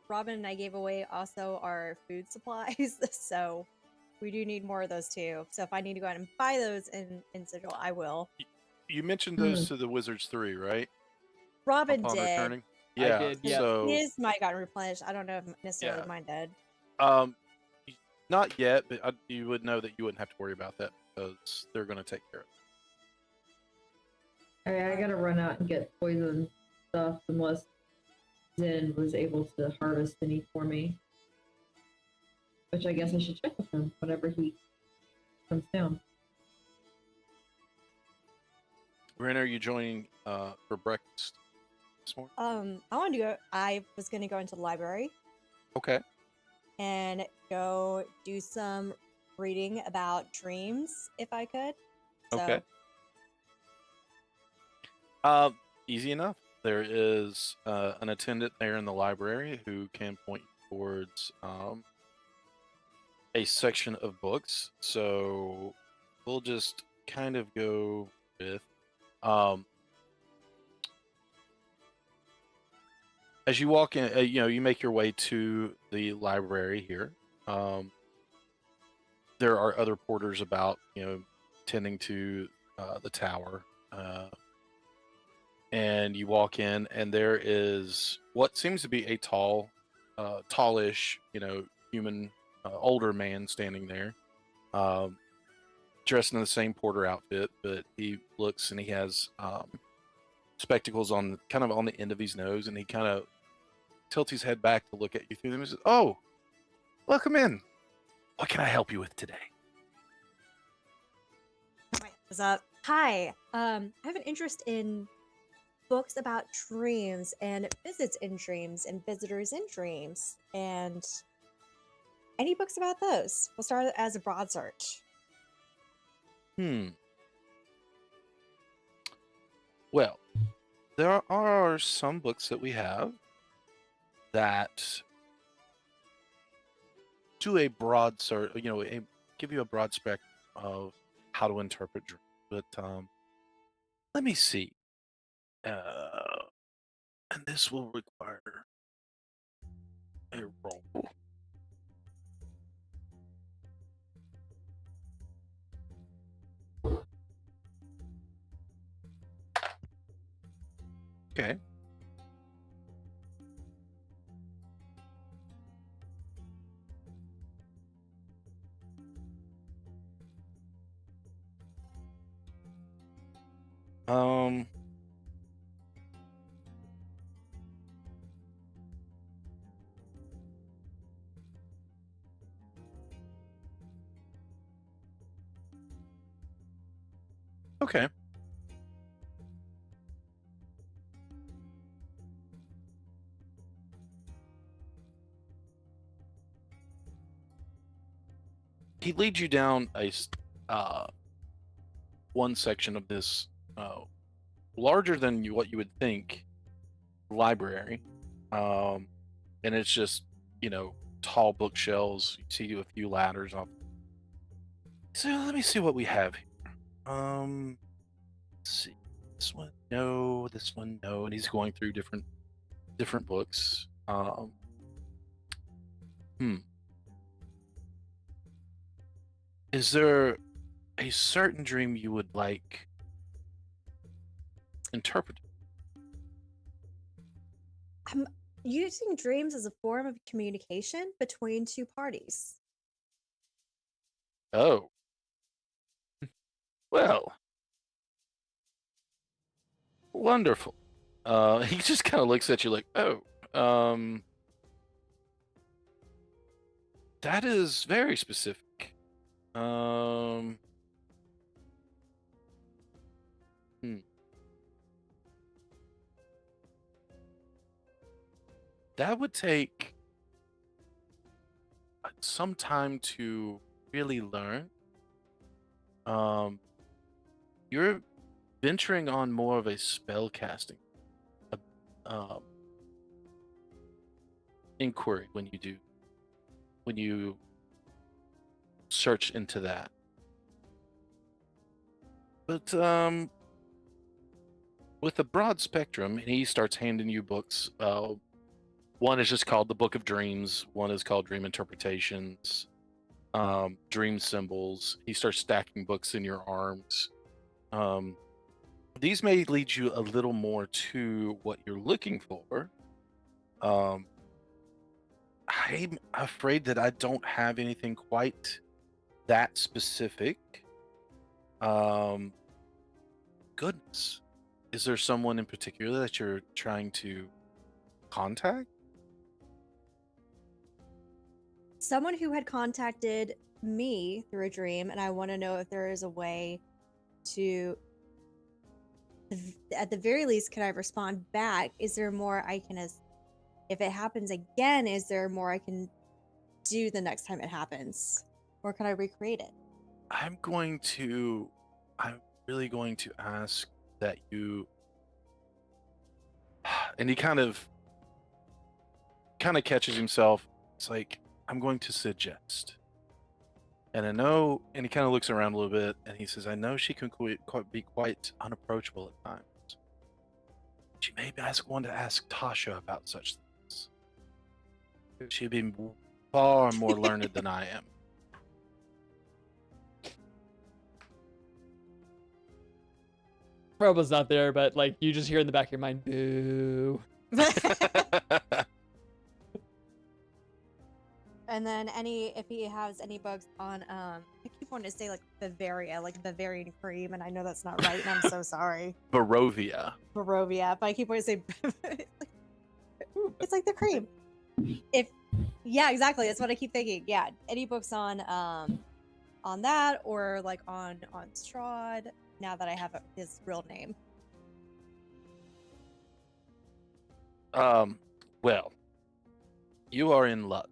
Robin and I gave away also our food supplies, so we do need more of those too. So if I need to go out and buy those in Sigil, I will. You mentioned those to the Wizards 3, right? Robin Upon did. returning. I Yeah. did, yeah. So His might have gotten replenished. I don't know if necessarily Yeah. mine did. um, not yet, but you would know that you wouldn't have to worry about that because they're going to take care of it. Alright, I gotta run out and get poison stuff unless Zen was able to harvest any for me. Which I guess I should check with him whenever he comes down. Ren, are you joining for breakfast this morning? I wanted to go. I was going to go into the library Okay. and go do some reading about dreams if I could. Okay. Easy enough. There is an attendant there in the library who can point you towards a section of books. So we'll just kind of go with as you walk in. You make your way to the library here. There are other porters about, tending to the tower. And you walk in, and there is what seems to be a tallish, human, older man standing there, dressed in the same porter outfit, but he looks and he has spectacles on, kind of on the end of his nose, and he kind of tilts his head back to look at you through them. He says, "Oh, welcome in. What can I help you with today?" What's up? Hi. I have an interest in books about dreams and visits in dreams and visitors in dreams and any books about those. We'll start as a broad search. Well, there are some books that we have that do a broad sort, give you a broad spectrum of how to interpret dreams. But let me see. And this will require a roll. Okay. Okay. He leads you down one section of this larger than what you would think library, and it's just tall bookshelves. You see a few ladders off. So let me see what we have here. Let's see, this one no, this one no, and he's going through different books. Is there a certain dream you would like interpreted? I'm using dreams as a form of communication between two parties. Oh. Well. Wonderful. He just kind of looks at you like, "Oh, that is very specific." That would take some time to really learn. You're venturing on more of a spell casting. inquiry when you search into that. But with the broad spectrum, and he starts handing you books. One is just called the Book of Dreams. One is called Dream Interpretations. Dream Symbols. He starts stacking books in your arms. These may lead you a little more to what you're looking for. I'm afraid that I don't have anything quite that specific. Goodness. Is there someone in particular that you're trying to contact? Someone who had contacted me through a dream, and I want to know if there is a way to, at the very least, can I respond back? Is there more I can, if it happens again, is there more I can do the next time it happens? Or can I recreate it? I'm really going to ask that you, and he kind of catches himself. It's like, I'm going to suggest, and I know, and he kind of looks around a little bit, and he says, I know she can be quite unapproachable at times. She may want to ask Tasha about such things. She'd be far more learned than I am. Robo's not there, but like you just hear in the back of your mind, boo. And then if he has any books on, I keep wanting to say like Bavaria, like Bavarian cream, and I know that's not right, and I'm so sorry. Barovia. Barovia, but I keep wanting to say, it's like the cream. Yeah, exactly. That's what I keep thinking. Yeah, any books on that, or like on Strahd, now that I have his real name. Well, you are in luck.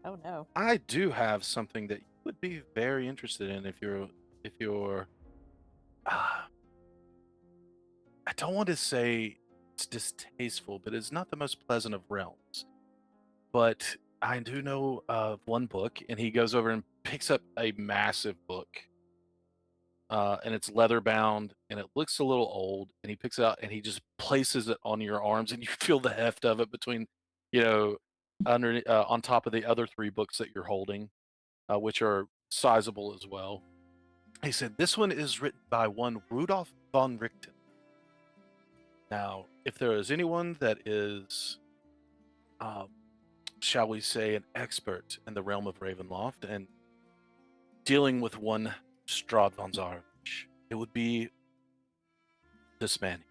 Oh no. I do have something that you would be very interested in if you're I don't want to say it's distasteful, but it's not the most pleasant of realms. But I do know of one book, and he goes over and picks up a massive book. And it's leather bound, and it looks a little old, and he picks it out and he just places it on your arms, and you feel the heft of it between, under on top of the other 3 books that you're holding, which are sizable as well. He said, this one is written by one Rudolf von Richten. Now, if there is anyone that is, shall we say, an expert in the realm of Ravenloft and dealing with one Strahd von Zarovich, it would be this man,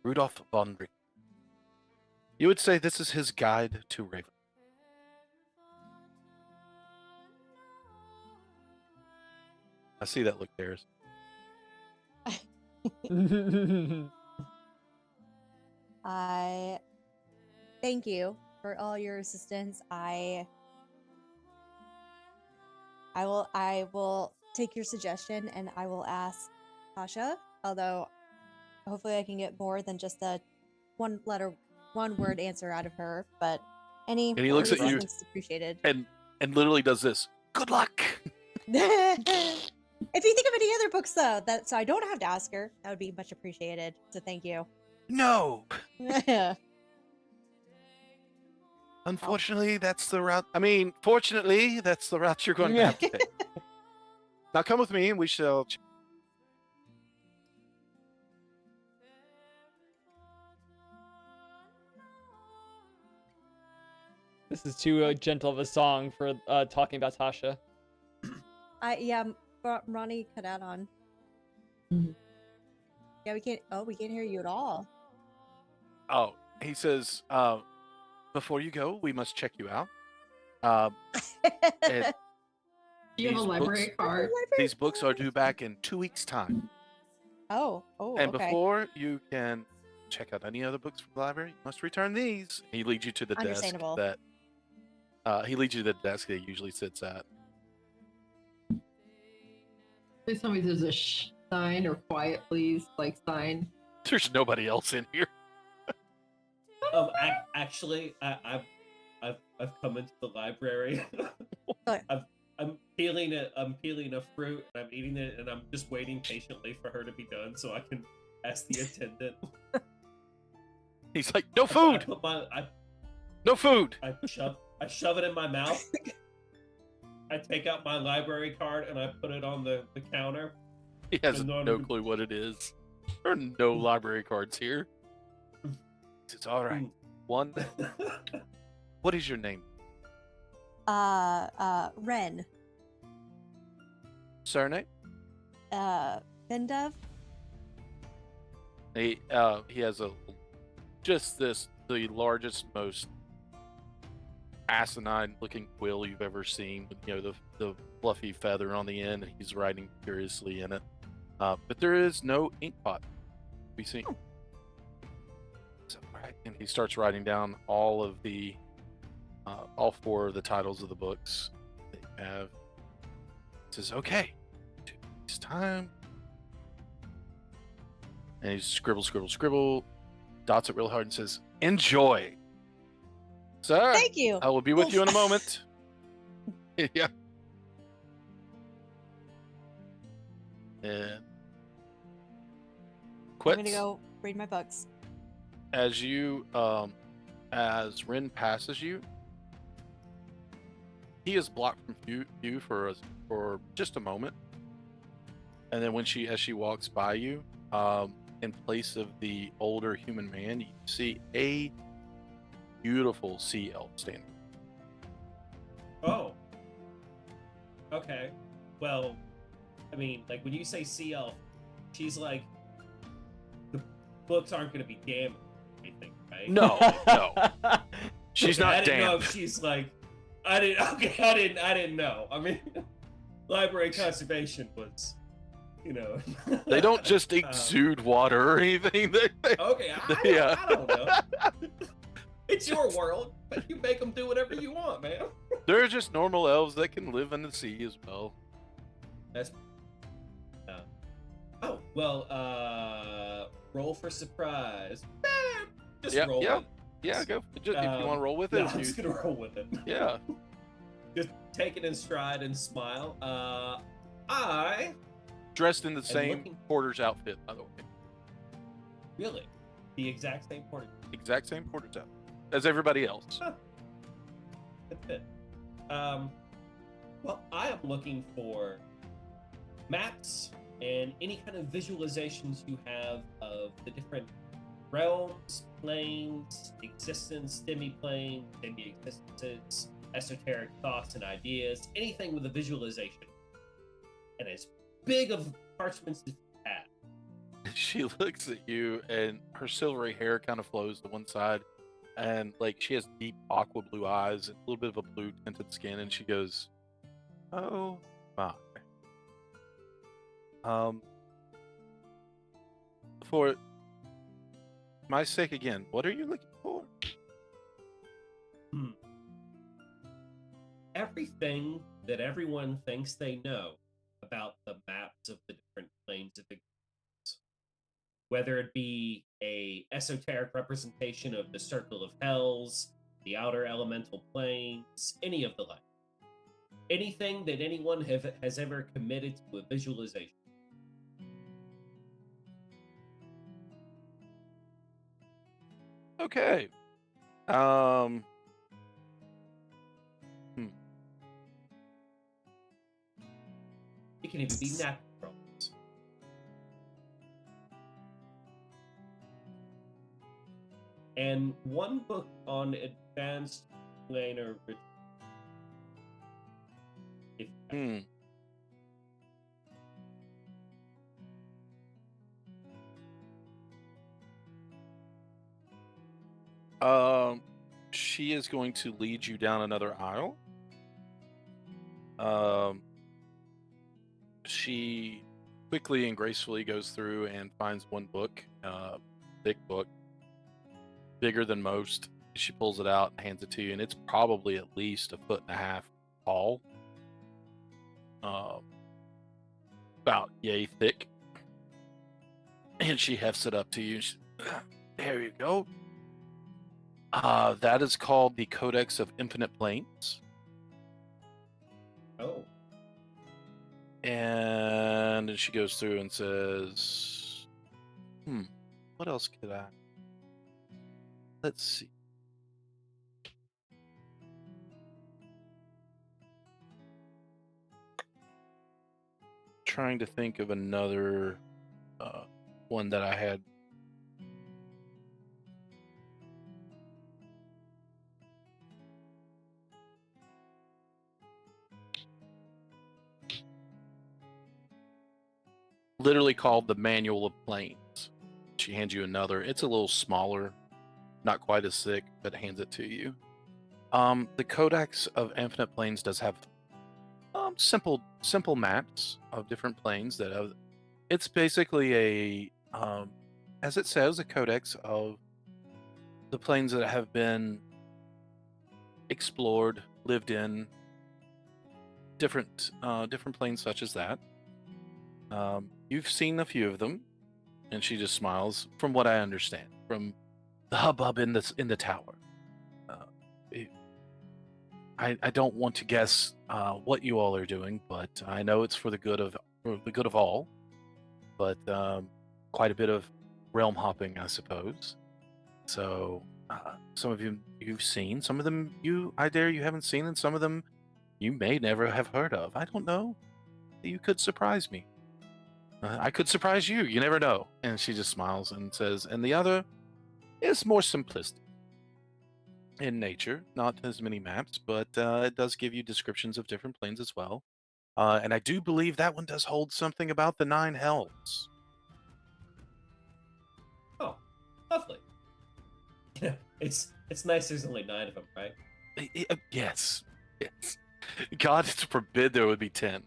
Rudolf von Richten. You would say this is his guide to Raven. I see that look, Darius. I thank you for all your assistance. I will take your suggestion, and I will ask Tasha, although hopefully I can get more than just a one word answer out of her, but and he looks at you is appreciated. and literally does this. Good luck. If you think of any other books though, so I don't have to ask her, that would be much appreciated. So thank you. No. Unfortunately, that's the route. I mean, fortunately, that's the route you're going to have to take. Now come with me and we shall... This is too gentle of a song for talking about Tasha. Ronnie cut out on. Yeah, we can't hear you at all. Oh, he says, before you go, we must check you out. And Do you have a library card? these books are due back in 2 weeks' time. Oh, And okay. before you can check out any other books from the library, you must return these. He leads you to the desk Understandable. that he he usually sits at. Please tell me there's a shh sign or quiet please like sign. There's nobody else in here. Actually, I've come into the library. What? I'm peeling it. I'm peeling a fruit and I'm eating it, and I'm just waiting patiently for her to be done so I can ask the attendant. He's like, no I food, put no food. I shove it in my mouth. I take out my library card and I put it on the counter. He has And no then- clue what it is. There are no library cards here. It's all right. One. What is your name? Ren. Surname? Bendov. He has the largest, most asinine looking quill you've ever seen. With, the fluffy feather on the end. He's writing furiously in it. But there is no ink pot to be seen. So, all right. And he starts writing down all of the all 4 of the titles of the books that you have. He says, okay, it's time. And he scribble, dots it real hard and says, enjoy. Sir, Thank you. I will be with you in a moment. Yeah. And I'm quits. gonna go read my books. As you, as Rin passes you, he is blocked from view for just a moment, and then as she walks by you, in place of the older human man, you see a beautiful sea elf standing. Oh. Okay. Well, I mean, like when you say sea elf, she's like, the books aren't going to be damaged or anything, right? No, no, she's Okay, not I didn't know damned. if she's like, I didn't know. I mean, library conservation was, They don't just exude water or anything. Okay, Yeah. I don't know. It's your world, but you make them do whatever you want, man. They're just normal elves that can live in the sea as well. That's. Roll for surprise. Just Yeah, roll yeah. it. Yeah, go. If you want to roll with it. Yeah, I'm just gonna roll with it. Yeah. Just take it in stride and smile. I Dressed in the same looking- porter's outfit, by the way. really the exact same porter. Exact same porter's outfit as everybody else. That's it. Well, I am looking for maps and any kind of visualizations you have of the different realms, planes, existence, demi-plane, demi-existences, esoteric thoughts and ideas, anything with a visualization. And as big of parchments as you have. She looks at you, and her silvery hair kind of flows to one side, and like she has deep aqua blue eyes and a little bit of a blue tinted skin, and she goes, "Oh my." For my sake again, what are you looking for? Everything that everyone thinks they know about the maps of the different planes of existence. Whether it be a esoteric representation of the Circle of Hells, the outer elemental planes, any of the like. Anything that anyone has ever committed to a visualization. Okay. It can even be napkin problems. And one book on advanced planar ritual. If She is going to lead you down another aisle. She quickly and gracefully goes through and finds one book, thick book, bigger than most. She pulls it out and hands it to you, and it's probably at least 1.5 feet tall, about yay thick. And she hefts it up to you. There you go. That is called the Codex of Infinite Planes. Oh, And then she goes through and says, what else could I? Let's see. Trying to think of another one that I had. Literally called the Manual of Planes. She hands you another. It's a little smaller, not quite as thick, but hands it to you. The Codex of Infinite Planes does have simple maps of different planes that have. It's basically a, as it says, a codex of the planes that have been explored, lived in, different planes such as that. You've seen a few of them, and she just smiles. From what I understand, from the hubbub in the tower. I don't want to guess what you all are doing, but I know it's for the good of all. But quite a bit of realm hopping, I suppose. So some of you've seen, some of them you haven't seen, and some of them you may never have heard of. I don't know. You could surprise me. I could surprise you. You never know. And she just smiles and says, and the other is more simplistic in nature, not as many maps, but it does give you descriptions of different planes as well. And I do believe that one does hold something about the 9 hells. oh, lovely. Yeah, it's nice. There's only 9 of them, right? Yes. God forbid there would be 10.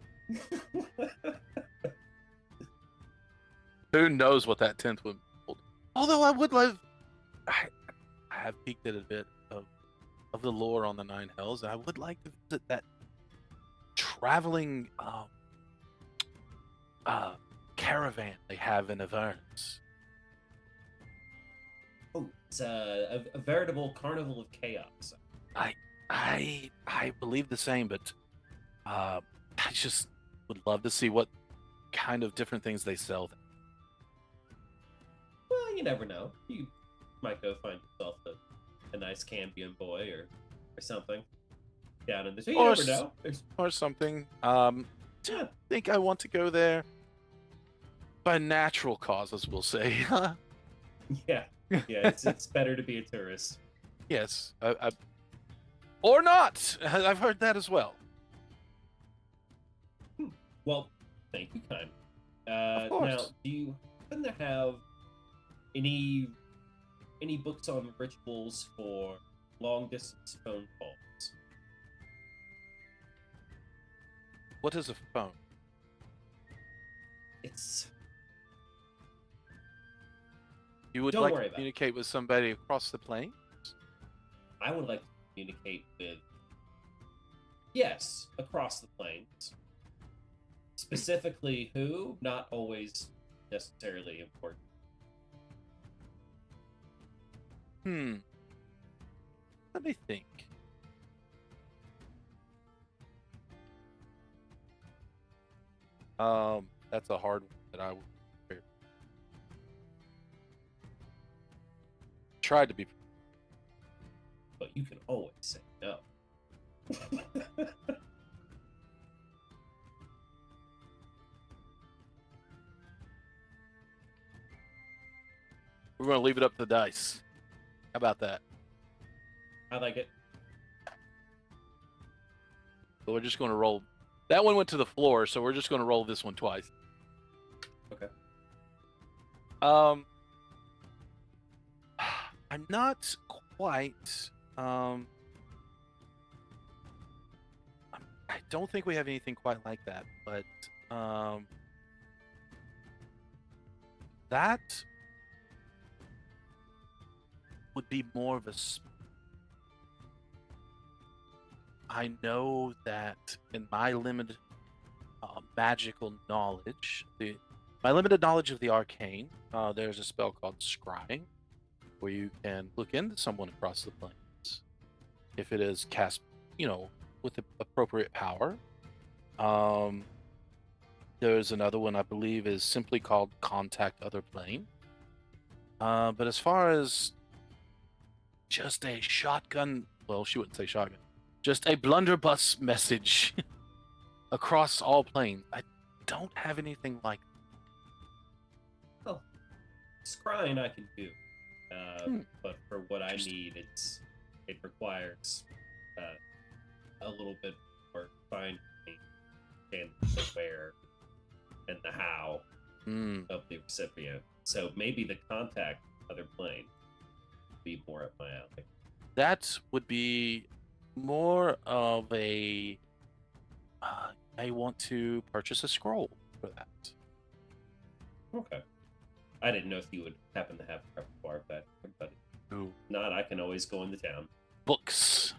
Who knows what that 10th would hold? Although I would love, I have peeked at a bit of the lore on the 9 hells. I would like to visit that traveling caravan they have in Avernus. Oh, it's a veritable carnival of chaos. I believe the same, but I just would love to see what kind of different things they sell. Well, you never know. You might go find yourself a nice Cambion boy or something down in the. You never know. Or something. Yeah. Think I want to go there by natural causes, we'll say. Yeah, it's better to be a tourist. Yes, or not. I've heard that as well. Well, thank you, kind. Of course. Now, do you happen to have any books on rituals for long distance phone calls? What is a phone? It's You would Don't like worry to about it. communicate with somebody across the plains? I would like to communicate with, yes, across the plains. Specifically who, not always necessarily important. Let me think. That's a hard one that I would tried to be. But you can always say no. We're going to leave it up to the dice. How about that? I like it. So we're just going to roll. That one went to the floor, so we're just going to roll this one twice. Okay. I'm not quite. I don't think we have anything quite like that, but that would be more of a. I know that in my limited magical knowledge, my limited knowledge of the arcane, there's a spell called Scrying, where you can look into someone across the plains. If it is cast, with the appropriate power. There's another one I believe is simply called Contact Other Plane. But as far as just a shotgun, well, she wouldn't say shotgun, just a blunderbuss message across all planes, I don't have anything like Scrying I can do, Hmm. but for what I Interesting. need, it requires a little bit more fine and the where and the how of the recipient. So maybe the contact other plane would be more up my alley. That would be more of a. I want to purchase a scroll for that. Okay. I didn't know if you would happen to have a repertoire of that, but Ooh. if not, I can always go into town. Books.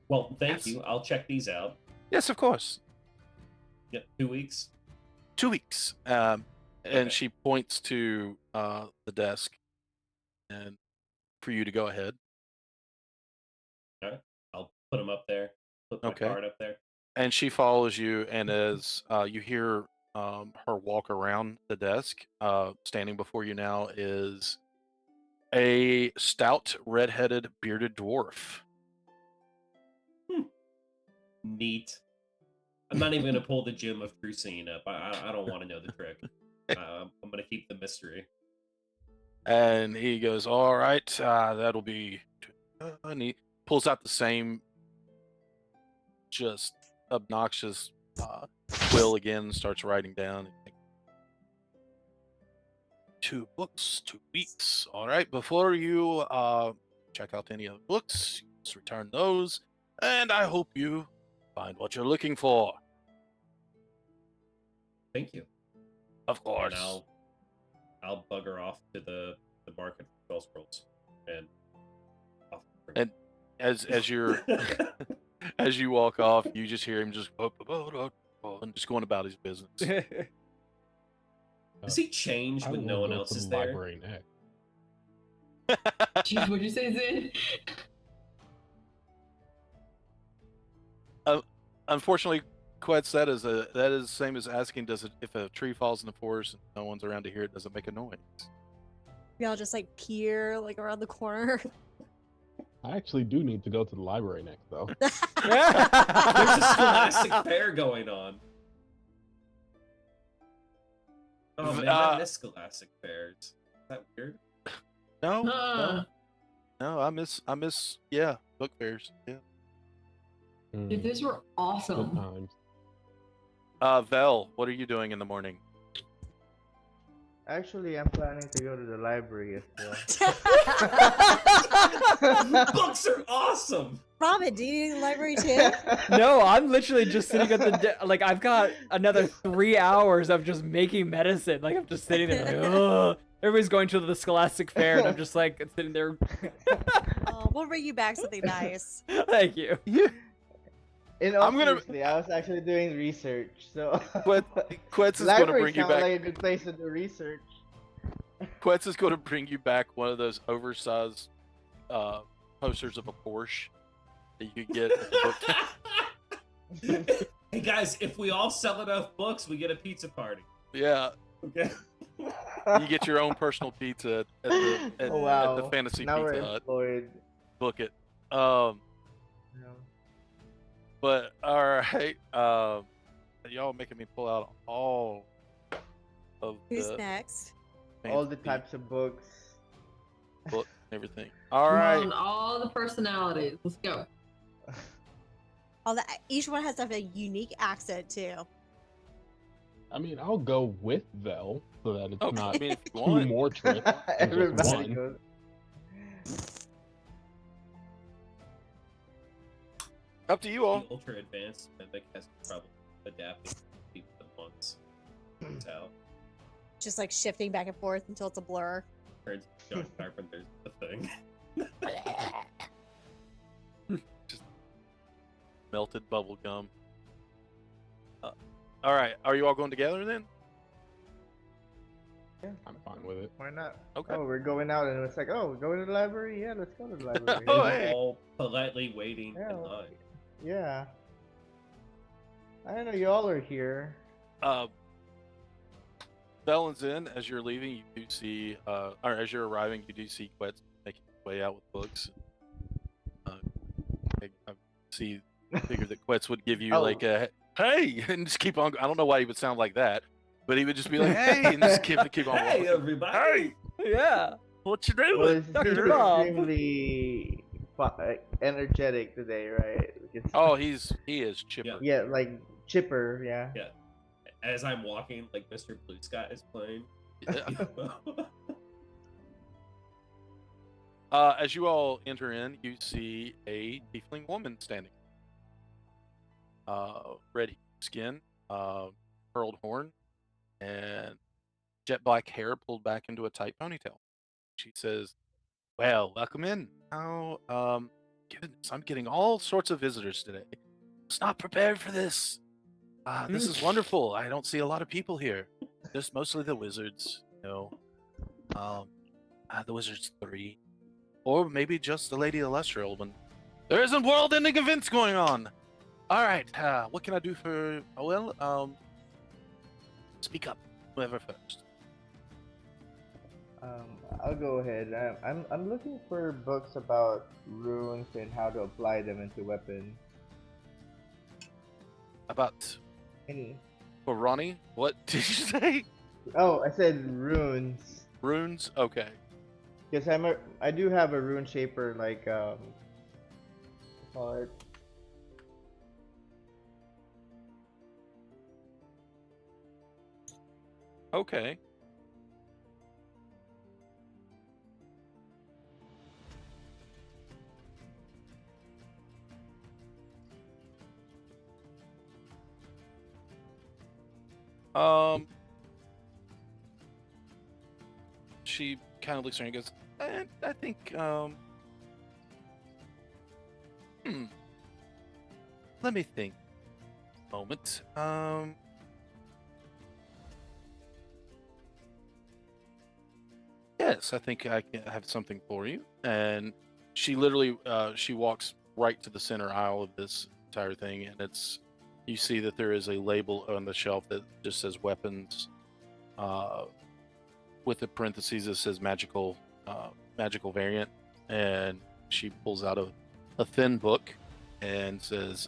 Well, thank Yes. you. I'll check these out. Yes, of course. Yep, 2 weeks. 2 weeks. Okay. And she points to the desk, and for you to go ahead. All right. I'll put them up there. Put my Okay. card up there. And she follows you, and as you hear her walk around the desk, standing before you now is a stout, red-headed, bearded dwarf. Neat. I'm not even going to pull the Gem of True Seeing up. I don't want to know the trick. I'm going to keep the mystery. And he goes, "All right, that'll be." And he pulls out the same, just obnoxious quill again, and starts writing down. 2 books, 2 weeks. All right, before you check out any of the books, just return those, and I hope you find what you're looking for. Thank you. Of course. And I'll bugger off to the market for spell scrolls. And as you're as you walk off, you just hear him just and just going about his business. Does he change I when will no one go else to is the there? library next. Jeez, what'd you say, Zin? Unfortunately, Quetz, that is the same as asking, if a tree falls in the forest and no one's around to hear it, does it make a noise? We all just like peer like around the corner. I actually do need to go to the library next, though. There's a scholastic fair going on. Oh man, I miss scholastic fairs. Is that weird? No, I miss book fairs. Yeah. Dude, those were Good awesome. times. Vel, what are you doing in the morning? Actually, I'm planning to go to the library as well. Books are awesome. Robin, do you need the library too? No, I'm literally just sitting at the like I've got another 3 hours of just making medicine. Like I'm just sitting there like, ugh. Everybody's going to the Scholastic Fair, and I'm just like sitting there. Oh, we'll bring you back something nice. Thank you. In all I'm gonna- seriously, I was actually doing research, so Quetz is going to library bring you sounds back. like a good place to do research. Quetz is going to bring you back one of those oversized posters of a Porsche that you could get at the book. Hey guys, if we all sell enough books, we get a pizza party. Yeah, Okay. you get your own personal pizza at the, at, Oh, wow. at the Fantasy Now we're Pizza Hut. employed. Book it. Yeah. But all right, y'all making me pull out all of Who's the next? All the fancy types of books. book and everything. All Come right. on, all the personalities. Let's go. Each one has to have a unique accent too. I mean, I'll go with Vel so that it's Oh, not I mean, if you 2 want. more trips than just Everybody one. goes. Up to you all. The ultra advanced mimic has trouble adapting to people at once. Turns out, Just like shifting back and forth until it's a blur. turns John Carpenter's the thing. Melted bubble gum. All right. Are you all going together then? Yeah, I'm fine with it. why not? Okay. Oh, we're going out, and it's like, oh, we're going to the library. Yeah, let's go to the library. Oh, We're hey. all politely waiting Yeah, in line. yeah. I don't know y'all are here. Belin's in. As you're leaving, you do see, or as you're arriving, you do see Quetz making his way out with books. I figured that Quetz would give you Oh. like a hey, and just keep on. I don't know why he would sound like that, but he would just be like hey, and just keep on. Hey, walking. everybody! Hey, Yeah. what you doing? Well, it's Dr. Bob. extremely energetic today, right? Because, Oh, he is chipper. yeah, like chipper, yeah. Yeah. As I'm walking, like Mr. Blue Sky is playing. As you all enter in, you see a tiefling woman standing. Red skin, curled horn, and jet black hair pulled back into a tight ponytail. She says, "Well, welcome in. How, goodness, I'm getting all sorts of visitors today. Was not prepared for this. This is wonderful. I don't see a lot of people here. Just mostly the wizards, the wizards 3. Or maybe just the Lady Illustrial one. There isn't world-ending events going on. All right, what can I do for... speak up, whoever first. I'll go ahead. I'm looking for books about runes and how to apply them into weapons. About... Any? For Ronnie, what did you say? Oh, I said runes. Runes? Okay. Because I do have a rune shaper, like call it. Okay. She kind of looks around and goes, I think, let me think a moment. Yes, I think I can have something for you. And she literally, she walks right to the center aisle of this entire thing, and you see that there is a label on the shelf that just says weapons, with the parentheses that says magical variant, and she pulls out a thin book and says,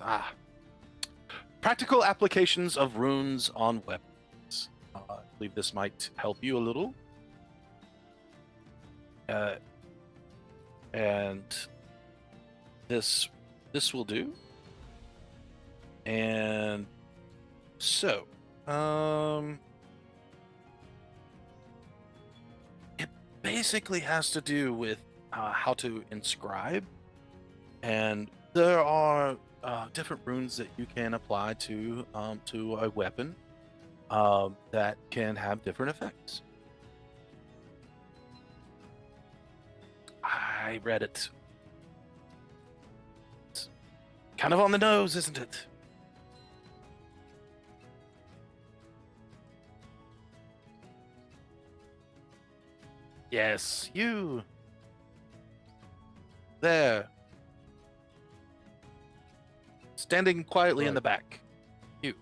practical applications of runes on weapons. I believe this might help you a little. And this will do. And so, it basically has to do with how to inscribe, and there are different runes that you can apply to a weapon that can have different effects. I read it. It's kind of on the nose, isn't it? Yes, you. There. Standing quietly in Right. the back. You.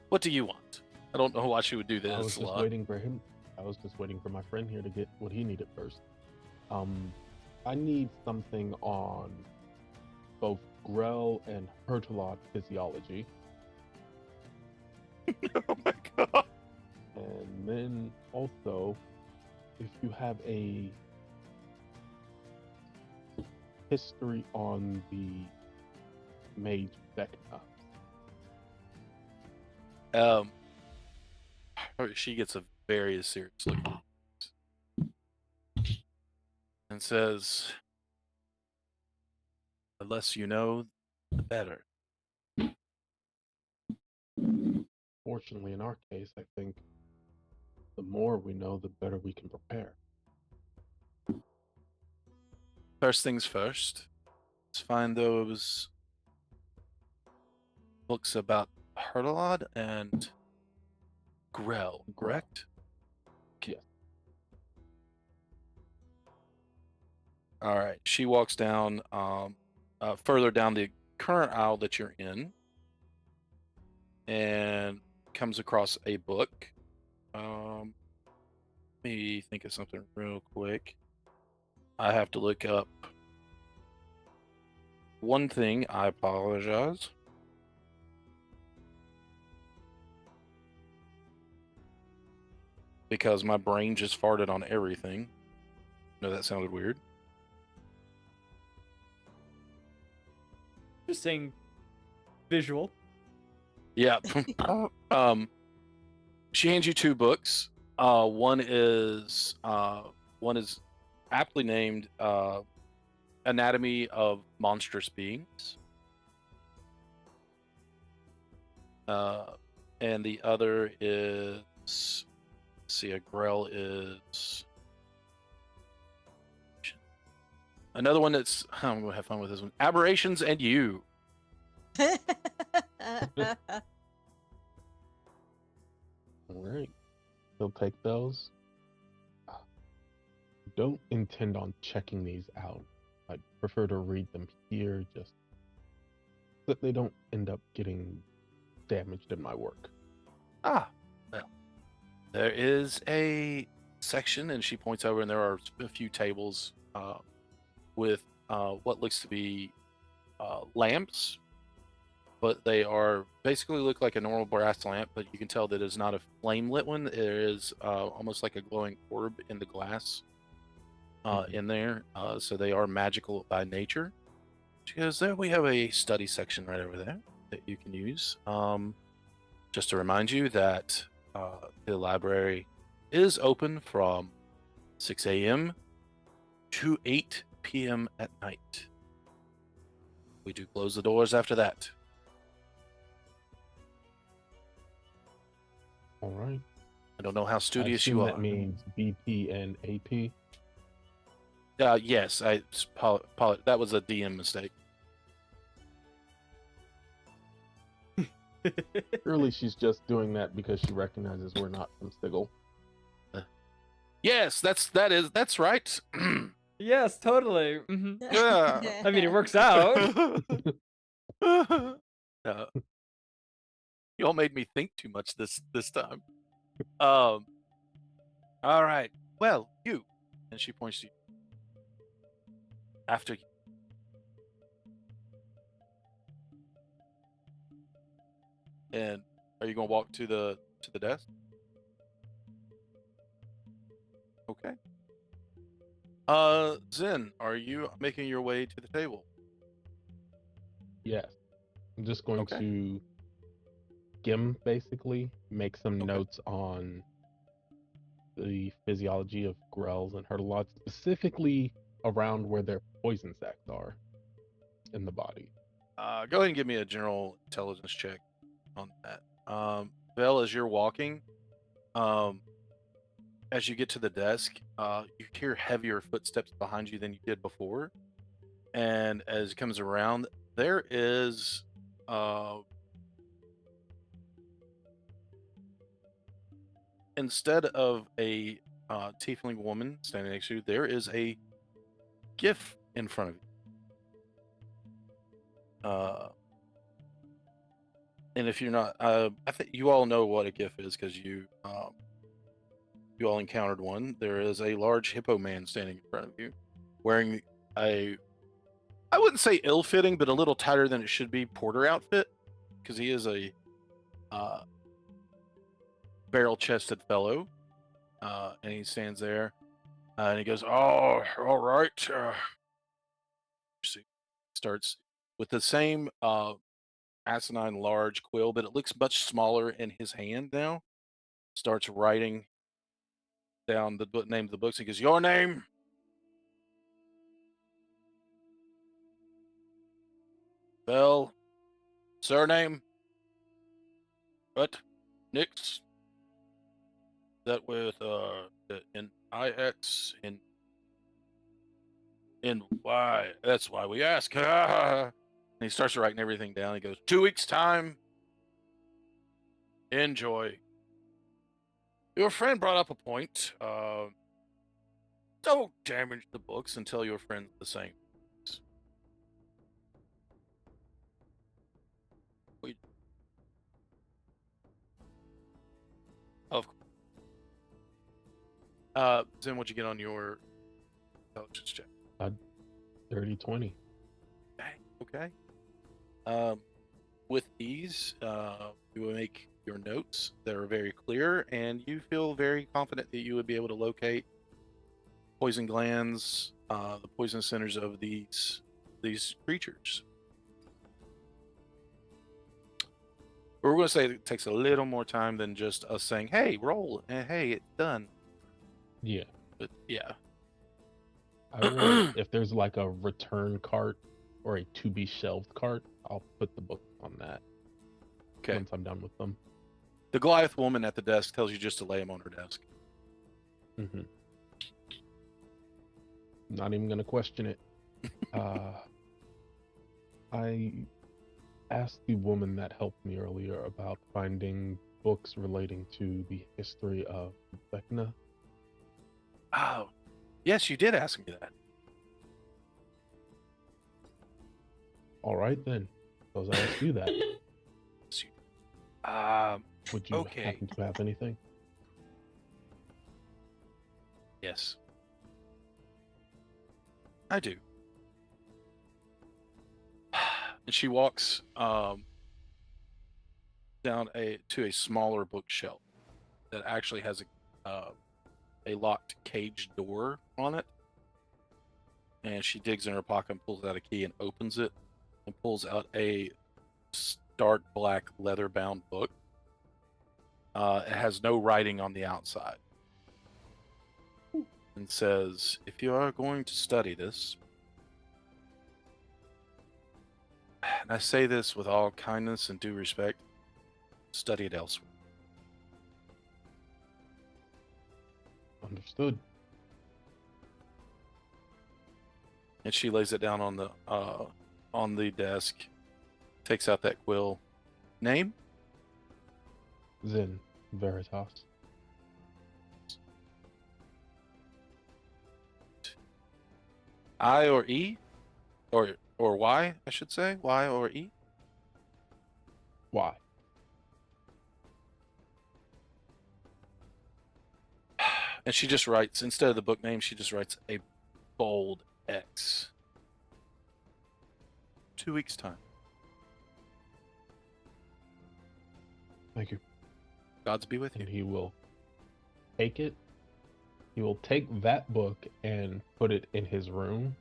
What do you want? I don't know why she would do this. I was a just lot. waiting for him. I was just waiting for my friend here to get what he needed first. I need something on both Grell and Hertolot physiology, Oh my god. and then also if you have a history on the mage Vecna. She gets a very serious look and says, "The less you know, the better." Fortunately, in our case, I think the more we know, the better we can prepare. First things first, let's find those books about Hertolad and Grell, correct? All right. She walks down further down the current aisle that you're in and comes across a book. Let me think of something real quick. I have to look up one thing. I apologize. Because my brain just farted on everything. No, that sounded weird. Just saying visual. Yeah. She hands you two books. One is aptly named Anatomy of Monstrous Beings. And the other is, let's see, a Grell is another one that's, I'm gonna have fun with this one. Aberrations and You. All right. He'll take those. Don't intend on checking these out. I'd prefer to read them here just so that they don't end up getting damaged in my work. Well, there is a section, and she points over, and there are a few tables with what looks to be lamps, but they are basically look like a normal brass lamp, but you can tell that it's not a flame lit one. There is almost like a glowing orb in the glass in there, so they are magical by nature. Because there we have a study section right over there that you can use. Just to remind you that the library is open from 6 a.m. to 8 p.m. at night. We do close the doors after that. All right. I don't know how I studious assume you that are. means BP and AP. Yes, that was a DM mistake. Surely she's just doing that because she recognizes we're not from Stigl. Yes, that's right. Yes, totally. Yeah. I mean, it works out. You all made me think too much this time. All right. Well, you, and she points to you. After you. And are you gonna walk to the desk? Okay. Zen, are you making your way to the table? Yes. I'm just going Okay. to skim, basically, make some Okay. notes on the physiology of Grells and Hurtalots, specifically around where their poison sacs are in the body. Go ahead and give me a general intelligence check on that. Vel, as you're walking, as you get to the desk, you hear heavier footsteps behind you than you did before. And as it comes around, there is instead of a tiefling woman standing next to you, there is a GIF in front of you. And if you're not, I think you all know what a GIF is because you all encountered one. There is a large hippo man standing in front of you, wearing I wouldn't say ill-fitting, but a little tighter than it should be porter outfit, because he is a barrel-chested fellow, and he stands there, and he goes, "Oh, all right." Starts with the same asinine large quill, but it looks much smaller in his hand now. Starts writing down the name of the books. He goes, "Your name?" Bell. Surname? What? Nix? That with an IX in Y. That's why we ask. And he starts writing everything down. He goes, 2 weeks time. Enjoy. Your friend brought up a point. Don't damage the books and tell your friends the same. We- Of course. Zen, what'd you get on your intelligence check? 30-20. Okay. With these, you will make your notes that are very clear, and you feel very confident that you would be able to locate poison glands, the poison centers of these creatures. We're going to say it takes a little more time than just us saying, "Hey, roll," and "Hey, it's done." Yeah. But yeah. I will, if there's like a return cart or a to be shelved cart, I'll put the book on that Okay. once I'm done with them. The Goliath woman at the desk tells you just to lay them on her desk. Mm-hmm. Not even gonna question it. I asked the woman that helped me earlier about finding books relating to the history of Vecna. Oh, yes, you did ask me that. All right then, suppose I ask you that. Would you Okay. happen to have anything? Yes, I do. And she walks down to a smaller bookshelf that actually has a locked cage door on it. And she digs in her pocket and pulls out a key and opens it and pulls out a stark black leather-bound book. It has no writing on the outside. And says, "If you are going to study this," and I say this with all kindness and due respect, study it elsewhere. Understood. And she lays it down on the desk, takes out that quill. Name? Zen Veritas. I or E? Or Y, I should say. Y or E? Why? And she just writes, instead of the book name, she just writes a bold X. 2 weeks' time. Thank you. Gods be with you. And he will take it. He will take that book and put it in his room,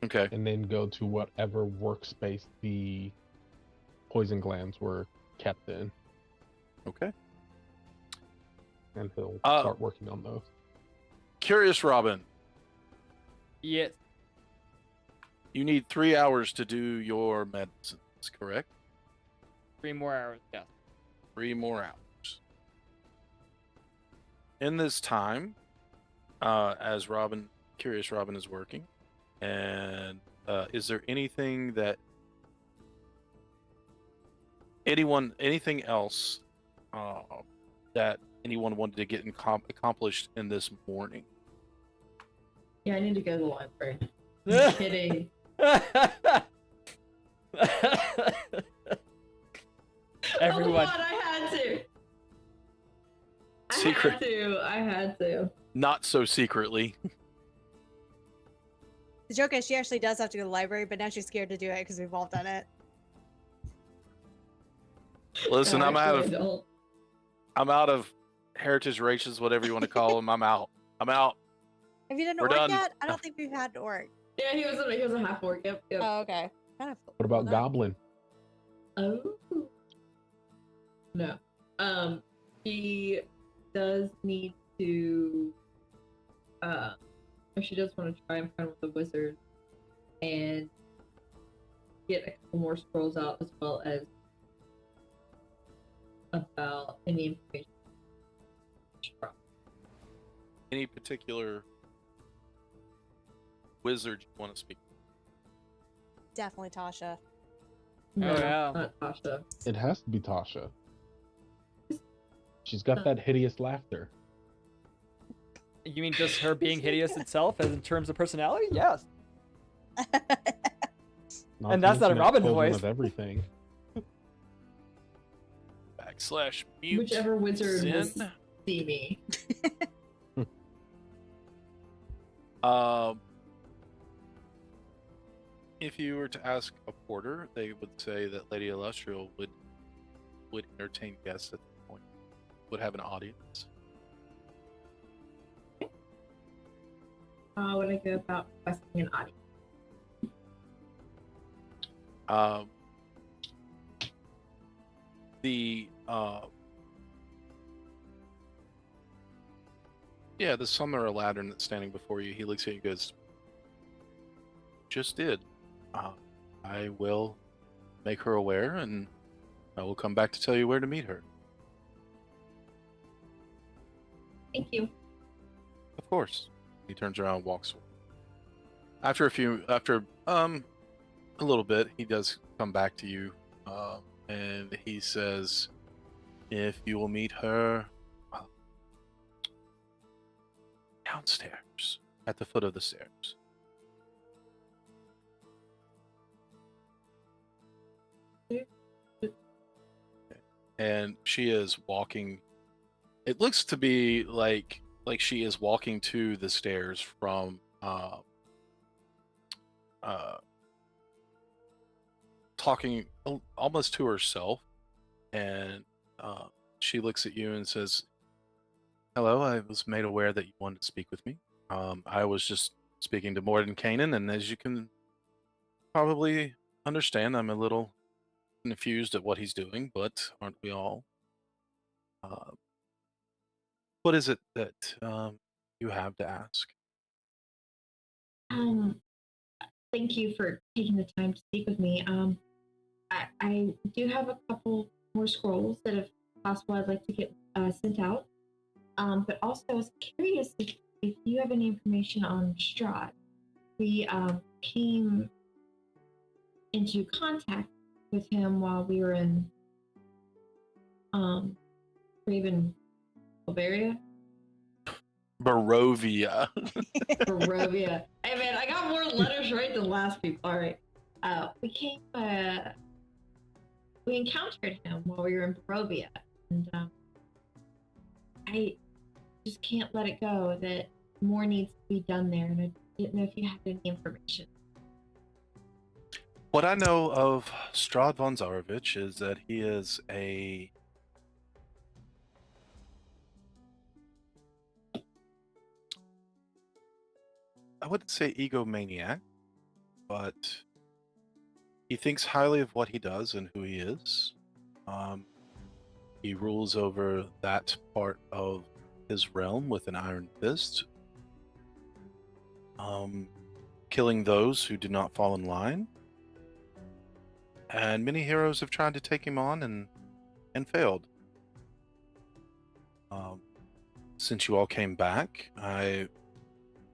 Okay. and then go to whatever workspace the poison glands were kept in, Okay. and he'll Uh, start working on those. Curious Robin, Yes. you need 3 hours to do your medicines, correct? 3 more hours. Yeah. 3 more hours. In this time, as Curious Robin is working, and is there anything that anything else that anyone wanted to get accomplished in this morning? Yeah, I need to go to the library. Just kidding. Everyone. Oh God, I had to. Secret. I had to. Not so secretly. The joke is she actually does have to go to the library, but now she's scared to do it because we've all done it. Listen, No, I'm out actually, of I don't. I'm out of heritage races, whatever you want to call them. I'm out. I'm out. Have you done an We're orc done. yet? I don't think we've had an orc. Yeah, he was a half orc. Yep. Oh, okay. Kind of. What about well done. Goblin? Oh. No. He does need to. Or she does want to try and find with the wizard and get a couple more scrolls out, as well as about any information. Any particular wizard you want to speak? Definitely Tasha. No, yeah. not Tasha. It has to be Tasha. She's got that hideous laughter. You mean just her being hideous itself, as in terms of personality? Yes. Not And to that's not a mention that Robin children voice. Of everything. / mute. Whichever wizard will Zen. see me. If you were to ask a porter, they would say that Lady Illustrial would entertain guests at this point, would have an audience. How would I go about requesting an audience? The summoner Aladdin that's standing before you, he looks at you and goes, just did. I will make her aware, and I will come back to tell you where to meet her. Thank you. Of course. He turns around and walks away. After a little bit, he does come back to you, and he says, if you will meet her downstairs at the foot of the stairs. And she is walking. It looks to be like she is walking to the stairs from talking almost to herself, and she looks at you and says, hello, I was made aware that you wanted to speak with me. I was just speaking to Morden Kanan, and as you can probably understand, I'm a little confused at what he's doing, but aren't we all? What is it that you have to ask? Thank you for taking the time to speak with me. I do have a couple more scrolls that, if possible, I'd like to get sent out. But also, I was curious if you have any information on Strahd. We came into contact with him while we were in Raven, Bulgaria. Barovia. Barovia. Hey man, I got more letters right than last people. All right. We encountered him while we were in Barovia, and I just can't let it go that more needs to be done there, and I didn't know if you had any information. What I know of Strahd von Zarovich is that he is a I wouldn't say egomaniac, but he thinks highly of what he does and who he is. He rules over that part of his realm with an iron fist, killing those who do not fall in line. And many heroes have tried to take him on and failed. Since you all came back, I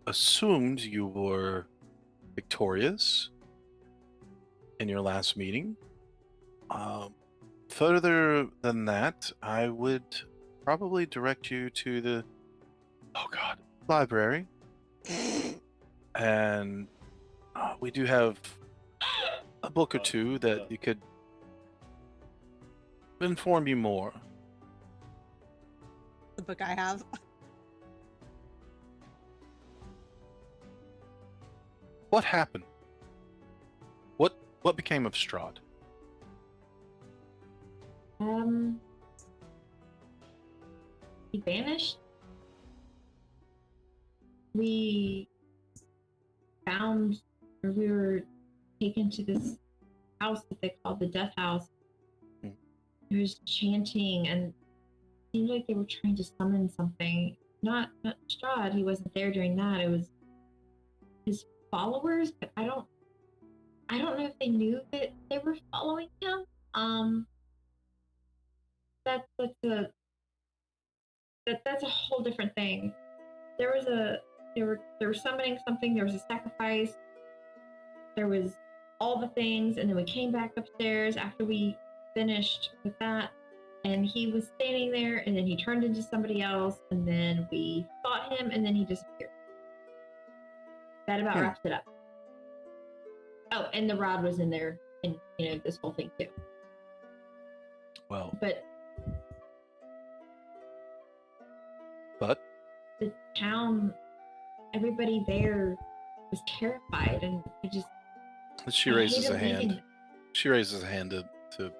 assumed you were victorious in your last meeting. Further than that, I would probably direct you to the library. And we do have a book or two that you could inform you more. The book I have. What happened? What became of Strahd? He vanished. We were taken to this house that they called the Death House. There was chanting, and it seemed like they were trying to summon something. Not Strahd, he wasn't there during that. It was his followers, but I don't know if they knew that they were following him. That's a whole different thing. They were summoning something. There was a sacrifice. There was all the things, and then we came back upstairs after we finished with that, and he was standing there, and then he turned into somebody else, and then we fought fought him, and then he disappeared. That about wraps it up. Oh, and the rod was in there, and this whole thing too. Well, But the town, everybody there was terrified, and she I raises hated a hand. leaving. She raises a hand to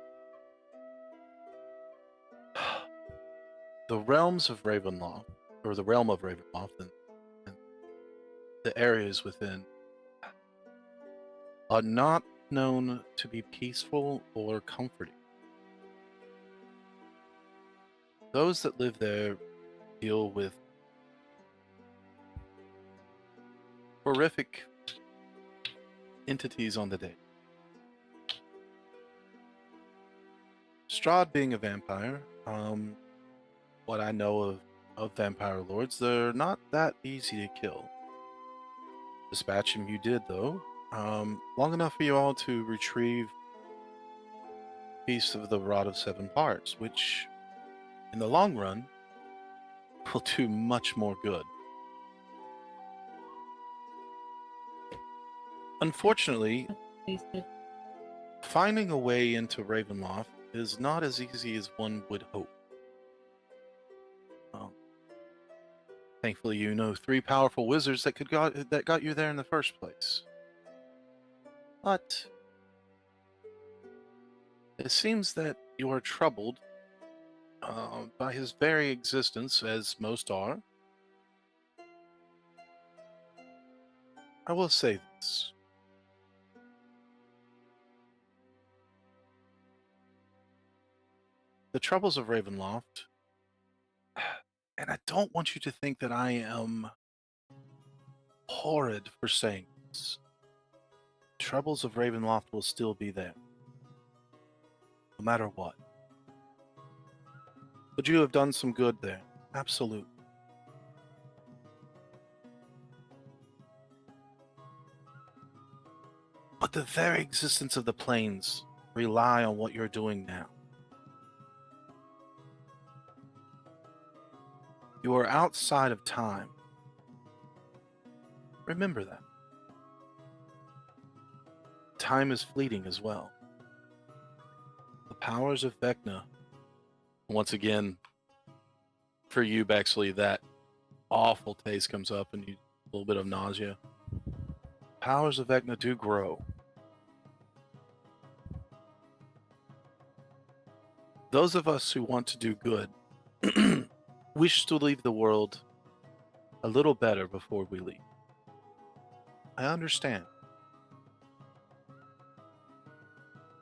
the realms of Ravenloft, or the realm of Ravenloft, and the areas within are not known to be peaceful or comforting. Those that live there deal with horrific entities on the day. Strahd being a vampire, what I know of vampire lords, they're not that easy to kill. Dispatch him you did, though. Long enough for you all to retrieve a piece of the Rod of Seven Parts, which, in the long run, will do much more good. Unfortunately, finding a way into Ravenloft is not as easy as one would hope. Thankfully, you know 3 powerful wizards that got you there in the first place. But it seems that you are troubled by his very existence, as most are. I will say this. The troubles of Ravenloft, and I don't want you to think that I am horrid for saying this. Troubles of Ravenloft will still be there, no matter what. But you have done some good there, absolutely. But the very existence of the plains rely on what you're doing now. You are outside of time. Remember that. Time is fleeting as well. The powers of Vecna. Once again, for you, Bexley, that awful taste comes up and you a little bit of nausea. Powers of Vecna do grow. Those of us who want to do good wish to leave the world a little better before we leave. I understand.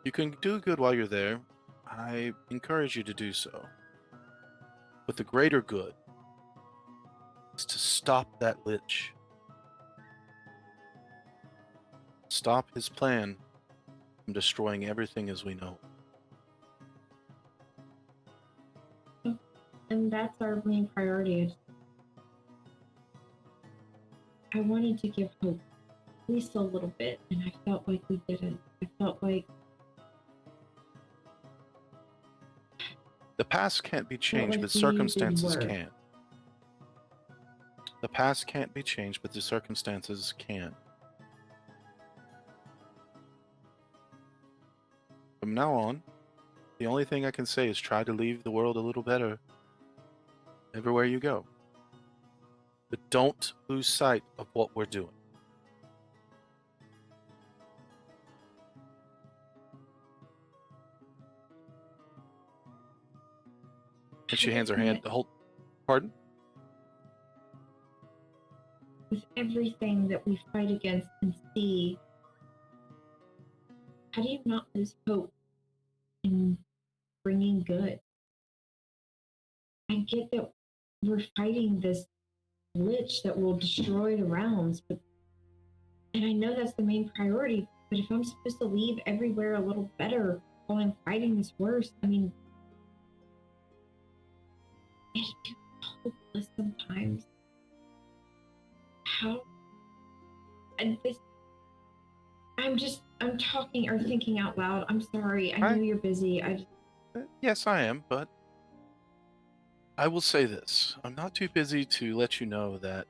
You can do good while you're there. I encourage you to do so. But the greater good is to stop that lich. Stop his plan from destroying everything as we know. And that's our main priority. I wanted to give hope, at least a little bit, and I felt like we didn't. I felt like the past can't be changed, like but we circumstances did work. can. The past can't be changed, but the circumstances can. From now on, the only thing I can say is try to leave the world a little better everywhere you go. But don't lose sight of what we're doing. And she hands her hand. Hold. Pardon? With everything that we fight against and see, how do you not lose hope in bringing good? I get that we're fighting this lich that will destroy the realms, and I know that's the main priority, but if I'm supposed to leave everywhere a little better while I'm fighting this worst, I mean, it feels hopeless sometimes. How? And this, I'm talking or thinking out loud. I'm sorry. I know you're busy. Yes, I am, but I will say this. I'm not too busy to let you know that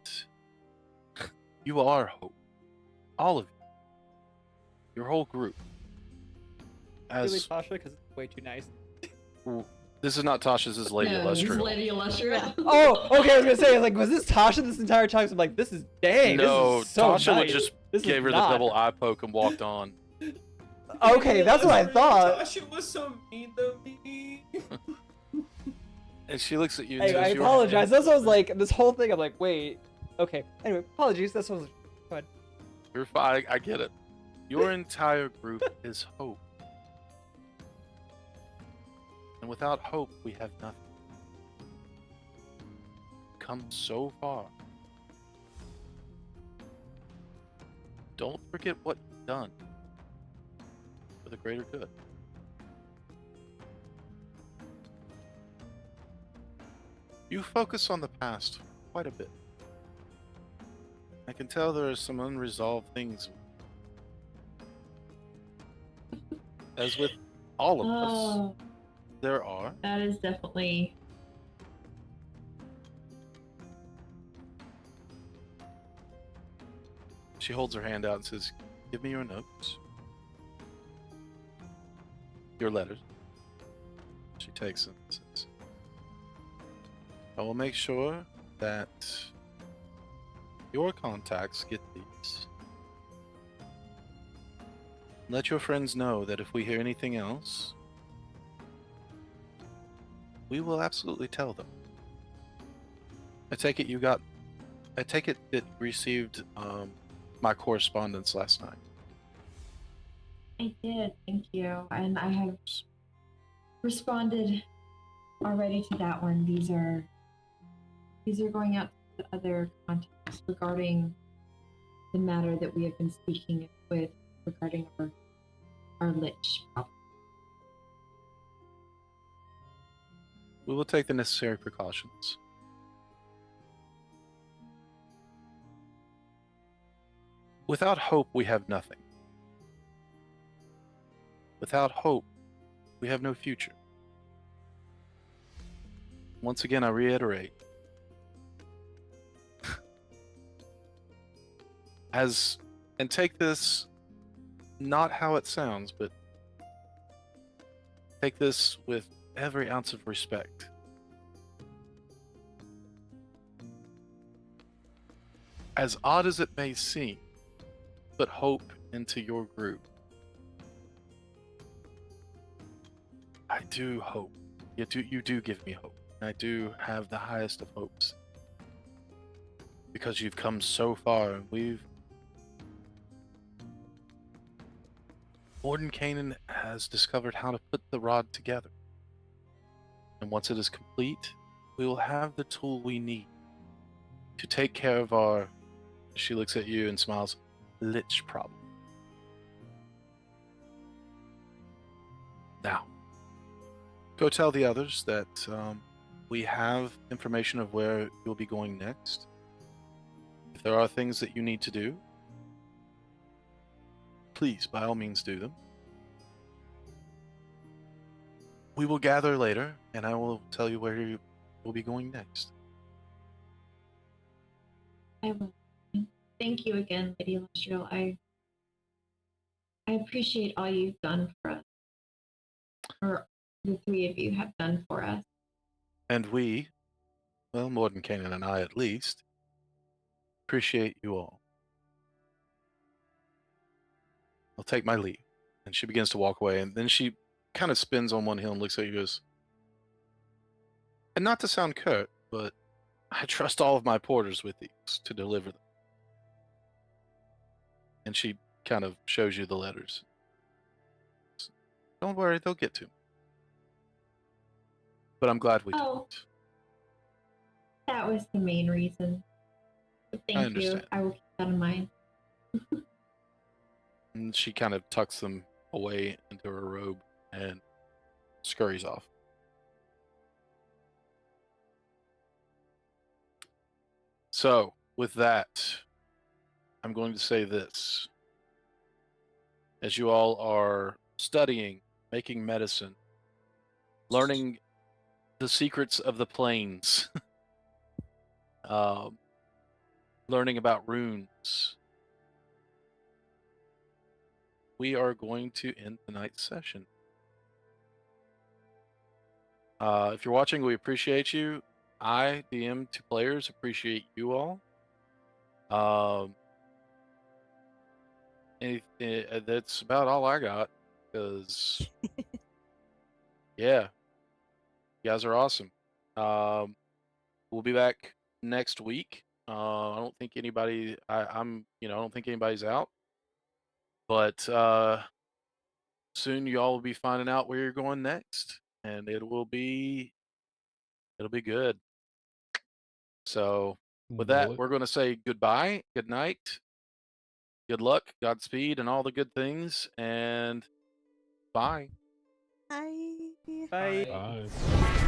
you are hope. All of you. Your whole group. Really, As Tasha? Because it's way too nice. this is not Tasha's, this is Lady No, this is Illustrial. Lady Illustrial. Oh, okay. I was gonna say, like, was this Tasha this entire time? So I'm like, this is dang. No, this is so Tasha nice. just This gave is her not. the double eye poke and walked on. Okay, that's what I thought. Tasha was so mean to me. And she looks at you and Hey, says, I "You're apologize. That's what I was like. This whole thing. I'm like, wait. Okay. Anyway, apologies. That's what. You're fine. I get it. Your entire group is hope. And without hope, we have nothing. Come so far. Don't forget what you've done for the greater good. You focus on the past quite a bit. I can tell there are some unresolved things. As with all of us, Oh, there are. that is definitely. She holds her hand out and says, "Give me your notes. Your letters." She takes them and says, "I will make sure that your contacts get these. Let your friends know that if we hear anything else, we will absolutely tell them. I take it that you received my correspondence last night." I did, thank you. And I have responded already to that one. These are going out to other contacts regarding the matter that we have been speaking with regarding our lich problem. We will take the necessary precautions. Without hope, we have nothing. Without hope, we have no future. Once again, I reiterate, and take this not how it sounds, but take this with every ounce of respect. As odd as it may seem, put hope into your group. I do hope. You do give me hope. I do have the highest of hopes. Because you've come so far, and Warden Kanan has discovered how to put the rod together. And once it is complete, we will have the tool we need to take care of our, she looks at you and smiles, lich problem. Now, go tell the others that we have information of where you'll be going next. If there are things that you need to do, please, by all means, do them. We will gather later, and I will tell you where you will be going next. I will. Thank you again, Lady Illustrial. I appreciate all you've done for us, or the three of you have done for us. And we, well, Morden Kanan and I at least, appreciate you all. I'll take my leave. And she begins to walk away, and then she kind of spins on one heel and looks at you and goes, and not to sound curt, but I trust all of my porters with these to deliver them. And she kind of shows you the letters. Don't worry, they'll get to me. But I'm glad we Oh. didn't. That was the main reason. But I thank you. understand. I will keep that in mind. And she kind of tucks them away into her robe and scurries off. So, with that, I'm going to say this. As you all are studying, making medicine, learning the secrets of the plains, learning about runes, we are going to end tonight's session. If you're watching, we appreciate you. I, DM to players, appreciate you all. That's about all I got. Because, yeah, you guys are awesome. We'll be back next week. I don't think anybody. I don't think anybody's out. But soon, y'all will be finding out where you're going next, and it'll be good. So, with Will that, it? we're going to say goodbye, good night, good luck, Godspeed, and all the good things, and bye. Hi. Bye. Bye.